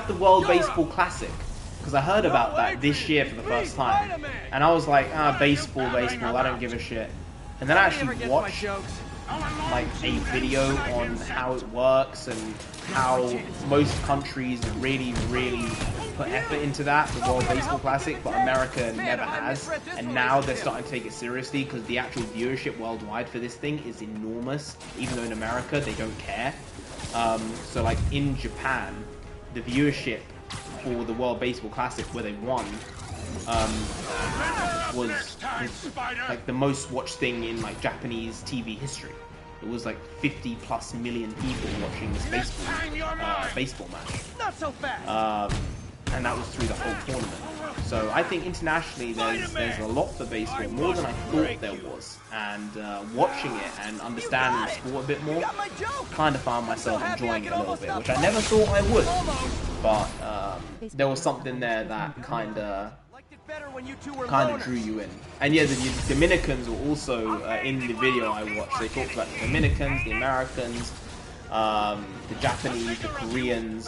the World Baseball Classic? Because I heard about that this year for the first time, and I was like, baseball, I don't give a shit. And then I actually watched like a video on how it works and how most countries really put effort into that, the World Baseball Classic, but America never has. And now they're starting to take it seriously because the actual viewership worldwide for this thing is enormous, even though in America they don't care. So like in Japan, the viewership for the World Baseball Classic, where they won, was like the most watched thing in like Japanese TV history. It was like 50+ million people watching this baseball match. Not so fast. And that was through the whole tournament. So I think internationally there's a lot for baseball, more than I thought there was. And watching it and understanding the sport a bit more, kind of found myself enjoying it a little bit, which I never thought I would. But there was something there that kind of drew you in. And yeah, the Dominicans were also in the video I watched. They talked about the Dominicans, the Americans, the Japanese, the Koreans. I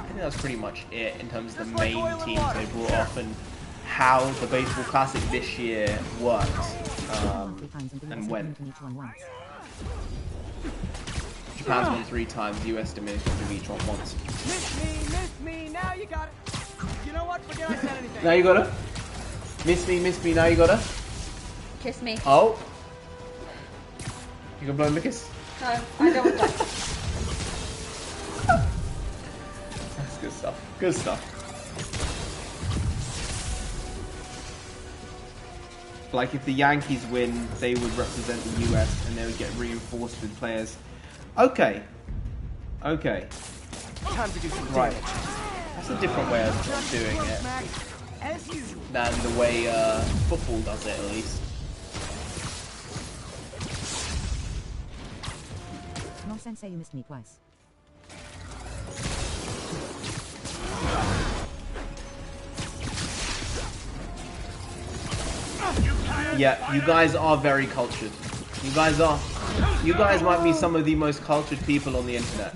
think that's pretty much it in terms of the main teams they brought up and how the Baseball Classic this year worked and when. Japan's won 3 times, US, Dominican have each won once. Miss me, now you got it. You know what? Forget I said anything. Now you got it. Miss me, now you got it. Kiss me. Oh. You gonna blow him a kiss? No, I don't want that. That's good stuff. Good stuff. Like if the Yankees win, they would represent the US and they would get reinforced with players. Okay. Okay. Time to do some Right. damage. That's a different way of doing it than the way football does it, at least. No sensei, you missed me twice. Yeah, you guys are very cultured. You guys are. You guys might be some of the most cultured people on the internet.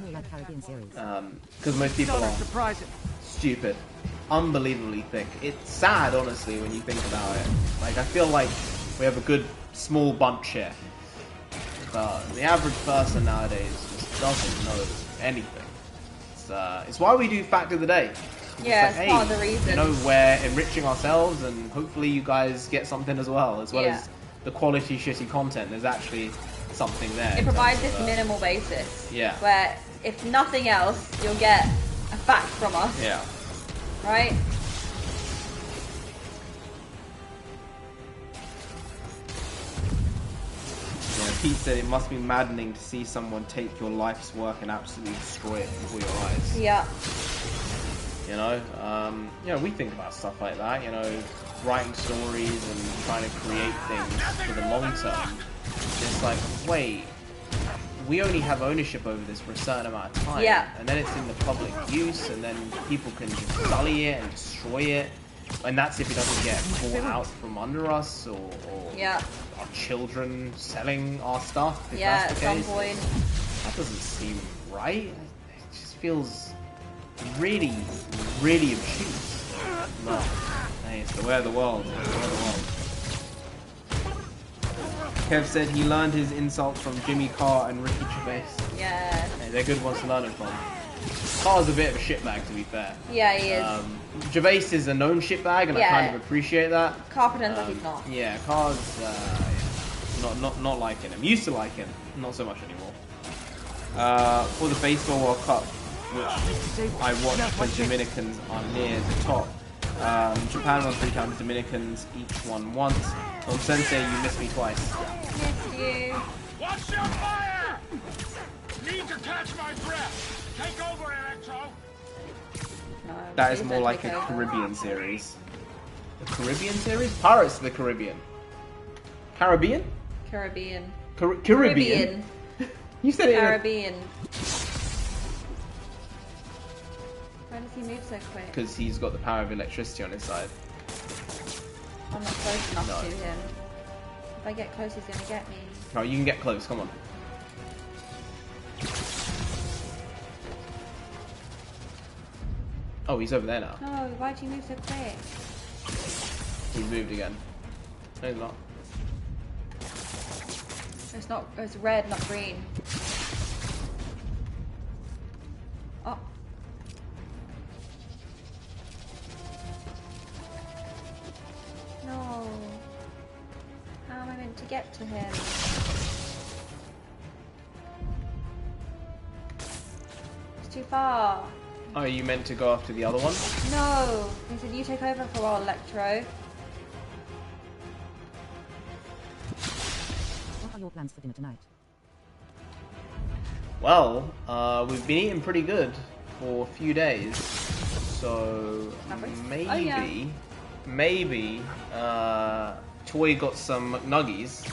Because most people are stupid. Unbelievably thick. It's sad, honestly, when you think about it. Like, I feel like we have a good, small bunch here. But the average person nowadays just doesn't know anything. It's why we do Fact of the Day. Yeah, it's like, part of the reason. You know, we're enriching ourselves, and hopefully you guys get something as well as the quality shitty content. There's actually something there. It provides this minimal basis. Yeah. Where, if nothing else, you'll get a fact from us. Yeah. Right? Yeah, Pete said it must be maddening to see someone take your life's work and absolutely destroy it before your eyes. Yeah. You know, we think about stuff like that, you know, writing stories and trying to create things for the long term. It's like, wait, we only have ownership over this for a certain amount of time. Yeah. And then it's in the public use, and then people can just sully it and destroy it. And that's if it doesn't get bought out from under us, or our children selling our stuff, if that's the case. Some point. That doesn't seem right. It just feels really, really obtuse. No. Hey, it's the way of the world. It's the way of the world. Kev said he learned his insults from Jimmy Carr and Ricky Gervais. Yeah. Hey, they're good ones to learn it from. Carr's a bit of a shitbag, to be fair. Yeah, he is. Gervais is a known shitbag, and I kind of appreciate that. Carr pretends like he's not. Yeah, Carr's not liking him. Used to like him, not so much anymore. For the Baseball World Cup, which I watched when Dominicans are near the top. Japan won 3 times, Dominicans each won once. On Sensei, you missed me twice. Missed you. Watch your fire! Need to catch my breath. Take over, Electro. No, That is more like a Caribbean series. A Caribbean series? Pirates of the Caribbean. Caribbean? Caribbean. Caribbean? You said it. Caribbean. Why does he move so quick? Because he's got the power of electricity on his side. I'm not close enough to him. If I get close, he's gonna get me. No, you can get close, come on. Oh, he's over there now. No, why'd you move so quick? He's moved again. No, he's not. It's not. It's red, not green. Oh. No. How am I meant to get to him? It's too far. Oh, you meant to go after the other one? No. He said you take over for a while, Electro. What are your plans for dinner tonight? Well, we've been eating pretty good for a few days. So maybe Toy got some McNuggies.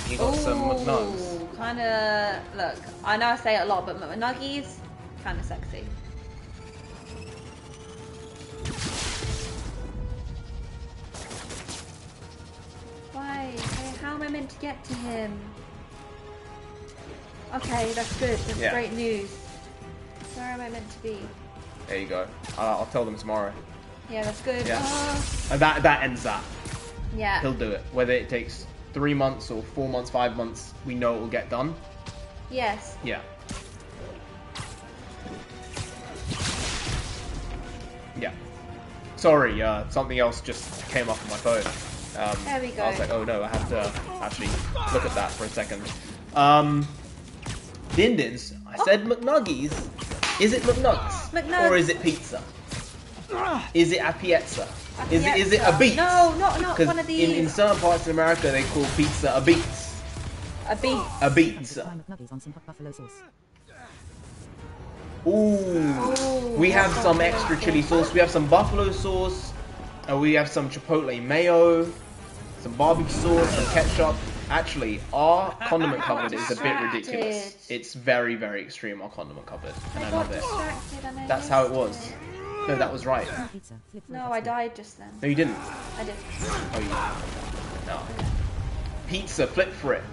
He got some McNugs. Kinda, look, I know I say it a lot, but McNuggies, kinda sexy. Why? How am I meant to get to him? Okay, that's good. That's great news. Where am I meant to be? There you go. I'll tell them tomorrow. Yeah, that's good. Yeah. And that ends that. Yeah. He'll do it. Whether it takes 3 months or 4 months, 5 months, we know it will get done. Yes. Yeah. Yeah. Sorry, something else just came up on my phone. There we go. I was like, oh no, I have to actually look at that for a second. Din-Dins, I said McNuggies. Is it McNugs? McNugs. Or is it pizza? Is it a piazza? Is it a beat? No, not Because one of these. in certain parts of America they call pizza a beats. A beat. A pizza. Ooh. We have some extra chili sauce. We have some buffalo sauce. And we have some chipotle mayo. Some barbecue sauce, some ketchup. Actually, our condiment cupboard is a bit ridiculous. It's very, very extreme, our condiment cupboard. And I love it. That's how it was. No, that was right. No, I died just then. No, you didn't. I did. Oh, you didn't. No. Pizza, flip for it.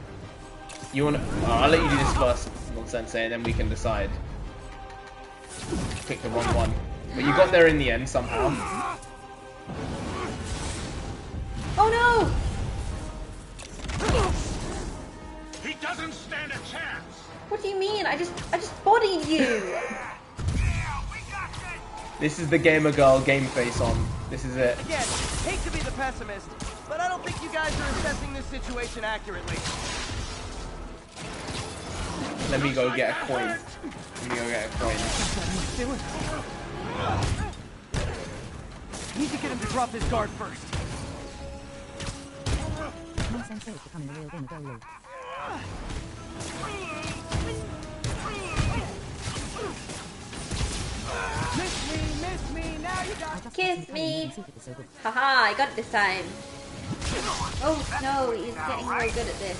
You wanna... Oh, I'll let you do this first, Nonsensei, and then we can decide. Pick the wrong one. But you got there in the end, somehow. Oh no! He doesn't stand a chance. What do you mean? I just bodied you. This is the gamer girl game face on. This is it. Again, hate to be the pessimist, but I don't think you guys are assessing this situation accurately. Let me go get a coin. Let me go get a coin. Need to get him to drop his guard first. Nonsense is becoming a real game of Dolo. Miss me, now you got Kiss me. Haha, I got it this time. Oh no, he's getting real good at this.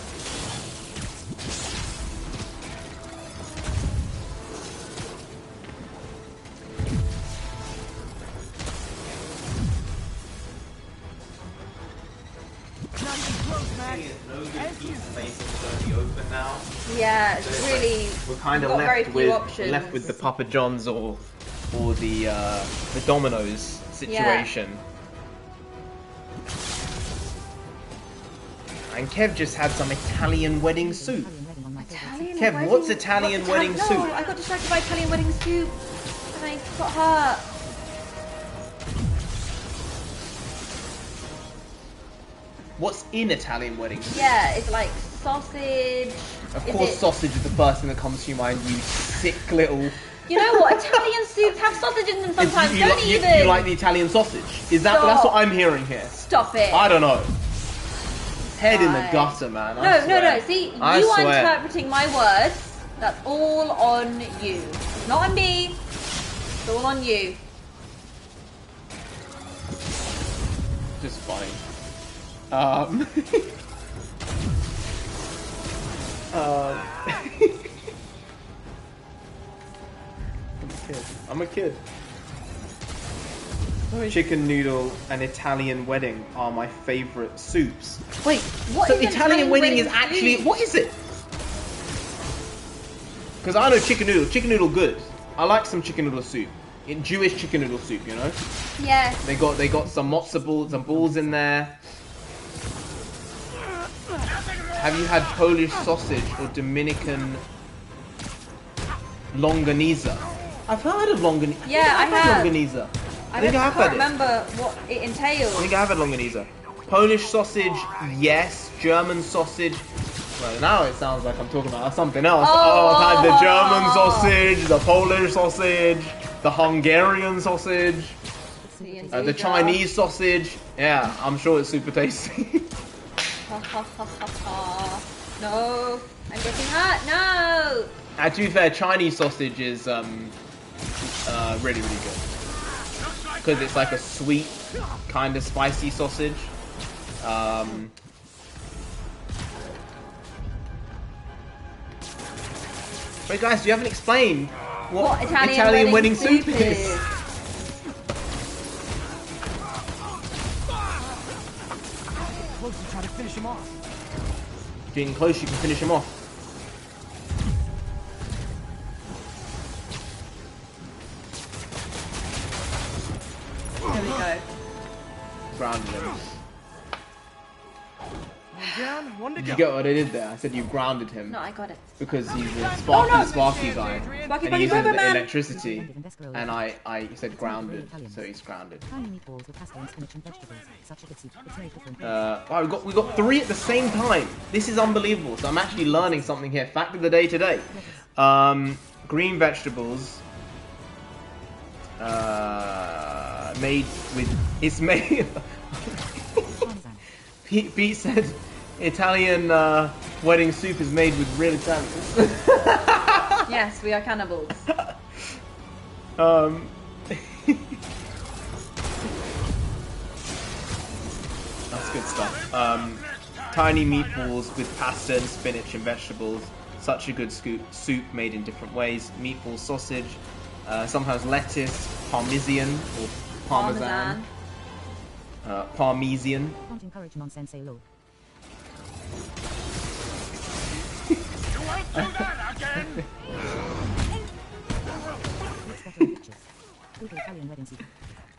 Yeah, it's really. We're kind of left with the Papa John's or the Domino's situation. Yeah. And Kev just had some Italian wedding soup. Kev, what's Italian wedding soup? No, I got distracted by Italian wedding soup, and I got hurt. What's in Italian wedding soup? Yeah, it's like sausage. Of course, sausage is the first thing that comes to your mind, you sick little... You know what? Italian soups have sausage in them sometimes. You like the Italian sausage? That's what I'm hearing here. Stop it. I don't know. Head in the gutter, man. No. See, you are interpreting my words. That's all on you. It's not on me. It's all on you. Just funny. I'm a kid. Chicken noodle and Italian wedding are my favorite soups. Wait, what so is Italian wedding is actually what is it? Because I know chicken noodle good. I like some chicken noodle soup. Jewish chicken noodle soup, you know? Yeah. They got some matzo balls, some balls in there. Have you had Polish sausage or Dominican longaniza? I've heard of longaniza. Yeah, I have. Longaniza. I can't remember what it entails. I think I have had longaniza. Polish sausage, yes. German sausage. Well, now it sounds like I'm talking about something else. I've had the German sausage, the Polish sausage, the Hungarian sausage, the Chinese sausage. Yeah, I'm sure it's super tasty. No, I'm getting hurt. No. To be fair, Chinese sausage is really, really good because it's like a sweet, kind of spicy sausage. But guys, you haven't explained what Italian wedding soup is. Close to try to finish him off. Getting close, you can finish him off. There we go. Grounded him. Down, one to Did go. you get what I did there? I said you grounded him. No, I got it. Because he's a sparky guy. Sparky, and he uses Sparky, electricity. And I said grounded, so he's grounded. Wow, we got 3 at the same time. This is unbelievable. So I'm actually learning something here. Fact of the day today. Green vegetables. made with. It's made. Pete said Italian wedding soup is made with real Italians. Yes, we are cannibals. That's good stuff. Tiny meatballs with pasta and spinach and vegetables. Such a good soup made in different ways. Meatball sausage, sometimes lettuce, parmesan or parmesan. Parmesan. Don't encourage nonsense, low. You won't do that again! Google Italian wedding soup.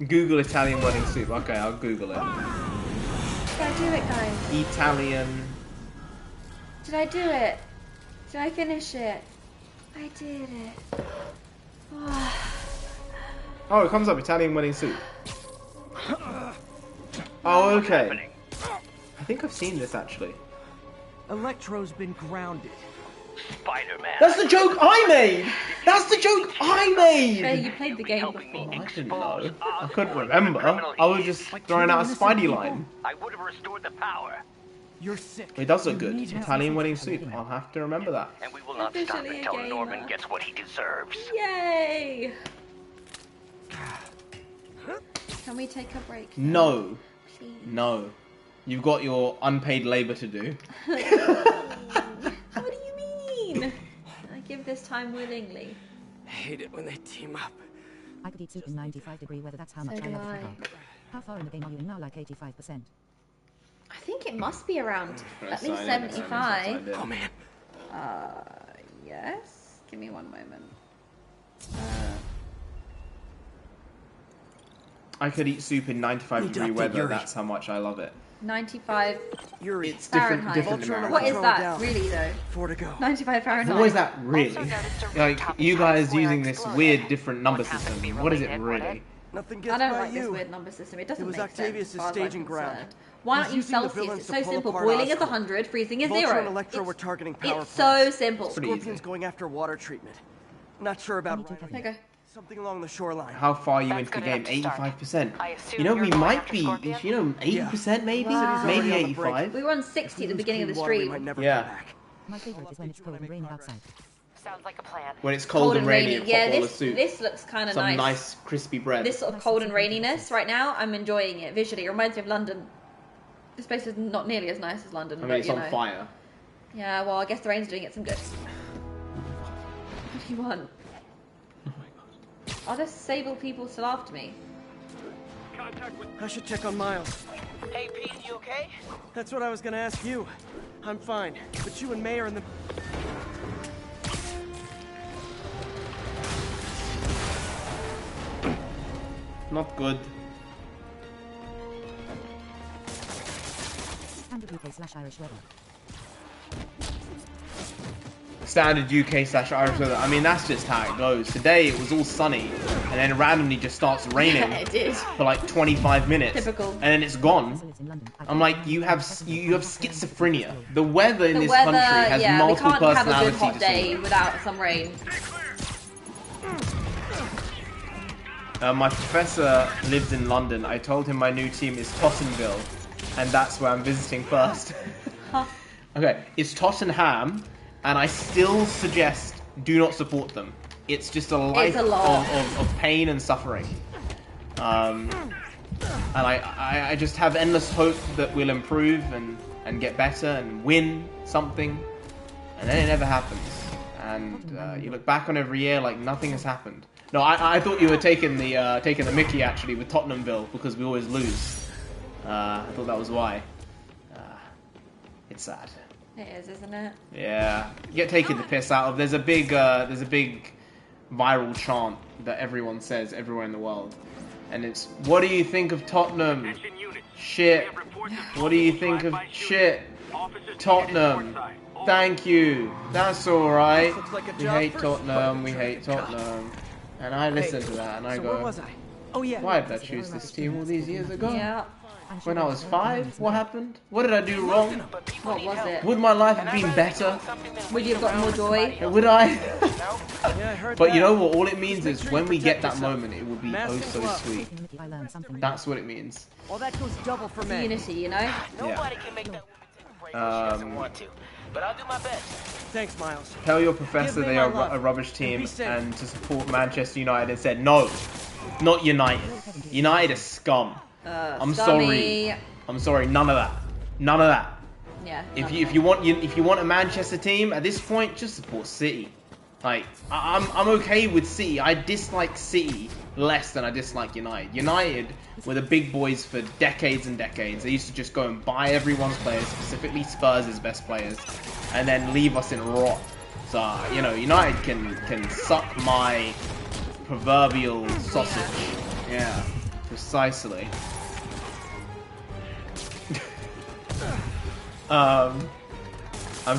Google Italian wedding soup. Okay, I'll Google it. Did I do it, guys? Italian. Did I do it? Did I finish it? I did it. Oh, it comes up Italian wedding soup. Oh, okay. I think I've seen this actually. Electro's been grounded. Spider-Man. That's the joke I made! That's the joke I made! Hey, you played the game before. I didn't know. I couldn't remember. I was just throwing out a Spidey line. I would have restored the power. You're sick. It does look good. Italian wedding soup. I'll have to remember that. And we will not stop until Norman gets what he deserves. Yay! Can we take a break? No. Please. No. You've got your unpaid labor to do. What do you mean? I give this time willingly. I hate it when they team up. I could eat soup in 95-degree weather, that's how much I love it. How far in the game are you in now? Like 85%. I think it must be around at least 75. Oh man. Yes. Give me one moment. I could eat soup in 95-degree weather. That's how much I love it. 95 It's Fahrenheit. different in America. What is that really though? 4 to go. 95 Fahrenheit. What is that really? Like, you guys using this weird different number system. What is it really? Nothing I gets don't by like this you. weird number system. It doesn't It was make Octavius' sense. as far as staging I'm ground. concerned. Why aren't you He's using the Celsius? villains It's to so pull simple. apart Boiling is Oscorp. 100, freezing is Vulture 0. and Electro were targeting power It's so plants. simple. Scorpion's going after water treatment. Not sure about Okay. something along the shoreline. How far are you into the game? 85%. You know, we might be, 80% maybe? Wow. Maybe 85. We were on 60 at the beginning of the stream. Yeah. My favorite is when it's cold and rainy outside. Sounds like a plan. When it's cold and rainy and Yeah, hot bowl of soup. this looks kind of Some nice. nice crispy bread. This sort of cold and raininess right now, I'm enjoying it visually. It reminds me of London. This place is not nearly as nice as London. I mean, but, it's you on know. fire. Yeah, well, I guess the rain's doing it some good. What do you want? Are there Sable people still after me? I should check on Miles. Hey, Pete, you okay? That's what I was gonna ask you. I'm fine, but you and May are in the... Not good. Standard UK/Irish weather. Standard UK/Irish weather. I mean, that's just how it goes. Today it was all sunny, and then it randomly just starts raining Yeah, it did. for like 25 minutes, Typical. and then it's gone. I'm like, you have schizophrenia. The weather in The this weather, country has yeah, we multiple can't have a good personality hot day disorders. without some rain. My professor lives in London. I told him my new team is Tottenville, and that's where I'm visiting first. Okay, it's Tottenham, and I still suggest do not support them. It's just a life of pain and suffering. And I just have endless hope that we'll improve and get better and win something, and then it never happens. And you look back on every year like nothing has happened. No, I thought you were taking the Mickey actually with Tottenhamville because we always lose. I thought that was why. It's sad. It is, isn't it? Yeah, you get taken the piss out of. There's a big viral chant that everyone says everywhere in the world, and it's, "What do you think of Tottenham? Shit. What do you think of shit? Tottenham. Thank you. That's all right. We hate Tottenham. We hate Tottenham." And I listen to that and I so go, where was I? Oh yeah. why did I choose this team all these years ago? Yeah. When I was 5? What happened? What did I do wrong? What was it? Would my life have been better? Would you have got more joy? Would I? Yeah, I heard But you that. know what? All it means is Make sure when you we get protect that yourself. moment, it will be Mask oh and so glove. sweet. That's what it means. Well, that goes double for me. Unity, you know? Yeah. Can make that woman take a break if she doesn't want to. But I'll do my best. Thanks, Miles. Tell your professor Give me they my are love. a rubbish team Be safe. and to support Manchester United and said no, not United. United is scum. I'm Scummy. sorry. I'm sorry. None of that. None of that. Yeah. If you want a Manchester team at this point, just support City. Like I'm okay with City. I dislike City less than I dislike United. United were the big boys for decades and decades. They used to just go and buy everyone's players, specifically Spurs' best players, and then leave us in rot. So you know, United can suck my proverbial sausage. Yeah, precisely. I'm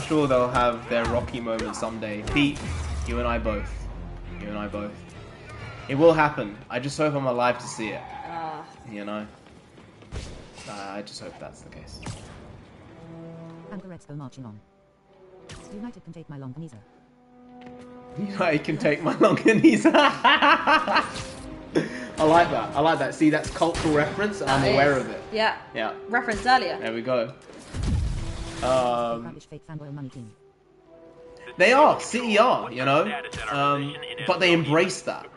sure they'll have their rocky moment someday. Pete, you and I both. You and I both. It will happen. I just hope I'm alive to see it. You know? I just hope that's the case. And the Reds go marching on. United can take my Longanisa. United can take my Longanisa. I like that. I like that. See, that's cultural reference. And I'm aware of it. Yeah. Yeah. Referenced earlier. There we go. Fake fanboy money team. They are. City are, you know? But they embrace that.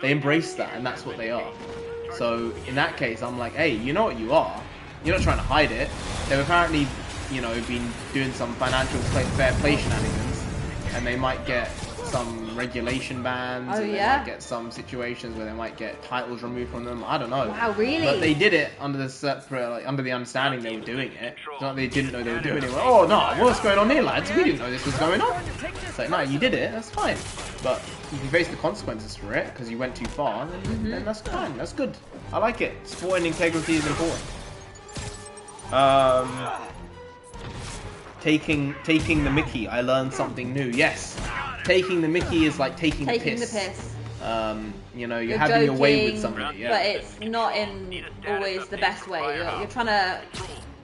They embrace that, and that's what they are. So, in that case, I'm like, hey, you know what you are? You're not trying to hide it. They've apparently, you know, been doing some financial fair play shenanigans, and they might get some regulation bans, Oh, and they yeah? might get some situations where they might get titles removed from them. I don't know. Wow, really? But they did it under the separate, like, under the understanding they were doing it. It's not they didn't know they were doing it. Well, oh no, what's going on here, lads? We didn't know this was going on. It's like, no, you did it. That's fine. But if you face the consequences for it because you went too far, then that's fine. That's good. I like it. Sporting integrity is important. Taking the Mickey, I learned something new. Yes, taking the Mickey is like taking the piss. You know, you're having your way with somebody. Yeah. But it's not in always the best way. You're trying to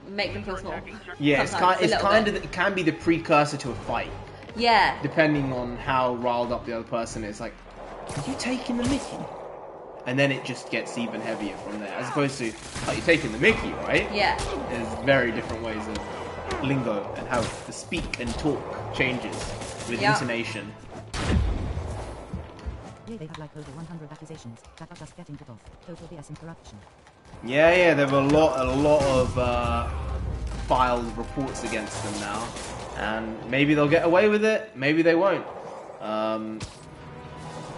make them feel small. Yeah, it's Sometimes, kind of it can be the precursor to a fight. Yeah. Depending on how riled up the other person is, like, are you taking the Mickey? And then it just gets even heavier from there, as opposed to, oh, you're taking the Mickey, right? Yeah. There's very different ways of lingo and how the speak and talk changes with intonation. Yeah, they have like over 100 accusations that are just getting put off. Total BS and corruption. Yeah, there were a lot of filed reports against them now, and maybe they'll get away with it, maybe they won't.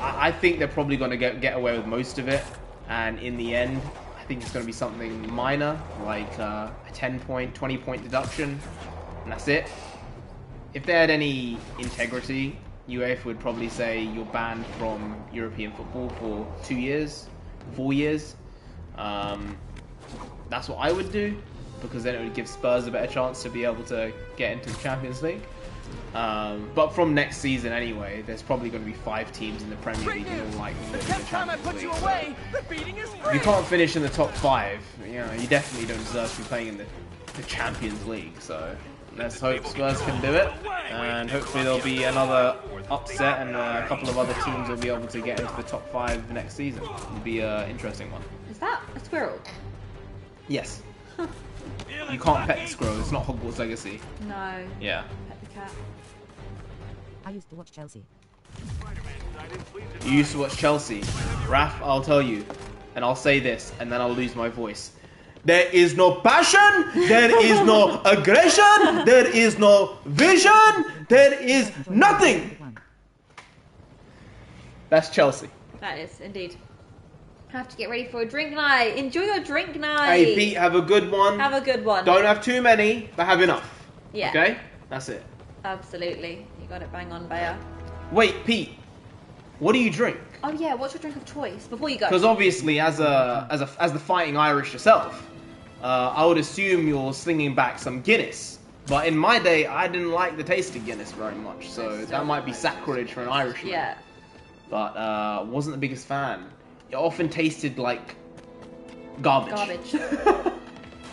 I think they're probably going to get away with most of it, and in the end, I think it's going to be something minor, like a 10-point, 20-point deduction, and that's it. If they had any integrity, UEFA would probably say you're banned from European football for 2 years, 4 years. That's what I would do, because then it would give Spurs a better chance to be able to get into the Champions League. But from next season anyway, there's probably going to be 5 teams in the Premier League and all like in the Champions League. So if you can't finish in the top 5, you know, you definitely don't deserve to be playing in the Champions League. So let's hope Spurs can do it, and hopefully there'll be another upset and a couple of other teams will be able to get into the top 5 next season. It'll be an interesting one. Is that a squirrel? Yes. You can't pet the squirrel, it's not Hogwarts Legacy. No. Yeah. Pet the cat. I used to watch Chelsea. You used to watch Chelsea. Raph, I'll tell you, and I'll say this, and then I'll lose my voice. There is no passion, there is no aggression, there is no vision, there is nothing. That's Chelsea. That is, indeed. Have to get ready for a drink night. Enjoy your drink night. Hey, Pete, have a good one. Have a good one. Don't have too many, but have enough. Yeah. Okay? That's it. Absolutely. You got it bang on, Bea. Wait, Pete, what do you drink? Oh yeah, what's your drink of choice before you go? Because obviously, as the fighting Irish yourself, I would assume you're slinging back some Guinness. But in my day, I didn't like the taste of Guinness very much, so that might be sacrilege for an Irishman. Yeah. But wasn't the biggest fan. It often tasted like garbage. Garbage.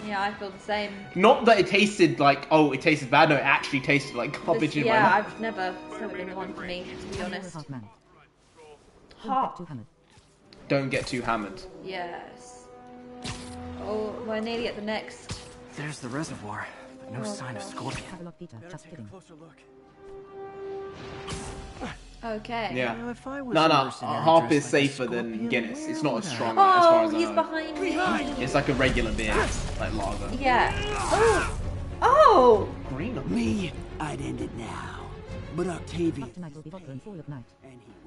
Yeah, I feel the same. Not that it tasted like, oh, it tasted bad. No, it actually tasted like garbage in my Yeah, mouth. I've never been the one for me, to be honest. Hot. Don't get too hammered. Yes. Oh, we're nearly at the next. There's the reservoir, but no sign of Scorpion. Have a look, Peter. Just kidding. Okay. Yeah. You know, if I was No, a mercenary half dressed is like a safer than scorpion, Guinness. It's not as where strong would as far Oh, as I he's know. behind me. It's like a regular beer, like lager. Yeah. Oh. Oh. Green. Me, I'd end it now. But Octavia. Tonight will be vodka and fall of night.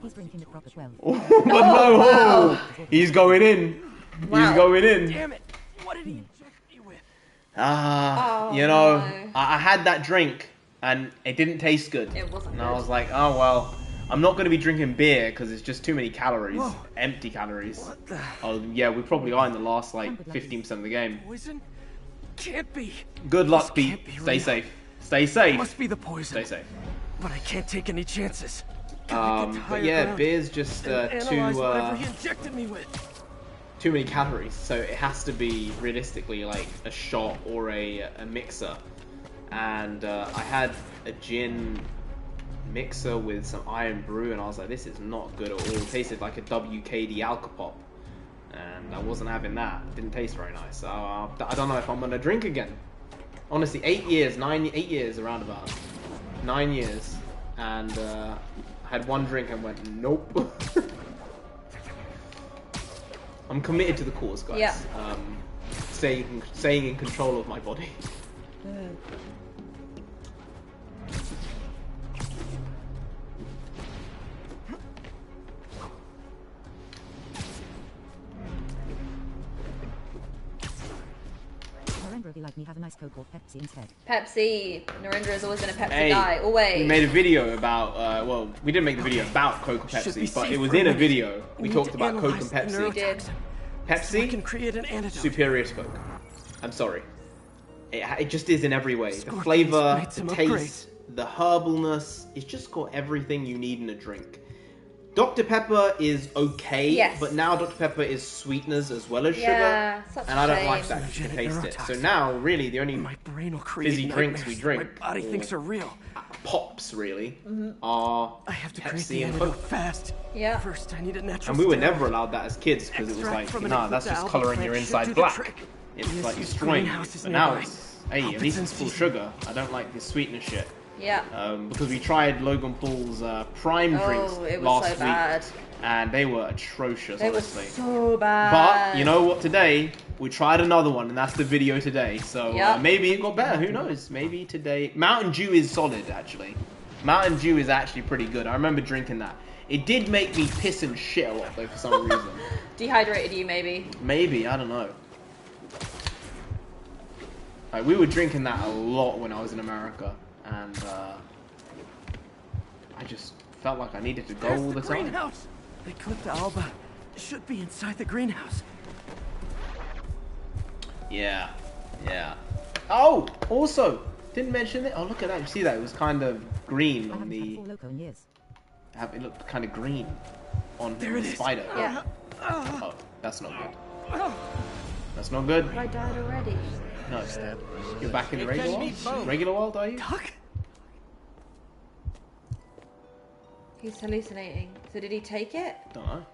He's drinking it proper well. But no, wow. He's going in. Wow. He's going in. Damn it! What did he inject me with? You know, I had that drink and it didn't taste good. It wasn't and good. I was like, oh well, I'm not going to be drinking beer because it's just too many calories. Whoa. Empty calories. What the? Oh yeah, we probably are in the last like 15% of the game. Poison? Can't be. Good luck, This Pete. can't be Stay real. safe. Stay safe. Must be the poison. Stay safe. But I can't take any chances. Gotta get to But higher yeah, ground beer's just and analyze whatever he too injected me with. too many calories. So it has to be realistically like a shot or a mixer. And I had a gin mixer with some iron brew, and I was like, this is not good at all. It tasted like a WKD Alcopop, and I wasn't having that. It didn't taste very nice. So I don't know if I'm gonna drink again. Honestly, 8 years around about 9 years, and I had one drink and went nope. I'm committed to the cause, guys. Yeah. Staying in control of my body. Narendra, if you like me, have a nice Coke or Pepsi instead. Pepsi. Narendra has always been a Pepsi Hey, guy. Always. we made a video about, well, we didn't make the video about Coke and Should be Pepsi, but safe it was for a in a minute. video. We Need talked to about Coke and analyze the Pepsi. We did. So I Pepsi, can create an antidote. superior to Coke. I'm sorry. It just is in every way. The Scorpions flavor, made the some taste, the herbalness. It's just got everything you need in a drink. Dr. Pepper is okay, Yes. but now Dr. Pepper is sweeteners as well as Yeah, sugar, such and a I don't shame. like that. You can Genetic taste it. So neurotoxin. now, really, the only My brain will create fizzy drinks we nightmares drink, my body thinks are real. pops really, Mm-hmm. are I have to create Pepsi the and antidote Coke. fast. Yeah. First, I need a natural. And we were steroid. never allowed that as kids because it was Extract like, from an nah, that's just alpha colouring your plant should do inside the black. trick. It's This like is destroying you. greenhouse is But now nearby. it's, hey, Hope at it's least in it's full season. sugar. I don't like this sweetness shit. Yeah. Because we tried Logan Paul's prime drinks Oh, it was last so week, bad. and they were atrocious, It was honestly. so bad. But you know what? Today we tried another one, and that's the video today. So Yep. maybe it got better. Who knows? Maybe today Mountain Dew is solid. Actually, Mountain Dew is actually pretty good. I remember drinking that. It did make me piss and shit a lot though for some reason. Dehydrated you, maybe. Maybe, I don't know. Like, we were drinking that a lot when I was in America, and I just felt like I needed to go There's all the the time. greenhouse. The Eclipta alba should be inside the greenhouse. Yeah, yeah. Oh, also, didn't mention it. Oh, look at that. You see that? It was kind of green I on haven't had the... Four Loko in years. It looked kind of green on There the it is. spider. Yeah. Oh, that's not good. That's not good. I died already. No, you're back in the regular world? Regular world, are you? Duck? He's hallucinating. So did he take it? Don't know.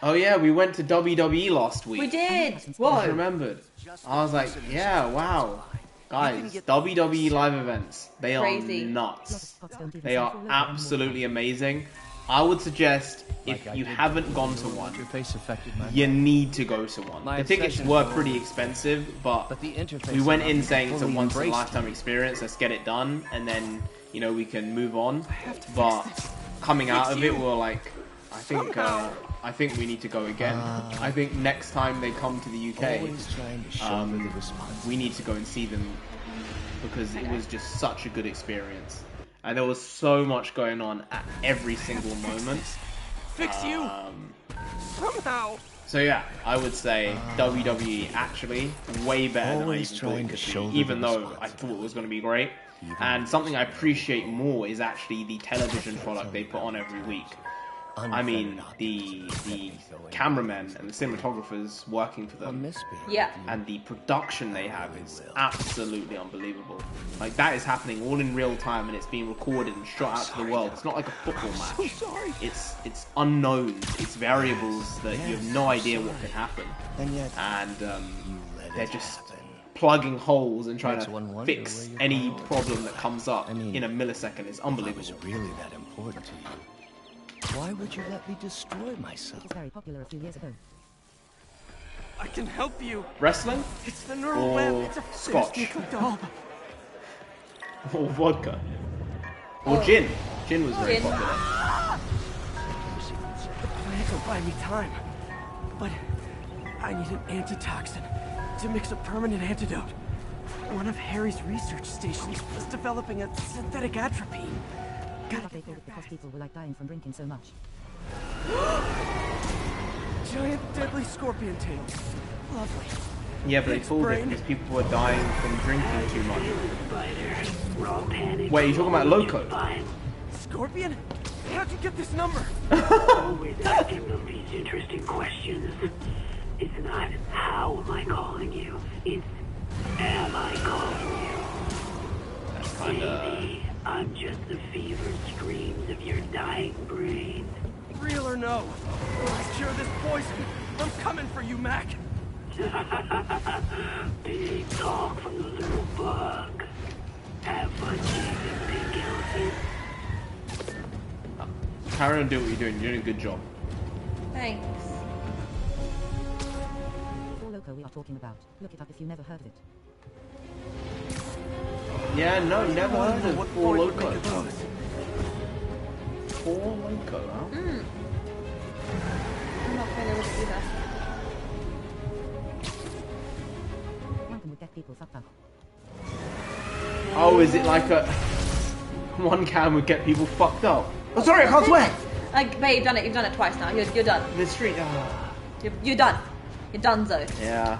Oh yeah, we went to WWE last week. We did. I just Whoa. remembered. I was like, yeah, wow. Guys, WWE live events, they Crazy. are nuts. They are absolutely amazing. I would suggest, if you haven't gone to one, you need to go to one. The tickets were pretty expensive, but we went in saying it's a once-in-a-lifetime experience, let's get it done, and then, you know, we can move on. But coming out of it, we were like, I think we need to go again. I think next time they come to the UK, we need to go and see them, because it was just such a good experience. And there was so much going on at every single moment. Fix you! Somehow! So yeah, I would say WWE actually way better than I even thought it could be, even though I thought it was going to be great. And something I appreciate more is actually the television product they put on every week. I mean, the cameramen and the cinematographers working for them, yeah, and the production they have is absolutely unbelievable. Like, that is happening all in real time, and it's being recorded and shot out to the world. It's not like a football match. It's unknowns, it's variables that you have no idea what can happen, and they're just plugging holes and trying to fix any problem that comes up in a millisecond. It's unbelievable. Was it really that important to you? Why would you let me destroy myself? It was very popular a few years ago. I can help you. Wrestling? It's the neural web. It's a scotch? doll. Or vodka? Or gin? Gin was very popular. The plants will buy me time, but I need an antitoxin to mix a permanent antidote. One of Harry's research stations was developing a synthetic atropine. But they thought it because people were like dying from drinking so much. Giant deadly scorpion tails. Lovely. Yeah, but they fooled it because people were dying from drinking too much. Wait, you talking about Loco? Scorpion? How'd you get this number? Always asking them these interesting questions. It's not how am I calling you, it's am I calling you? That's kinda... I'm just the fevered screams of your dying brain. Real or no? Let's cure this poison. I'm coming for you, Mac. Big talk from the little bug. Have fun chasing pink elephants. Carry on, do what you're doing. You're doing a good job. Thanks. Four Loko we are talking about. Look it up if you never heard of it. Yeah, no, never heard of Four Loko. Four Loko, huh? I'm not familiar with it either. One can would get people fucked up. Oh, is it like a... One can would get people fucked up? Oh, sorry, I can't swear! Like, babe, you've done it twice now. You're done. The street... You're done. You're donezo. Yeah.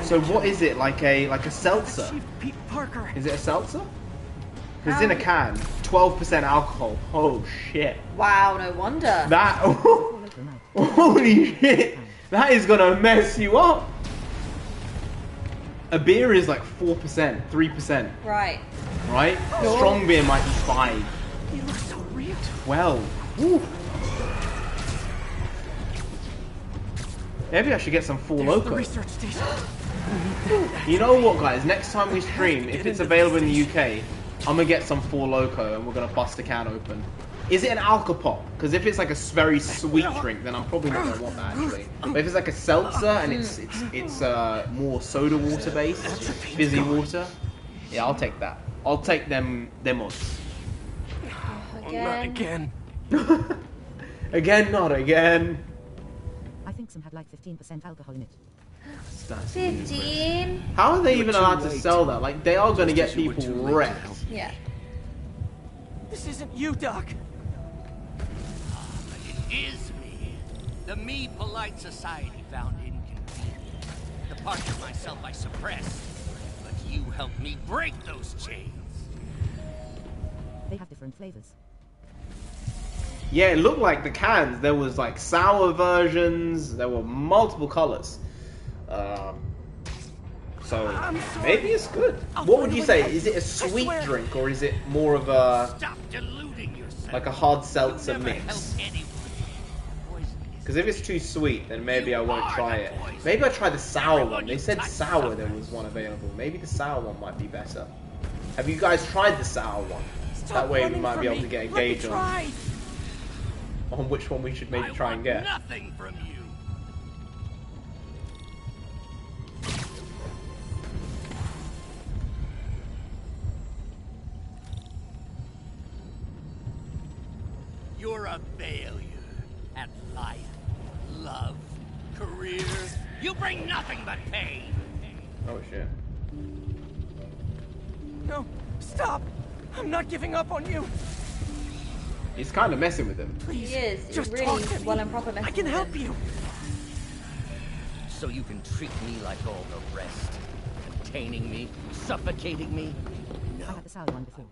So what is it? Like a seltzer? Is it a seltzer? Because it's in a can. 12% alcohol. Oh shit. Wow, no wonder. That... Holy shit! That is gonna mess you up! A beer is like 4%, 3%. Right. Right? Strong beer might be 5. You look so real. 12. Woo. Maybe I should get some Four Loko. Research station. You know what, guys? Next time we stream, if it's available in the UK, I'm gonna get some Four Loko and we're gonna bust a can open. Is it an alcopop? Because if it's like a very sweet drink, then I'm probably not gonna want that actually. But if it's like a seltzer and it's more soda water based, fizzy water, yeah, I'll take that. I'll take them odds. Not again. Again, not again. I think some had like 15% alcohol in it. 15? How are they even allowed to sell that? Like, they are gonna get people wrecked. Yeah. This isn't you, Doc. But it is me. The me polite society found inconvenient. The part of myself I suppressed. But you helped me break those chains. They have different flavors. Yeah, it looked like the cans. There was like sour versions. There were multiple colors. So maybe it's good. What would you say? Is it a sweet drink or is it more of a like a hard seltzer mix? Because if it's too sweet, then maybe I won't try it. Maybe I'll try the sour one. They said sour there was one available. Maybe the sour one might be better. Have you guys tried the sour one? That way we might be able to get a gauge on which one we should maybe try and get. Nothing from you. You're a failure at life, love, career. You bring nothing but pain. Oh shit. No, stop! I'm not giving up on you. He's kind of messing with him. He is. He's Just really talk to me. well and proper messing I can with help him. you. So you can treat me like all the rest. Containing me, suffocating me. I had the sour one before.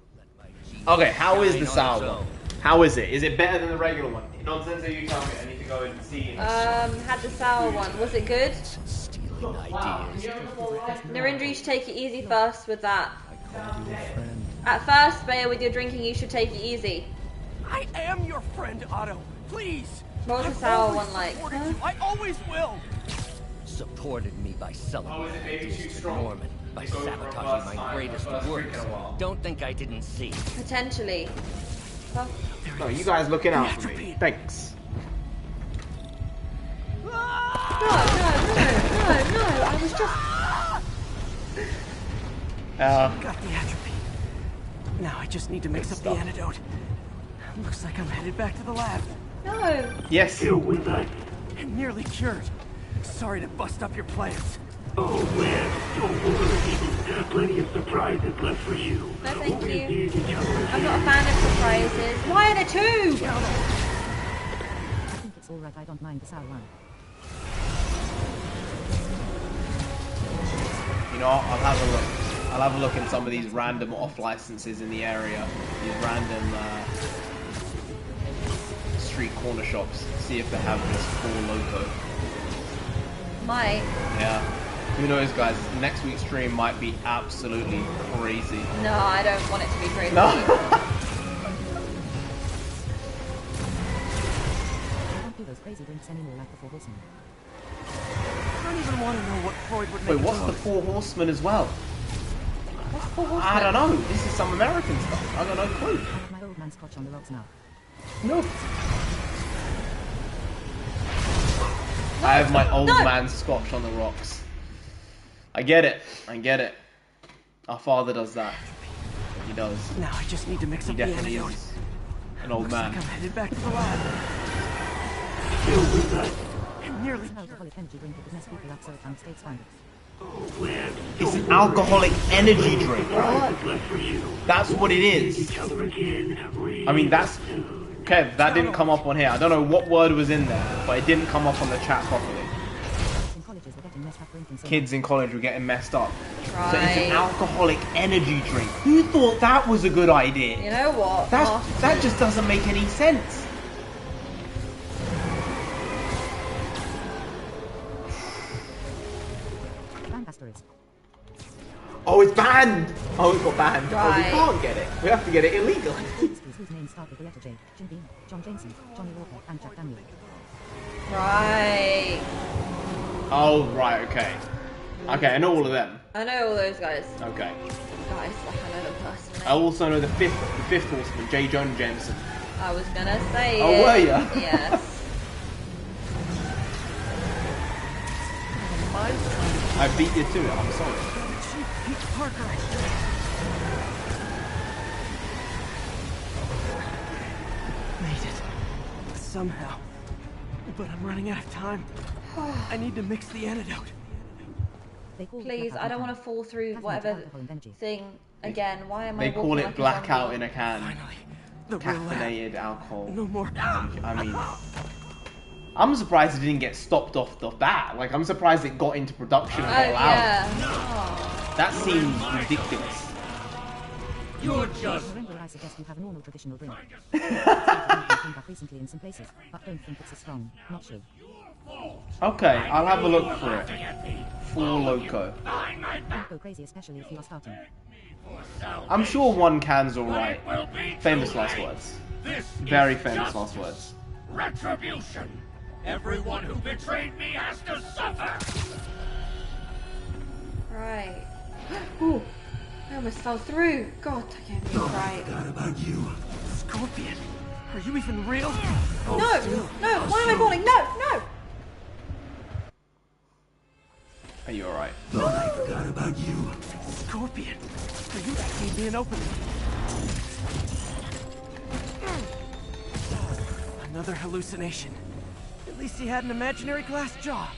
Okay, how is the sour one? How is it? Is it better than the regular one? Nonsense, you tell me. I need to go and see. Had the sour one. Was it good? Narendra, you should take it easy first with that. At first, Bayer, with your drinking, you should take it easy. I am your friend, Otto. Please. What was the sour one like? Huh? I always will. Supported me by selling my ideas to Norman, by sabotaging my greatest works. Don't think I didn't see. Potentially. Huh? No, you guys looking out for me. Thanks. No, I was just... Got the atropine. Now I just need to mix up the antidote. Looks like I'm headed back to the lab. No. Yes. You're with us. I'm nearly cured. Sorry to bust up your plans. Oh, man, don't worry. Plenty of surprises left for you. No, thank you. I'm not a fan of surprises. Why are there two? I think it's alright, I don't mind the sour one. You know, I'll have a look. I'll have a look in some of these random off licenses in the area. These random street corner shops. See if they have this 4 Loco. Might. Yeah. Who knows, guys? Next week's stream might be absolutely crazy. No, I don't want it to be crazy. No. I don't do those crazy drinks anymore like the 4 Horsemen. I don't even want to know what Freud would make. Wait, what's the 4 Horsemen as well? What's the 4 Horsemen? I don't know. This is some American stuff. I got no clue. I have my old man scotch on the rocks now. No. I have my old man scotch on the rocks. I get it. I get it. Our father does that. He does. Now I just need to mix up the antidote. Is an old man. Like I'm headed back to the lab. I'm nearly It's an alcoholic energy drink that mess people up so it can't stay expanded. It's an alcoholic energy drink. That's what it is. I mean, that's... Kev, that didn't come up on here. I don't know what word was in there, but it didn't come up on the chat properly. Kids in college were getting messed up. Right. So it's an alcoholic energy drink. Who thought that was a good idea? You know what? That just doesn't make any sense. Oh, it's banned! Oh, it got banned. Right. Oh, we can't get it. We have to get it illegally. Whose names start with the letter J. Jim Beam, John Jameson, Johnny Walker, and Jack Daniel. Right. Oh, right, okay. Okay, I know all of them. I know all those guys. Okay. Guys, like I know them personally. I also know the fifth horseman, J. Jonah Jameson. I was gonna say Oh, it. were ya? Yes. I beat you to it, I'm sorry. Pete Parker. Made it. Somehow. But I'm running out of time. I need to mix the antidote. Please, I don't want to fall through whatever thing again. Why am I They call walking it like a blackout zombie? in a can. The Caffeinated alcohol. No more. I mean, I'm surprised it didn't get stopped off the bat. Like, I'm surprised it got into production and got out. Yeah. That seems ridiculous. You're just... I suggest you have a normal traditional drink. Back recently in some places, but don't think it's as strong. Not sure. Okay, I'll have a look for it. 4 Loco. Don't go crazy, especially if you are starting. I'm sure 1 can's alright. Famous last words. Very famous last words. Retribution. Everyone who betrayed me has to suffer. Right. Ooh, I almost fell through. God, I can't be right. What about you? Scorpion, are you even real? No, no, why am I falling? No. Are you alright? I forgot about you. Scorpion, you gave me an opening. Another hallucination. At least he had an imaginary glass jaw.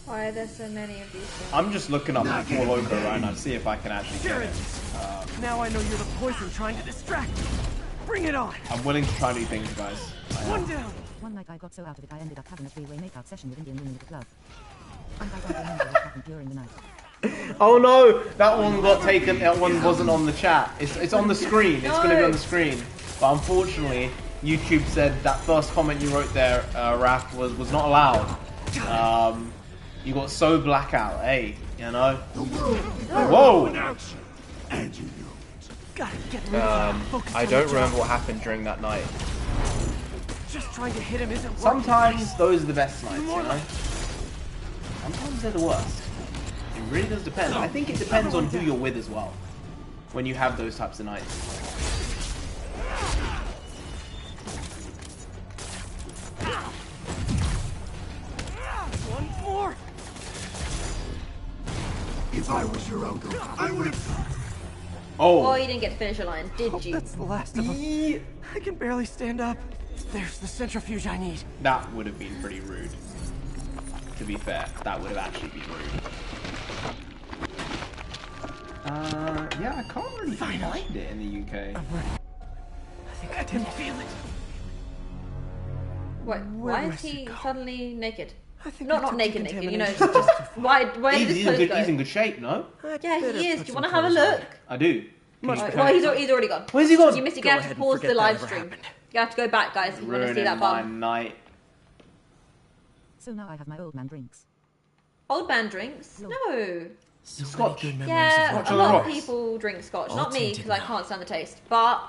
Why are there so many of these things? I'm just looking up 4 Loco right now to see if I can actually get it. Now I know you're the poison trying to distract me. Bring it on. I'm willing to try new things, guys. One down. One night I got so out of it I ended up having a three-way makeout session with Indian women at the club. And I don't remember what happened during the night. Oh no! That one got taken. That one wasn't on the chat. It's on the screen. It's going to be on the screen. But unfortunately, YouTube said that first comment you wrote there, Raph, was not allowed. You got so blackout, hey, you know? Whoa! I don't remember what happened during that night. Just trying to hit him isn't working. Sometimes those are the best nights, you know? Sometimes they're the worst. It really does depend. I think it depends on who you're with as well, when you have those types of nights. One more. If I was your uncle, I would have... Oh, you didn't get to finish your line, did you? That's the last of them. I can barely stand up. There's the centrifuge I need. That would have been pretty rude. To be fair, that would have actually been rude. Yeah, I can't really find it in the UK. I think I didn't feel it. Why is he suddenly naked? I think not naked, you know, just why did this clothes go? He's in good shape, no? Yeah, he is. Do you want to have a look? I do. Well, he's already gone. Where's he gone? You missed it. You have to pause the live stream. You have to go back, guys, if you want to see that part. Night. So now I have my old man drinks. Old man drinks? No. Scotch. Yeah, a lot of people drink scotch. Not me, because I can't stand the taste. But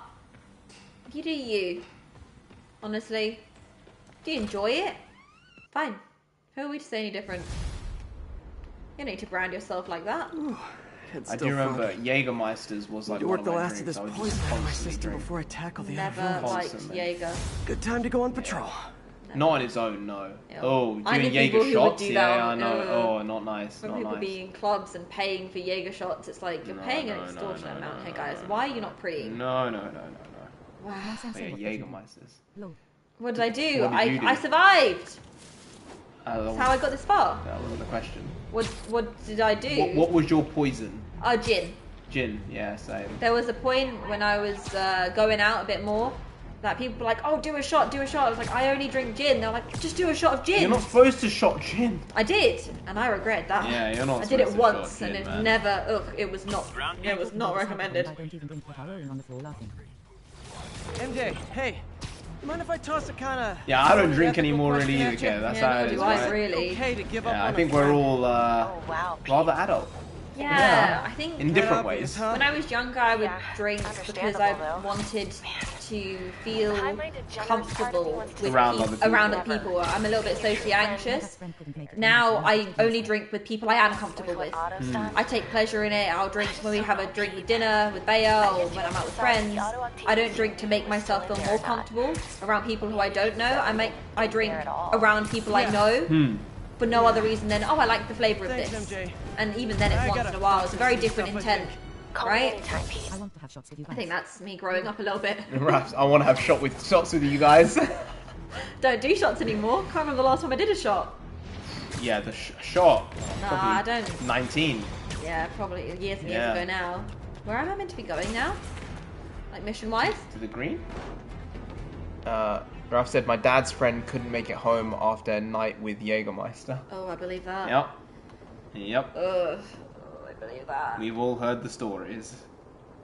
you do you. Honestly. Do you enjoy it? Fine. Who are we to say any different? You don't need to brand yourself like that. I do remember Jägermeisters was like one of my drinks. I would just constantly drink. Before I tackle the Never liked Jaeger. Good time to go on patrol. Not on its own, no. Ew. Oh, I doing know Jaeger people who would shots? do Yeah, that I on, know. Oh, not nice. When Not people nice. be in clubs and paying for Jaeger shots, it's like you're paying an extortionate amount. Hey guys, why are you not pre? No. Wow. Yeah, Jägermeisters. What did I do? What did you do? I survived. That's how I got this far. That wasn't the question. What did I do? What was your poison? Gin. Gin, yeah, same. There was a point when I was going out a bit more that people were like, oh, do a shot. I was like, I only drink gin. They were like, just do a shot of gin. You're not supposed to shot gin. I did, and I regret that. Yeah, you're not. I did it supposed to once, shot and gin, it man. never. Ugh, it was not recommended. I don't even drink what are rolling on the floor laughing. MJ, hey. Mind if I toss a kind of... Yeah, I don't drink anymore really either, Kev. That's how it is, right? Really. Okay to give up Yeah, I on think a we're friend. all rather adult. Yeah, I think in different ways. when I was younger, I would drink because I wanted to feel comfortable with around other people. I'm a little bit socially anxious. Now I only drink with people I am comfortable with. I take pleasure in it. I'll drink when we have a drink with dinner with Bea or when I'm out with friends. I don't drink to make myself feel more comfortable around people who I don't know. I drink around people I know. For no other reason than, oh, I like the flavour of this. MJ. And even then it's once in a while. It's a very different intent, right? I want to have shots with you guys. I think that's me growing up a little bit. I want to have shots with you guys. Don't do shots anymore. Can't remember the last time I did a shot. Yeah, the shot. Nah, I don't. 19. Yeah, probably years and years ago now. Where am I meant to be going now? Like mission-wise? To the green? Ralph said my dad's friend couldn't make it home after a night with Jägermeister. Oh, I believe that. Yep. Ugh. Oh, I believe that. We've all heard the stories.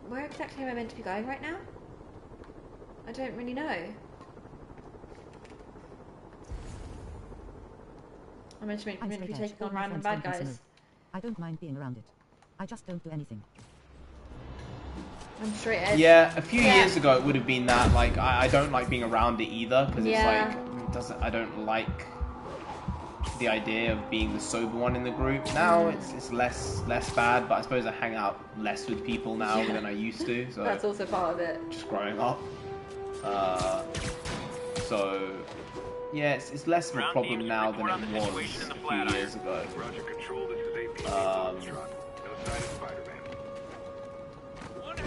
Where exactly am I meant to be going right now? I don't really know. I'm meant to be taking on random bad guys. I don't mind being around it. I just don't do anything. I'm straight edge. Yeah, a few years ago it would have been that, like, I don't like being around it either, because it's like, I don't like the idea of being the sober one in the group. Now it's less bad, but I suppose I hang out less with people now than I used to. So that's also part of it. Just growing up. So yeah, it's less of a problem now than it was a few years ago.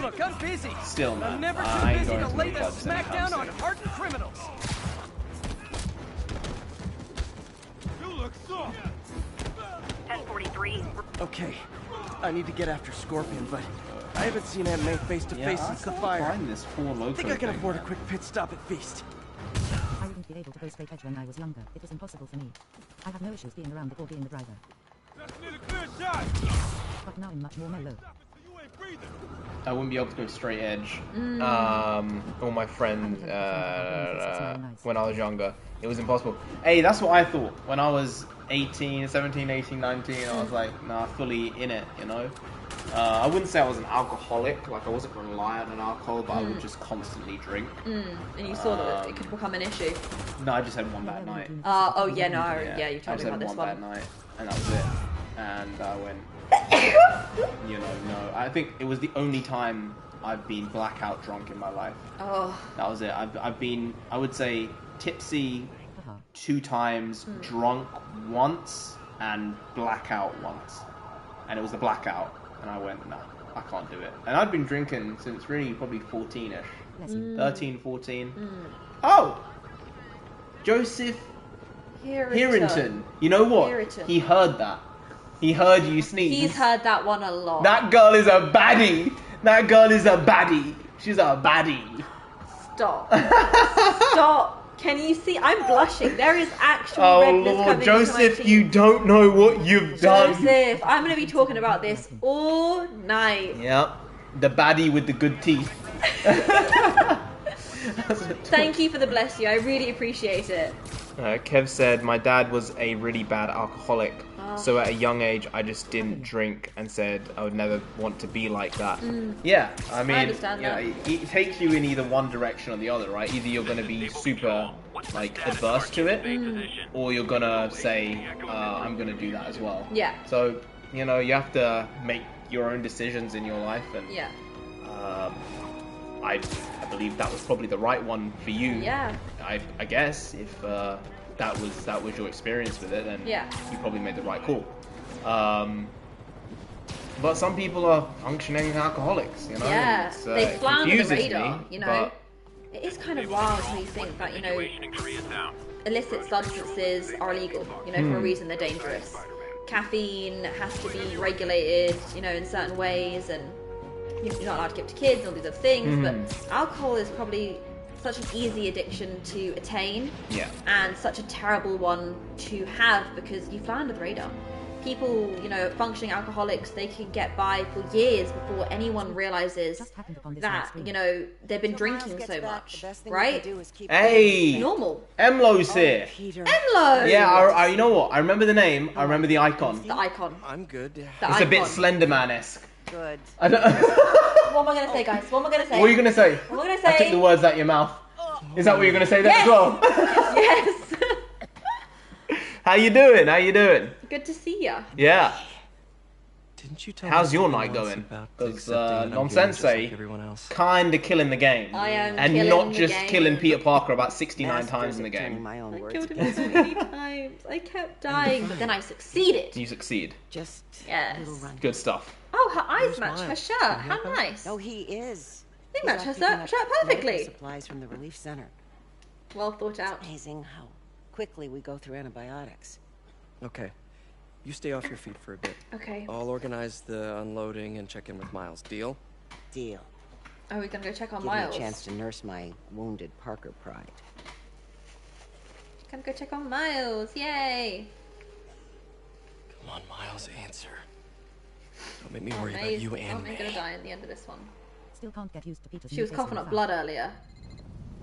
Look, I'm busy. Still, man, I'm never too I ain't busy going to to lay the that clubs smack anytime down on soon. hardened criminals. You look soft. 1043. Okay, I need to get after Scorpion, but I haven't seen Aunt May face to face since the fire. Find this I think I can afford a quick pit stop at Feast. I wouldn't be able to go straight edge when I was younger. It was impossible for me. I have no issues being around it or being the driver. Just need a clear shot. But now I'm much more mellow. I wouldn't be able to go straight edge. Or my friend, when I was younger. It was impossible. Hey, that's what I thought. When I was 17, 18, 19, I was like, nah, fully in it, you know? I wouldn't say I was an alcoholic. Like, I wasn't reliant on alcohol, but I would just constantly drink. And you saw that it could become an issue. No, I just had one bad night. Oh, yeah, no, yeah, you I told just me about had this one one. bad night, and that was it. And I went, you know, no. I think it was the only time I've been blackout drunk in my life. Oh. That was it. I've been, I would say, tipsy 2 times, drunk once, and blackout once. And it was the blackout. And I went, no, I can't do it. And I'd been drinking since really probably 14-ish. 13, 14. Oh! Joseph Harrington. You know what? Harrington. He heard that. He heard you sneeze. He's heard that one a lot. That girl is a baddie. That girl is a baddie. She's a baddie. Stop. Stop. Can you see? I'm blushing. There is actual redness Lord, coming Joseph, into my cheeks. you don't know what you've done. Joseph, I'm going to be talking about this all night. Yep. The baddie with the good teeth. Thank you for the bless you. I really appreciate it. Kev said, my dad was a really bad alcoholic. So at a young age, I just didn't drink and said I would never want to be like that. Yeah, I mean, understand that. it takes you in either one direction or the other, right? Either you're going to be super, like, adverse to it, or you're going to say, I'm going to do that as well. Yeah. So, you know, you have to make your own decisions in your life, and yeah. I believe that was probably the right one for you. Yeah. I guess if that was your experience with it, then yeah. you probably made the right call. But some people are functioning alcoholics, you know. Yeah, they fly under the radar, me, you know. It is kind of wild when you think that, you know, illicit substances are illegal, you know, for a reason. They're dangerous. Caffeine has to be regulated, you know, in certain ways, and you're not allowed to give to kids and all these other things. But alcohol is probably such an easy addiction to attain, and such a terrible one to have because you fly under the radar. People, you know, functioning alcoholics, they can get by for years before anyone realizes that, you know, they've been drinking so much, right? Hey! Normal. Emlo's here. Emlo! Yeah, you know what? I remember the name. I remember the icon. The icon. I'm good. It's a bit Slenderman-esque. Good. I don't What am I going to say, guys? What am I going to say? What are you going to say? What am I going to say? I took the words out of your mouth. Is that what you're going to say then as well? Yes. How you doing? How you doing? Good to see ya. Yeah. Didn't you tell How's me your something night once going? about Because accepting that I'm human just Nonsensei like everyone else? kinda killing the game. I am and killing not the just game. killing Peter Parker about 69 times in the game. I killed him so many times. I kept dying, but then I succeeded. You succeed. Just yes. Good stuff. Oh, her eyes match her shirt. How nice. No, he is. They He's match off her picking up shirt medical perfectly. Supplies from the relief center. Well thought out. It's amazing how quickly we go through antibiotics. Okay. You stay off your feet for a bit. Okay. I'll organize the unloading and check in with Miles. Deal? Deal. Are we gonna go check on Give Miles? me a chance to nurse my wounded Parker pride. Gonna go check on Miles. Yay! Come on, Miles, answer. Don't make me worry about you and May gonna die at the end of this one. Still can't get used to Peter's She was coughing up blood earlier.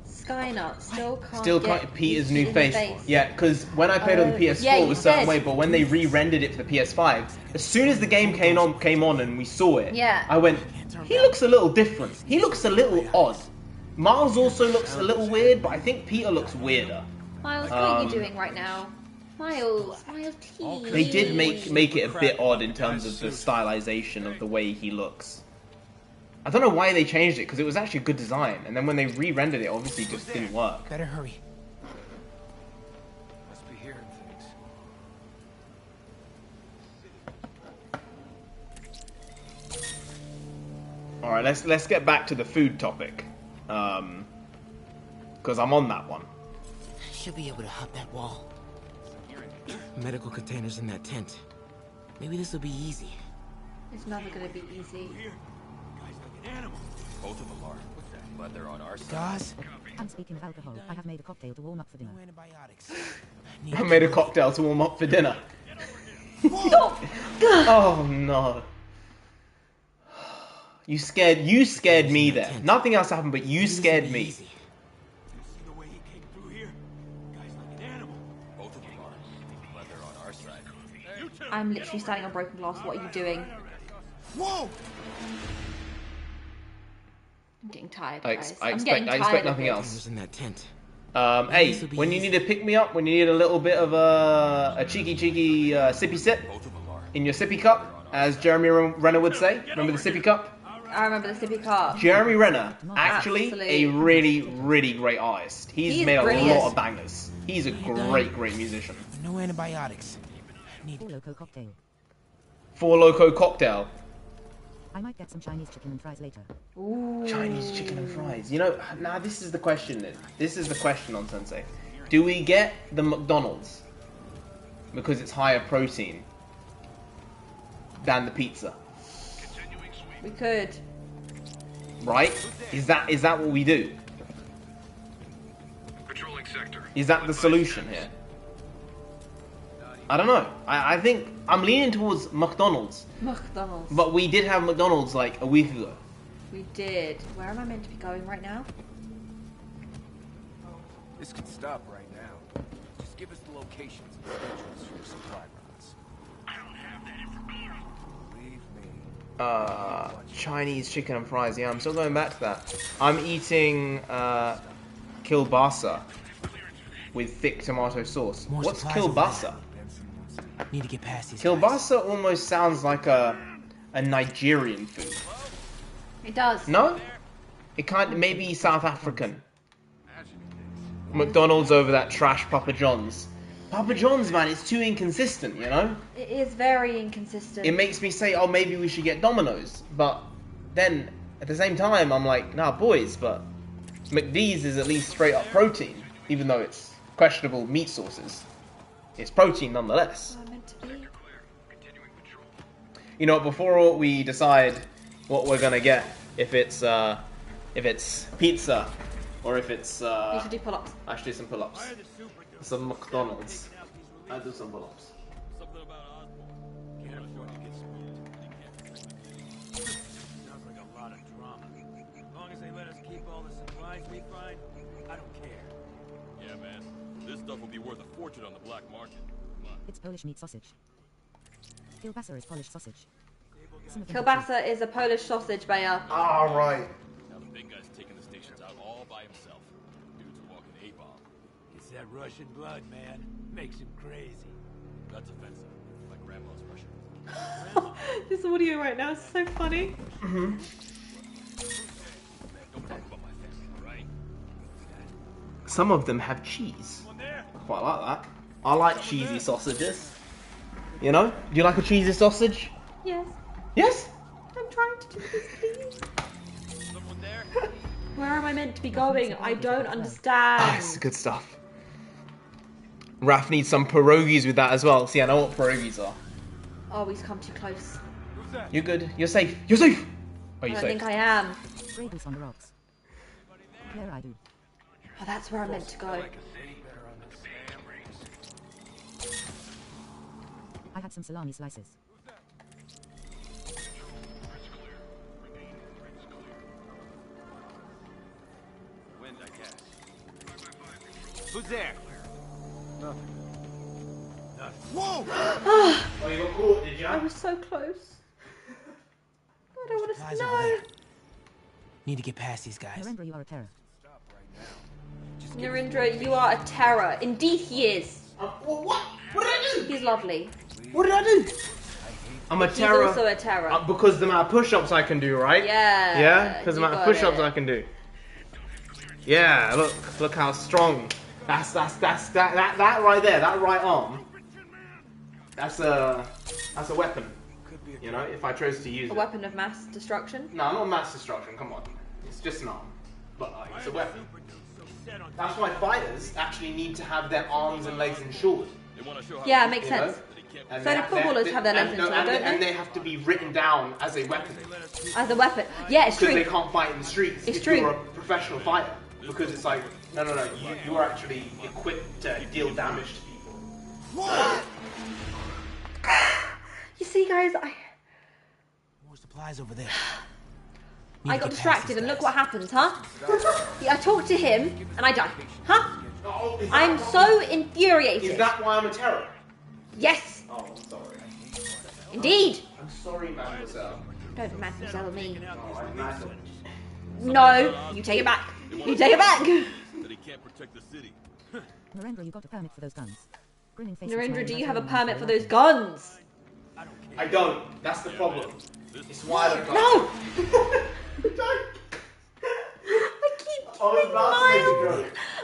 Skynet still can't get Peter's used new to face. his Yeah, because when I played on the PS4 it was a certain way, but when they re-rendered it for the PS5, as soon as the game came on and we saw it, I went, he looks a little different. He looks a little odd. Miles also looks a little weird, but I think Peter looks weirder. Miles, what are you doing right now? Miles, please. They did make it a bit odd in terms of the stylization of the way he looks. I don't know why they changed it, because it was actually a good design, and then when they re-rendered it, obviously it just didn't work. Better hurry. Must be hearing things. All right, let's get back to the food topic, because I'm on that one. Should be able to hop that wall. Medical containers in that tent. Maybe this will be easy. It's never gonna be easy. Both of them are. But they're on our side. Gauze? And speaking of alcohol, I have made a cocktail to warm up for dinner. I made a cocktail to warm up for dinner. Oh no. You scared me there. Nothing else happened, but you scared me. I'm literally standing on broken glass. What are you doing? Whoa! I'm getting tired, I guys. expect nothing else. In that tent. Hey, when you need to pick me up, when you need a little bit of a cheeky sippy sip in your sippy cup, as Jeremy Renner would say. Remember the sippy cup? I remember the sippy cup. Jeremy Renner, actually a really great artist. He's made brilliant. a lot of bangers. He's a great musician. No antibiotics. Four Loco cocktail. Four Loco cocktail. I might get some Chinese chicken and fries later. Ooh. Chinese chicken and fries. You know, now this is the question. This is the question on Sensei. Do we get the McDonald's because it's higher protein than the pizza? We could. Right? Is that what we do? Patrolling sector. Is that the solution here? I don't know. I think I'm leaning towards McDonald's. McDonald's. But we did have McDonald's like a week ago. We did. Where am I meant to be going right now? This can stop right now. Just give us the locations and schedules for your supply runs. I don't have that information. Believe me. Chinese chicken and fries. Yeah, I'm still going back to that. I'm eating kielbasa with thick tomato sauce. What's kielbasa? Need to get past these Kielbasa almost sounds like a Nigerian food. It does. No? It can't. Maybe South African. McDonald's over that trash Papa John's. Papa John's, man, it's too inconsistent, you know? It is very inconsistent. It makes me say, oh, maybe we should get Domino's. But then, at the same time, I'm like, nah, boys, but McD's is at least straight up protein, even though it's questionable meat sources. It's protein nonetheless. You know, before we decide what we're gonna get, if it's pizza or if it's you should do pull-ups. I should do some pull-ups. Some McDonald's. I do some pull-ups. Sounds like a lot of drama. As long as they let us keep all the supplies we find, I don't care. Yeah, man. This stuff will be worth a fortune on the black market. It's Polish meat sausage. Kielbasa is Polish sausage. Kielbasa is a Polish sausage, Bayer. Ah, right. Now the big guy's taking the stations out all by himself. Dudes are walking A-bomb. It's that Russian blood, man. Makes him crazy. That's offensive. My grandma's Russian. This audio right now is so funny. Don't talk about my family, right? Some of them have cheese. I quite like that. I like cheesy sausages. You know? Do you like a cheesy sausage? Yes. Yes? I'm trying to do this, please. Someone there? Where am I meant to be going? I don't understand. Ah, this is good stuff. Raph needs some pierogies with that as well. See, I know what pierogies are. Oh, he's come too close. You're good. You're safe. You're safe. Are you I safe? think I am. Gravels on the rocks. There I do. Oh, that's where I'm meant to go. I had some salami slices. Wind, I guess. Who's there? Nothing. Whoa! Oh, you got caught, did you? I was so close. I don't want Supplies to over know. there. Need to get past these guys. Narendra, you are a terror. Narendra, you are a terror. Indeed he is. What? What did I do? He's lovely. What did I do? I'm a terror. He's also a terror. Because the amount of push-ups I can do, right? Yeah. Yeah? Because the you amount of got push-ups it. I can do. Yeah, look how strong. That right there, that right arm. That's a weapon. You know, if I chose to use A it. weapon of mass destruction? No, not mass destruction, come on. It's just an arm. But it's a weapon. That's why fighters actually need to have their arms and legs insured. Yeah, it makes sense. And So the footballers have their legs into it, don't they? And they have to be written down as a weapon. As a weapon. Yeah, it's true. Because they can't fight in the streets It's if true. you're a professional fighter. Because it's like, no, you are actually equipped to deal damage to people. You see, guys, More supplies over there. I got distracted and look what happens, huh? Yeah, I talked to him and I died. Huh? I'm so infuriated. Is that why I'm a terror? Yes. Oh, I'm sorry. Indeed. I'm sorry, mademoiselle. Don't mademoiselle me. Oh, I'm mad. No, you take it back. You take it back. That he can't protect the city. Narendra, you got a permit for those guns. Grinning face Narendra, do you have a permit for those guns? I don't. That's the problem. It's why I don't go. No!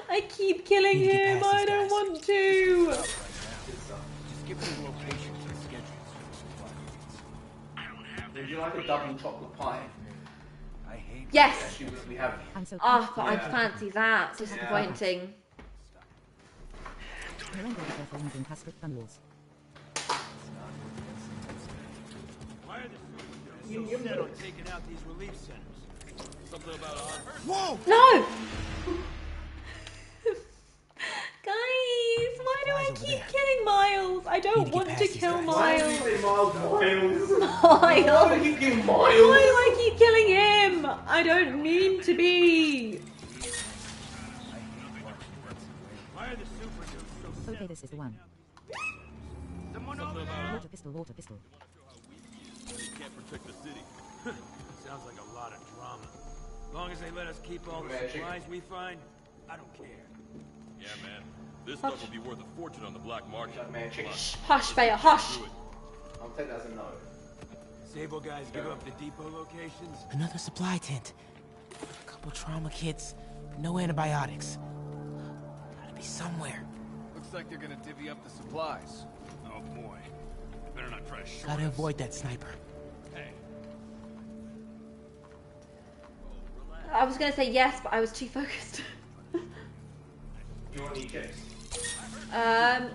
I keep killing him. I don't want to. Just give me the locations and schedules for supply. Would you like a double chocolate pie? I hate Yes. Actually, we have. Ah, but I fancy that. Disappointing. Narendra, be careful using has strict gun rules. Why are the so set on taking out these relief centers? Something about Whoa! No! Guys, why do I keep killing Miles? I don't want to kill Miles. Why do you say Miles? Miles. Why do you keep Miles? Why do I keep killing him? I don't mean to be. Why are the super so Okay, this is the one. Water pistol, water pistol. He can't protect the city. Sounds like a lot of drama. As long as they let us keep all the supplies we find, I don't care. Yeah, man. This stuff will be worth a fortune on the black market. Hush, Bayer, hush. I'll take that as a no. Sable guys give up the depot locations. Another supply tent. A couple trauma kits. No antibiotics. Gotta be somewhere. Looks like they're gonna divvy up the supplies. Oh boy. They better not try to short Gotta us. avoid that sniper. Hey. I was going to say yes, but I was too focused. You want to eat chips?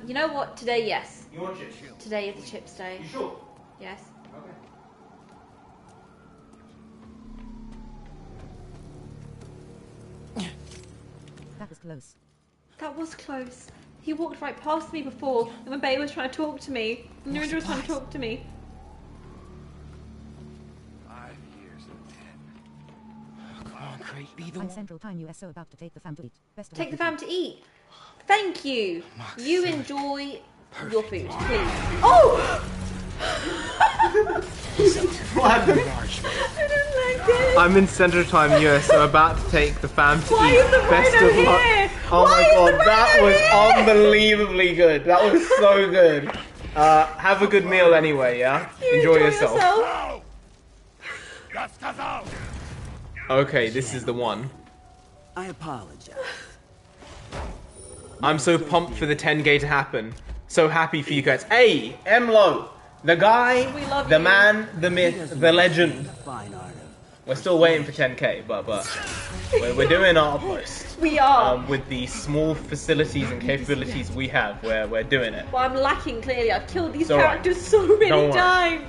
You know what? Today, yes. You want chips? Today is the chips day. You sure? Yes. Okay. That was close. That was close. He walked right past me before, and when Bayer was trying to talk to me, and Narendra was trying to talk to me. 5 years and 10. Come on, Crate, be the I'm one. Central Time USO about to take the fam to eat. Best of Take the luck fam with to eat. Thank you. You enjoy your food, please. Oh! What happened? I don't like this. I'm in Central Time USO about to take the fam to Why eat. is the Best rhino of luck. here? Oh Why my is god, the that rhino was here? unbelievably good. That was so good. Have a good meal anyway, yeah? Enjoy yourself. Okay, this is the one. I apologize. I'm so pumped for the 10K to happen. So happy for you guys. Hey, Emlo, the guy, the man, the myth, the legend. We're still waiting for 10K, but we're doing our utmost. We are. With the small facilities and capabilities we have, we're doing it. Well, I'm lacking clearly. I've killed these It's alright. characters so many Don't worry. times.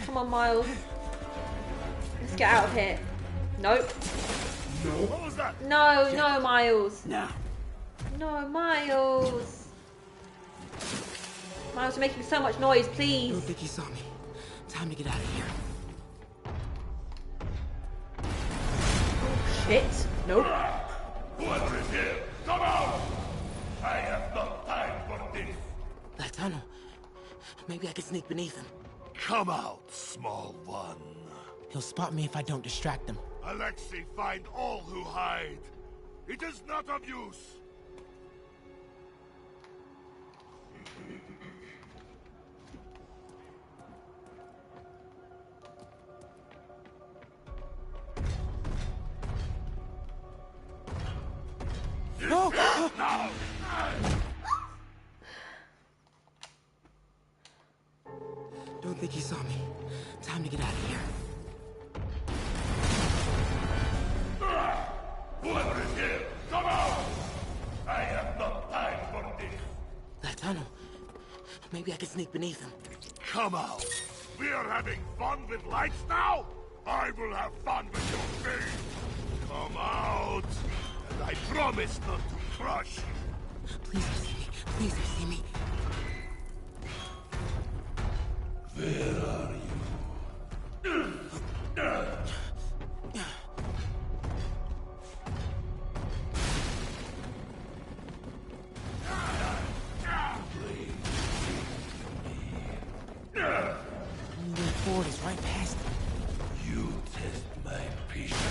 Come on, Miles. Let's get out of here. Nope. What was that? No, Miles. No. No, Miles. Miles, you're making so much noise, please. Don't think he saw me. Time to get out of here. Shit. Nope. Whoever is here, come out! I have no time for this. That tunnel. Maybe I can sneak beneath him. Come out, small one. He'll spot me if I don't distract him. Alexei, find all who hide. It is not of use. No! Now! Don't think he saw me. Time to get out of here. Whoever is here, come out! I have no time for this. can sneak beneath him. Come out. We are having fun with lights now? I will have fun with your face. Come out. And I promise not to crush you. Please don't see me. Please don't see me. Where are you? Only way forward is right past him. You test my patience.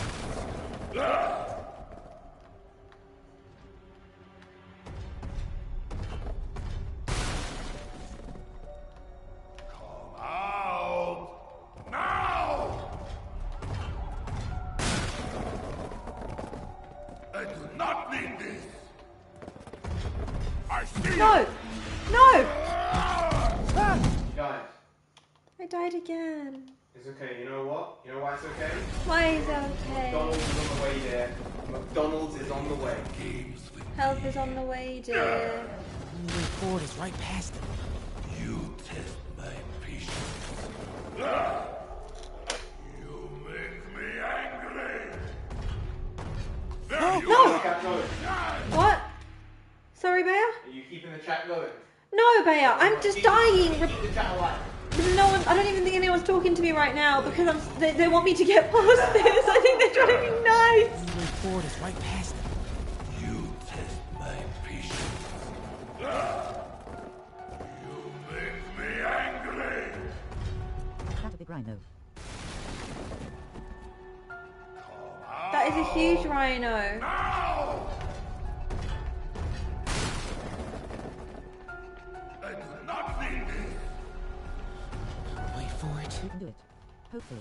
Come out now! I do not need this. I see No! you. No! Guys, I died again. it's okay. You know what? You know why it's okay? Why is it okay? McDonald's is on the way there. McDonald's is on the way. Help is on the way, dear. Only way forward is right past him. You test my patience. You make me angry. There you No! are. What? Sorry, Bea? Are you keeping the chat going? No, Bea, I'm just dying. Keep the chat alive. No one, I don't even think anyone's talking to me right now because they want me to get past this. I think they're trying to be nice. Only way forward is right past him. You test my patience. You make me angry. That a big rhino. That is a huge rhino. Now! I do not need this. Wait for it. You can do it. Hopefully.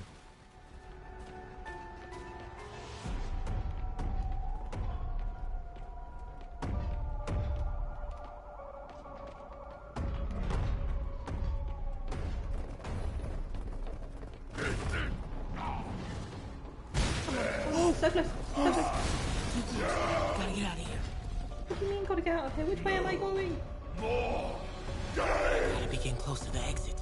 Oh, so close. So close. Gotta get out of here. What do you mean, gotta get out of here? Which way am I going? Gotta be getting close to the exit.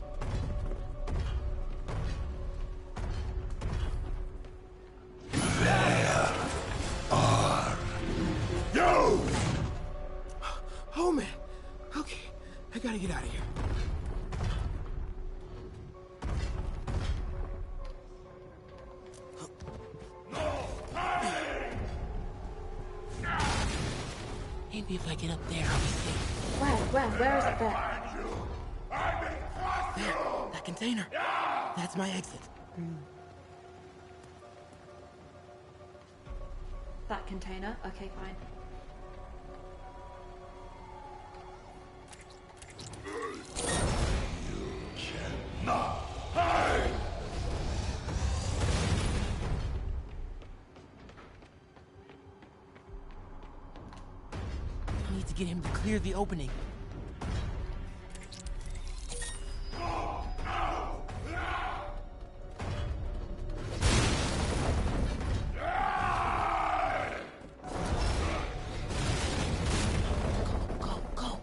You! Oh man. Okay. I gotta get out of here. Maybe if I get up there, I'll be safe. Where is it there? There, that container. That's my exit. That container? Okay, fine. Not hide! I need to get him to clear the opening.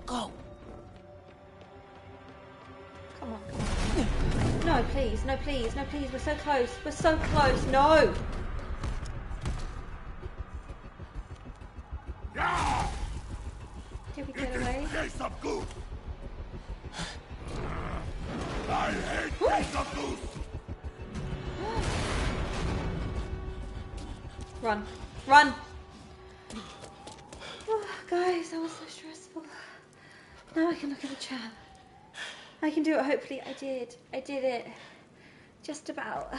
Go. Come on. No, please. No, please. No, please. We're so close. We're so close. No! Did we get away? Taste of goose! I hate taste of goose! Run. Run! Oh, guys, that was so stressful. Now I can look at the chat. I can do it, hopefully. I did it. Just about.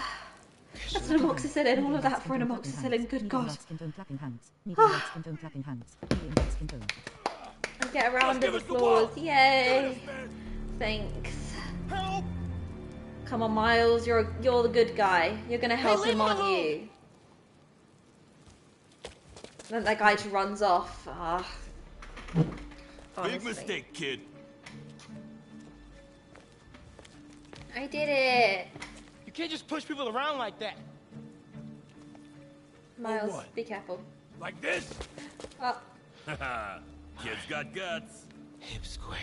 That's an amoxicillin, all of that for an amoxicillin, good God. And get around the floors, yay! Thanks. Come on, Miles, you're the good guy. You're gonna help him, aren't you? Then that guy just runs off. Big mistake, kid. I did it. You can't just push people around like that. Miles, what? be careful. Like this? Oh. Haha. Kid's got guts. Hip squared.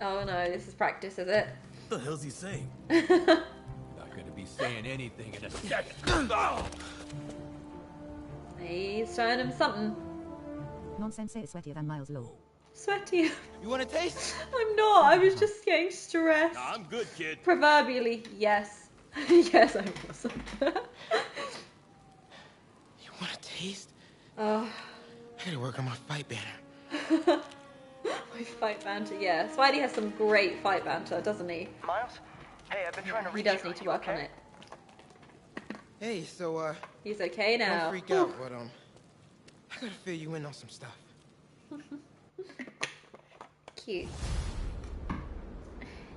Oh no, this is practice, is it? What the hell's he saying? Not gonna be saying anything in a second. He's showing him something. Nonsense is sweatier than Miles Low. Sweaty. You want a taste? I'm not. I was just getting stressed. Nah, I'm good, kid. Proverbially, yes. Yes, I was. You want a taste? I gotta work on my fight banner. My fight banter, yeah. Spidey has some great fight banter, doesn't he? Miles? Hey, I've been trying to reach He does you. need to work on it. Hey, so, He's okay now. don't freak out, but, I gotta fill you in on some stuff. Cute.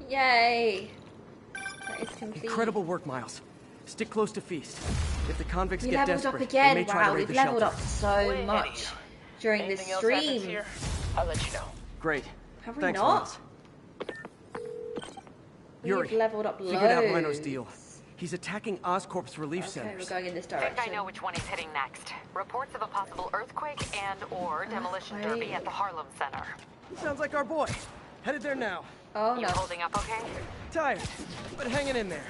Yay! That is complete. Incredible work, Miles. Stick close to Feast. If the convicts We get leveled desperate, up again. they may try to Wow, raid we've the leveled shelter. up so much during this Anything else happens stream. here, I'll let you know. Great. Have we Thanks, not? Miles. Yuri, We've leveled up figured out loads. Rhino's deal. He's attacking Oscorp's relief Okay, centers. we're going in this I think direction. I know which one he's hitting next. Reports of a possible earthquake and/or demolition derby at the Harlem Center. Sounds like our boy. Headed there now. Oh You no. holding up okay? Tired, but hanging in there.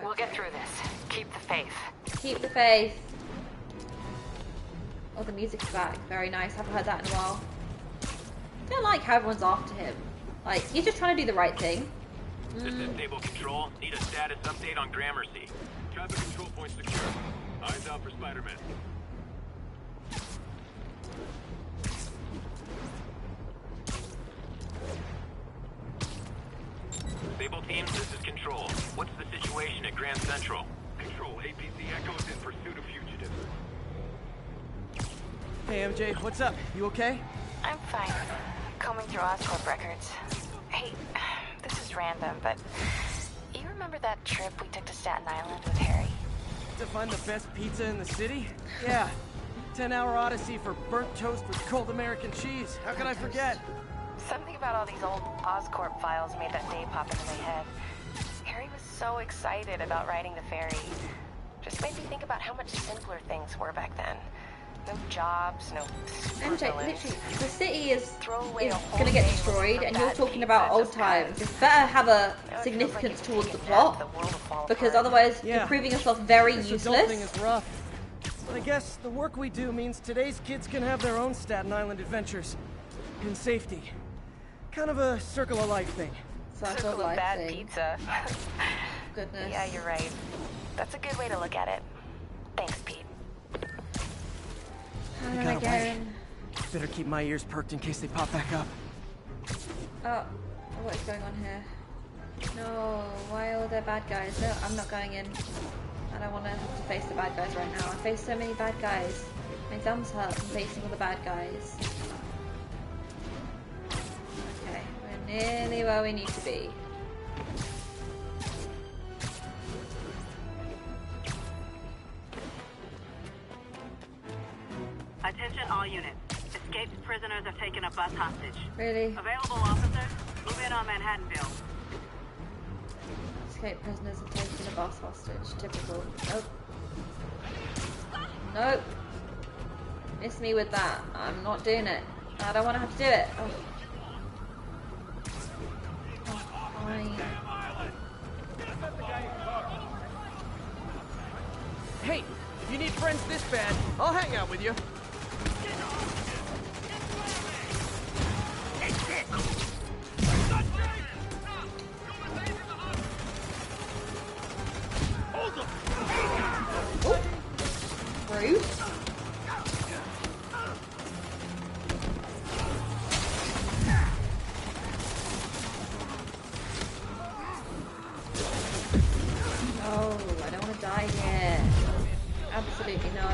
We'll get through this. Keep the faith. Keep the faith. Oh, the music's back. Very nice. Haven't heard that in a while. I don't like how everyone's after him. Like, he's just trying to do the right thing. This is Stable Control. Need a status update on Gramercy. Traffic control point secure. Eyes out for Spiderman. Stable teams, this is Control. What's the situation at Grand Central? Control, APC Echo's in pursuit of fugitives. Hey, MJ, what's up? You okay? I'm fine. Combing through Oscorp records. Hey, this is random, but you remember that trip we took to Staten Island with Harry? To find the best pizza in the city? Yeah. 10-hour odyssey for burnt toast with cold American cheese. How could I forget? Something about all these old Oscorp files made that day pop into my head. Harry was so excited about riding the ferry. Just made me think about how much simpler things were back then. No jobs, no MJ, literally, the city is Throwaway a whole gonna get day destroyed, looking and for you're bad talking about pizza old just times. It's better have a significance towards the plot, because otherwise you're proving yourself very This adult thing useless. is rough. But I guess the work we do means today's kids can have their own Staten Island adventures. In safety. Kind of a circle of life thing. Circle of life bad thing. pizza. Goodness. Yeah, you're right. That's a good way to look at it. Thanks, Pete. How We do I gotta get wait. in? Better keep my ears perked in case they pop back up. Oh, what is going on here? No, why are there bad guys? No, I'm not going in. I don't want to have to face the bad guys right now. I face so many bad guys. My thumbs hurt from facing all the bad guys. Okay, we're nearly where we need to be. Attention all units. Escaped prisoners have taken a bus hostage. Really? Available officers, move in on Manhattanville. Escape prisoners have taken a bus hostage. Typical. Nope. Nope. Miss me with that. I'm not doing it. I don't want to have to do it. Oh. Oh, fine. Hey, if you need friends this bad, I'll hang out with you. Rude. No, I don't want to die here. Absolutely no.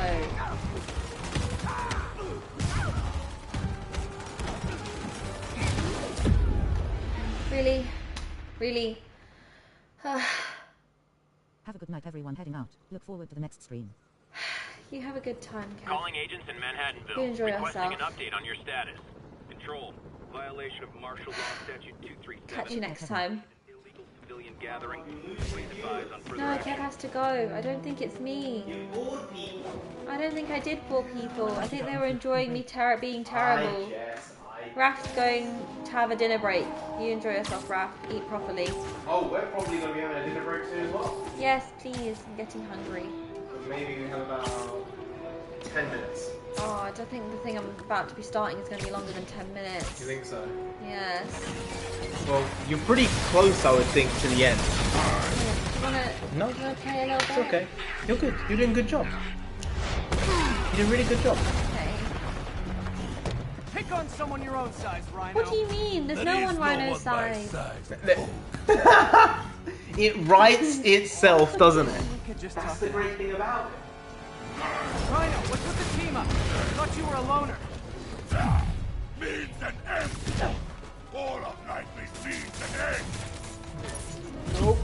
Really? Really? Have a good night, everyone heading out. Look forward to the next stream. You have a good time, Kev. Calling agents in Manhattanville. You enjoy Requesting yourself. an update on your status. Control. Violation of martial law statute 237. Catch you next time. Illegal civilian gathering. Please advise on further No, action. Kev has to go. I don't think it's me. I don't think I did bore people. I think they were enjoying me being terrible. Raph's going to have a dinner break. You enjoy yourself, Raph. Eat properly. Oh, we're probably going to be having a dinner break soon as well. Yes, please. I'm getting hungry. Maybe we have about 10 minutes. Oh, I don't think the thing I'm about to be starting is going to be longer than 10 minutes. You think so? Yes. Well, you're pretty close, I would think, to the end. You wanna play a little bit? It's okay. You're good. You're doing a good job. You did a really good job. Okay. Pick on someone your own size, Rhino. What do you mean? There's no one Rhino's size. It writes itself, doesn't it? That's the great thing about it. Rhino, what's with the team up? I thought you were a loner. Means an end. All of Nightly's means an end. Nope.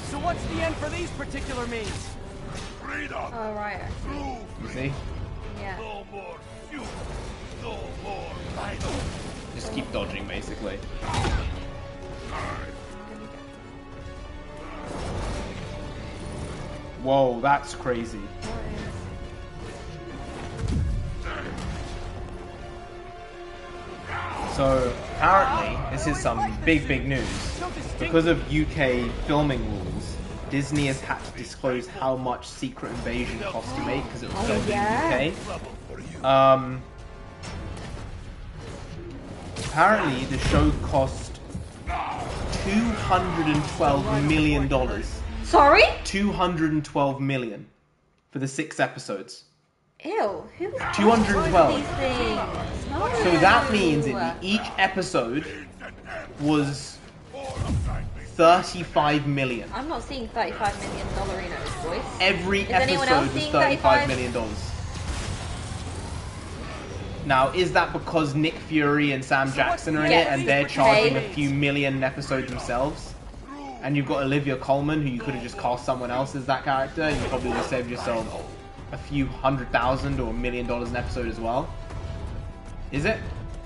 So what's the end for these particular means? Freedom. Oh, right. You see? Yeah. No more you. No more Rhino. Just keep dodging, basically. Whoa, that's crazy. So, apparently, this is some big news. Because of UK filming rules, Disney has had to disclose how much Secret Invasion cost to make because it was filmed in the UK. Apparently, the show cost $212 million. Sorry? $212 million for the 6 episodes. Ew. Who 212. these things? No. So that means that each episode was 35 million. I'm not seeing $35 million in his voice. Every Is anyone else episode was seeing $35 million. Now, is that because Nick Fury and Sam Jackson are in it and they're charging a few million an episode themselves? And you've got Olivia Colman, who you could have just cast someone else as that character, and you probably would have saved yourself a few $100,000 or $1 million an episode as well. Is it?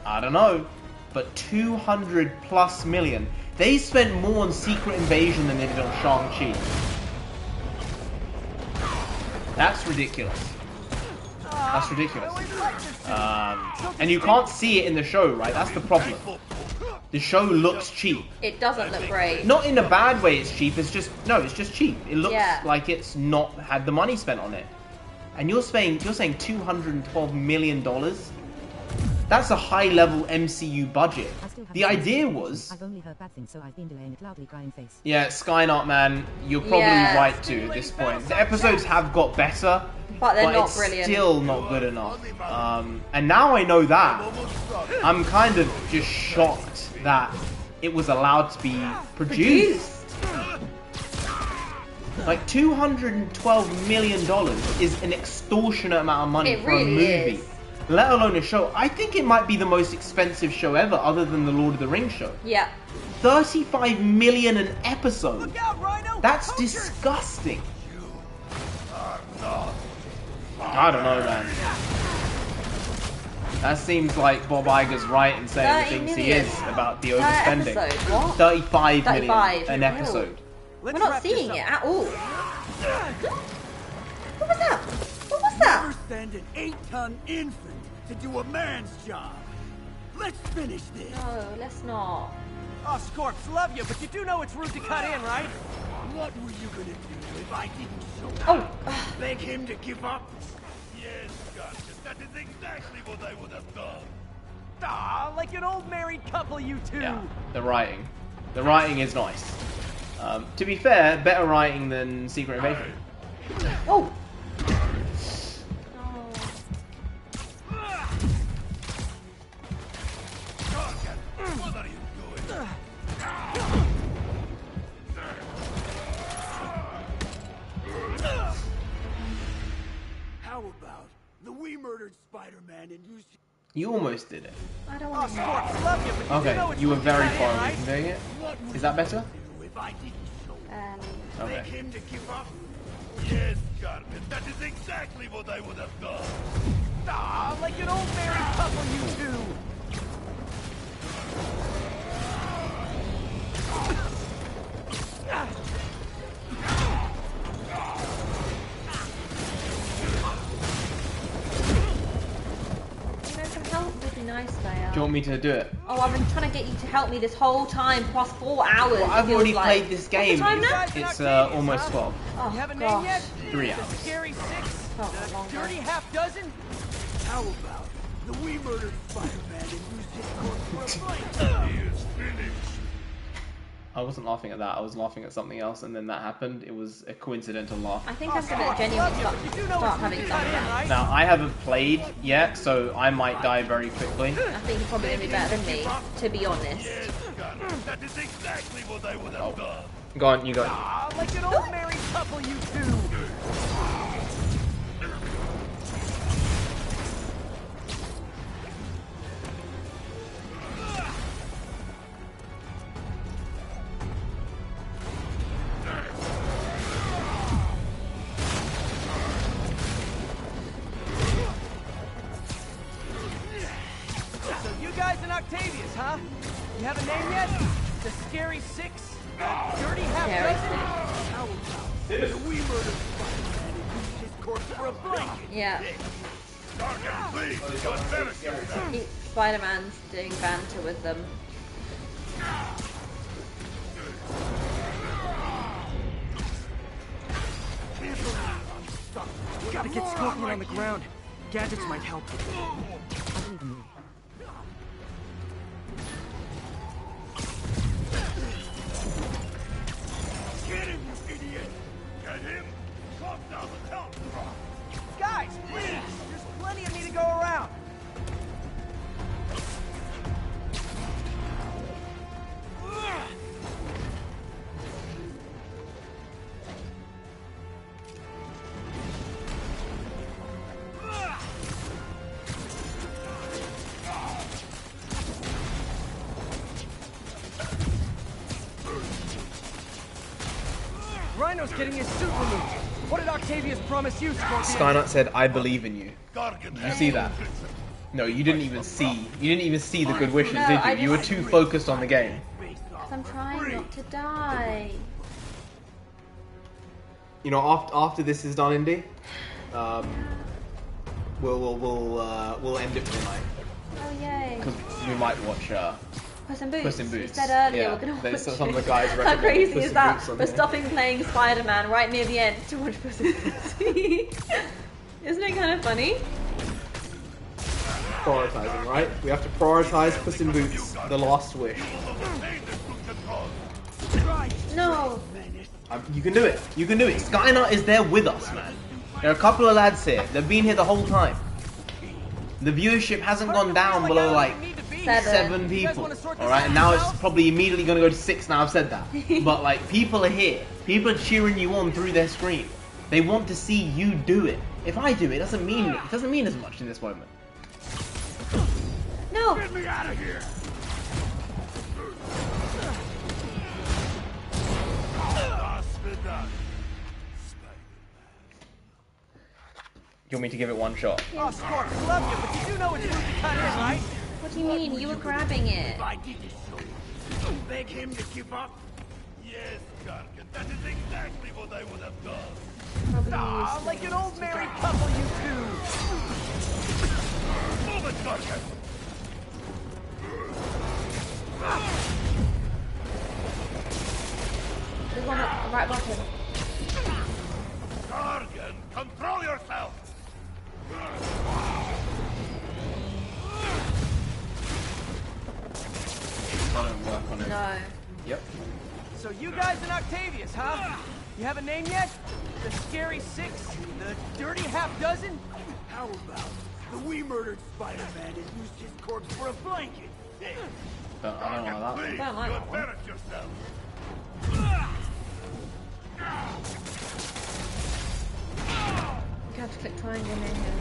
I don't know. But 200+ million. They spent more on Secret Invasion than they did on Shang-Chi. That's ridiculous. That's ridiculous. And you can't see it in the show, right? That's the problem. The show looks cheap. It doesn't look great. Not in a bad way it's cheap, it's just cheap. It looks like it's not had the money spent on it. And you're saying $212 million? That's a high-level MCU budget. The idea was... I've only heard bad things, so I've been delaying it, loudly crying face. Yeah, Skynet, man, you're probably right to at this point. The episodes have got better, but they're not it's brilliant. Still not good enough. And now I know that, I'm kind of just shocked that it was allowed to be produced. Like $212 million is an extortionate amount of money for a movie. Let alone a show. I think it might be the most expensive show ever, other than the Lord of the Rings show. Yeah. 35 million an episode. That's disgusting. I don't know, man. That seems like Bob Iger's right in saying the things he is about the overspending. 35 million an episode. We're not seeing it at all. What was that? What was that? Never send an 8-ton infant to do a man's job. Let's finish this. No, let's not. Oh, Scorps, love you, but you do know it's rude to cut in, right? What were you gonna do if I didn't show up? Oh, beg him to give up? Yes, Gotcha. That is exactly what I would have done. Ah, like an old married couple, you two. Yeah, the writing. The writing is nice. To be fair, better writing than Secret Invasion. Oh! What are you doing? How about we murdered Spider-Man and used... You almost did it. I don't want to. Scorps, love you, but you Okay, do know it's you were rude to very cut far in, away right? from doing it. Is that better? If I didn't show Okay. beg him to give up? Yes, Garnet. That is exactly what I would have done. Ah, like an old married couple, you two. Would be nice, Bayer. Do you want me to do it? Oh, I've been trying to get you to help me this whole time, plus 4 hours. Well, I've already played this What's game. the time now? It's almost 12. Oh, You have a name gosh. yet? 3 The hours. Scary Six? Oh, The longer. Dirty Half Dozen? How about the we murdered Spider-Man and used his corpse for a blanket? He is finished. I wasn't laughing at that. I was laughing at something else, and then that happened. It was a coincidental laugh. I think I'm gonna genuinely start having fun again. Now, I haven't played yet, so I might die very quickly. I think you're probably gonna be better than me, to be honest. Yes, Gunner. That is exactly what I would have done. Go on, you go. Ah, like an old married couple, you two. So you guys in Octavius, huh? You have a name yet? The Scary Six? The Dirty Half Dozen? How about the we murdered Spider-Man and used his corpse for a blanket? Yeah. Please, God better yourself. Spider-Man's doing banter with them. Gotta get Scorpion on the ground. Gadgets might help. Get him, you idiot! Get him! Drop down the help drop! Guys, please! There's plenty of me to go around. Rhino's getting his suit removed. What did Octavius promise you, Scorpion? Skynet said, "I believe in you." Did you see that? No, you didn't even see. You didn't even see the good wishes, No, did I you? You were just- too focused on the game. Because I'm trying not to die. You know, after this is done, Indy, we'll end it for tonight Oh, yay. because we might watch Puss in Boots. Puss in You Boots. said earlier Yeah, we're gonna there's watch some of the it. guys How recommend crazy Puss is in that? Boots on We're here. stopping playing Spider-Man right near the end to watch Puss in Boots. Isn't it kind of funny? Prioritizing, right? We have to prioritize Puss in Boots, The Last Wish. No. You can do it. You can do it. Skynet is there with us, man. There are a couple of lads here. They've been here the whole time. The viewership hasn't gone down below like 7 people. Alright, and now it's probably immediately going to go to 6 now I've said that. But like, people are here. People are cheering you on through their screen. They want to see you do it. If I do it, it doesn't mean as much in this moment. No. Get me out of here! You want me to give it one shot? Oh, Scorp, love you, but you do know it's good to cut in, right? What do you mean? You were grabbing it. I did this so you beg him to give up? Yes, Gargan, that is exactly what I would have done. Ah, like an old married couple, you two. Move it, Gargan! There's one right above him. Gargan, control yourself! I don't work on it. No. Yep. So you guys in Octavius, huh? You have a name yet? The Scary Six? The Dirty Half Dozen? How about the we murdered Spider-Man and used his corpse for a blanket? I don't know about that. Please, I don't like you that one. embarrass yourself. You have to click triangle near him.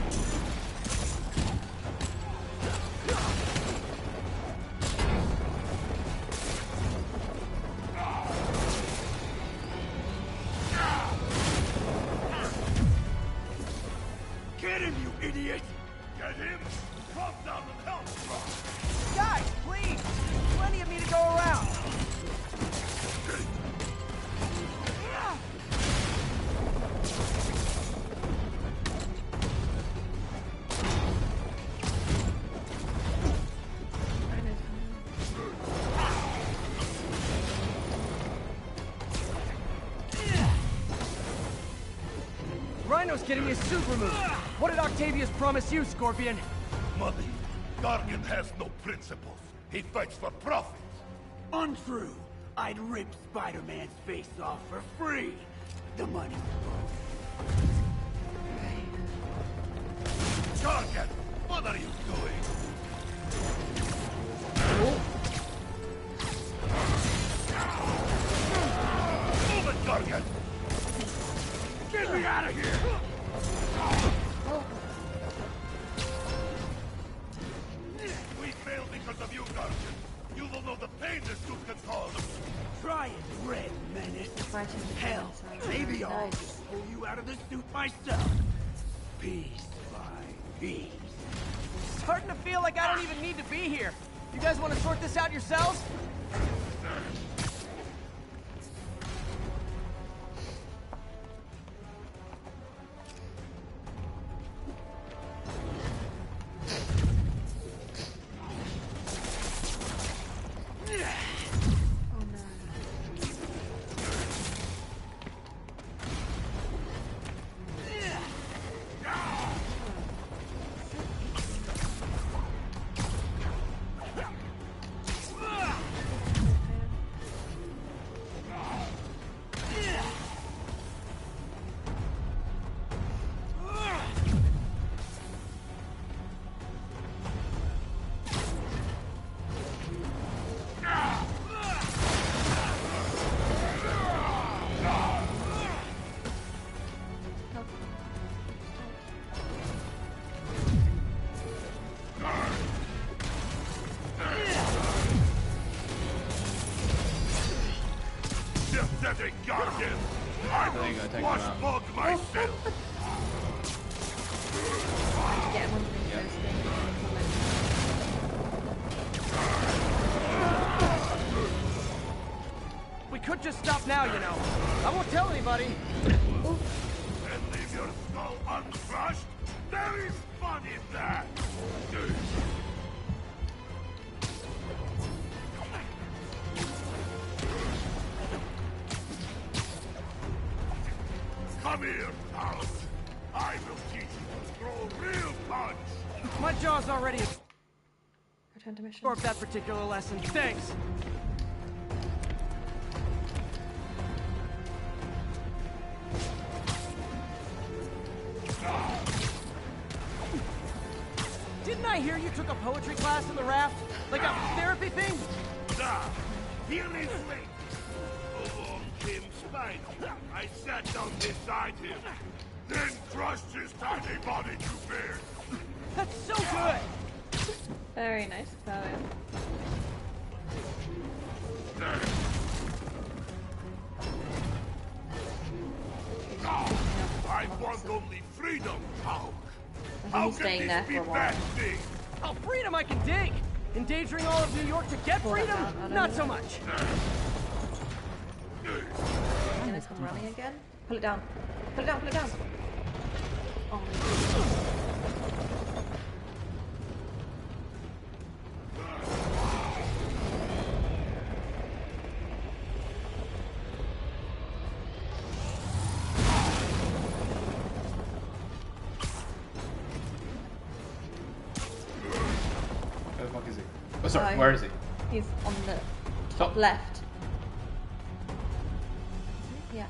Get him, you idiot! Get him! Drop down and help drop! Guys, please! Plenty of me to go around. Rhino's getting his suit removed. What did Octavius promise you, Scorpion? Money. Gargan has no principles. He fights for profit. Untrue. I'd rip Spider-Man's face off for free. The money's Gargan, what are you doing? Move it, Gargan! Get me out of here! We failed because of you, Gargan. You will know the pain this suit can cause. Try it, Red Menace. Hell, maybe I'll pull you out of the suit myself. Piece by piece. Starting to feel like I don't even need to be here. You guys want to sort this out yourselves? We could just stop now, you know. I won't tell anybody. And leave your skull uncrushed? There is fun in that! Come here, pal. I will teach you to throw real punch. My jaw's already Return to mission. absorbed that particular lesson. Thanks. Didn't I hear you took a poetry class in the raft? Like a therapy thing? Nah, here is late. Along came Spider. I sat down beside him, then crushed his tiny body to bear. That's so good! Very nice poem. I want only freedom, Hulk. I think he's staying there for a while. Oh, freedom I can dig! Endangering all of New York to get freedom? Not so much. Gonna come running again? Pull it down. Pull it down, pull it down. Oh. Where the fuck is he? Oh, sorry, where is he? He's on the Top left. Yeah.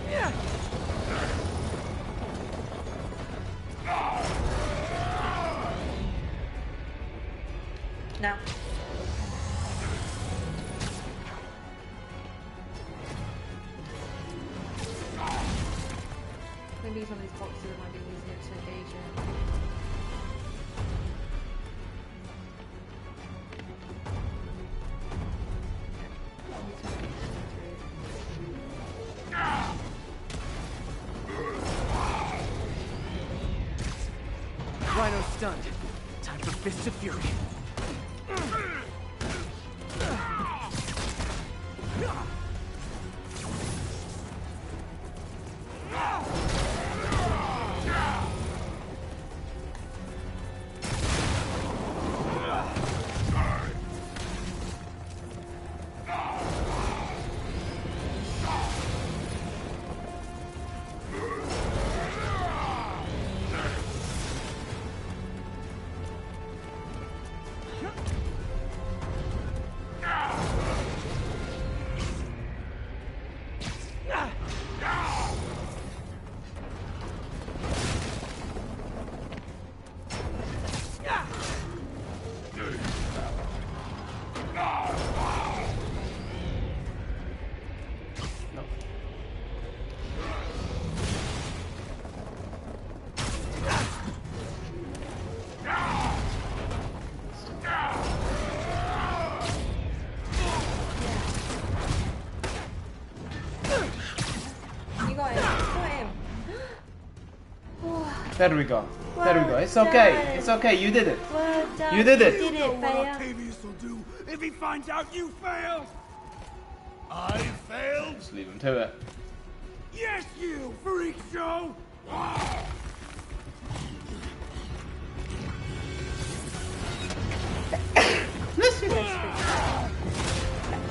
Yeah. Now. Maybe some of these boxes might be easier to engage in. Rhino's stunned. Time for Fists of Fury. There we go. There we go. It's okay. It's okay. You did it. Well done. You did it. You did it, Faya. Octavius will do if he finds out you failed. I failed? Just leave him to it. Yes, you freak show!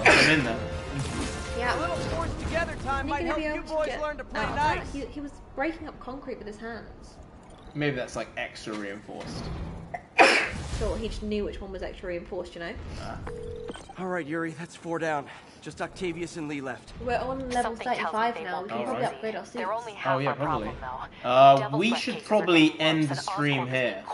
I'm in there. Yeah. A little forced together time might help you boys learn to play nice. He was breaking up concrete with his hands. Maybe that's like extra reinforced. Sure, he just knew which one was extra reinforced, you know? All right, Yuri, that's 4 down. Just Octavius and Lee left. We're on level 35 now. We can probably upgrade our suits. Oh yeah, probably. We should probably end the stream here.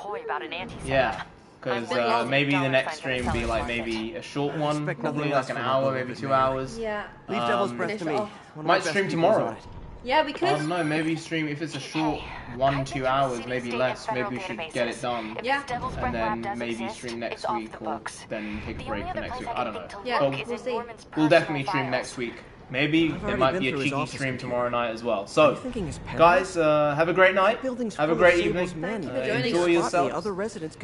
Yeah, because maybe the next stream will be like maybe a short one, probably like an hour, maybe 2 hours. Yeah. Leave Devil's Breath to me. Might stream tomorrow. Yeah, we could. No, maybe stream if it's a short 1-2 hours, maybe less. Maybe we should get it done. Yeah. And then maybe stream next week, or then take a break for next week. I don't know. Yeah, But we'll see. we'll definitely stream next week. Maybe there might be a cheeky stream tomorrow night as well. So, guys, have a great night. Have a great evening. Enjoy yourselves.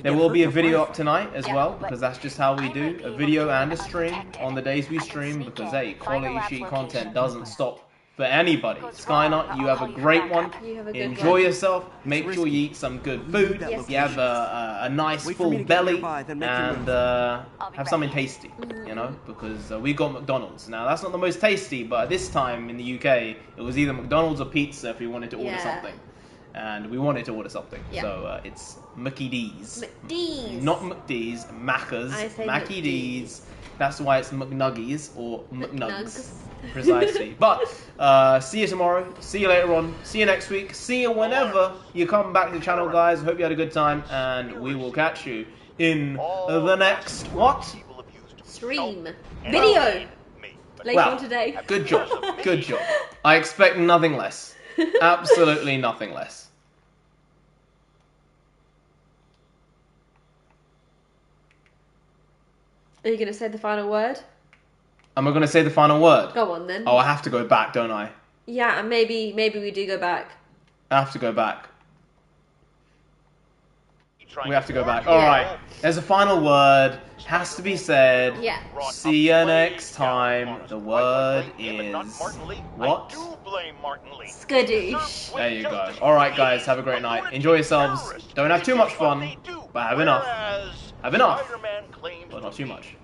There will be a video up tonight as well, because that's just how we do. A video and a stream on the days we stream, because, hey, quality sheet content doesn't stop for anybody. Skynut, you have a great one. Enjoy yourself. Make sure you eat some good food. You have a nice full belly, and have something tasty, you know, because we got McDonald's. Now, that's not the most tasty, but this time in the UK, it was either McDonald's or pizza if we wanted to order something. And we wanted to order something. So it's Mickey D's. McD's. Not McD's, Macca's. Mackie D's. That's why it's McNuggies or McNugs. Precisely. But see you tomorrow. See you later on. See you next week. See you whenever you come back to the channel, guys. I hope you had a good time, and we will catch you in the next stream video later on today. Good job. Good job. I expect nothing less. Absolutely nothing less. Are you going to say the final word? Am I going to say the final word? Go on then. Oh, I have to go back, don't I? Yeah, and maybe we do go back. I have to go back. We have to go back. Alright. There's a final word. Has to be said. Yeah. See you next time. The word is... What? Skadoosh. There you go. Alright, guys. Have a great night. Enjoy yourselves. Don't have too much fun, but have enough. Have enough, but not too much.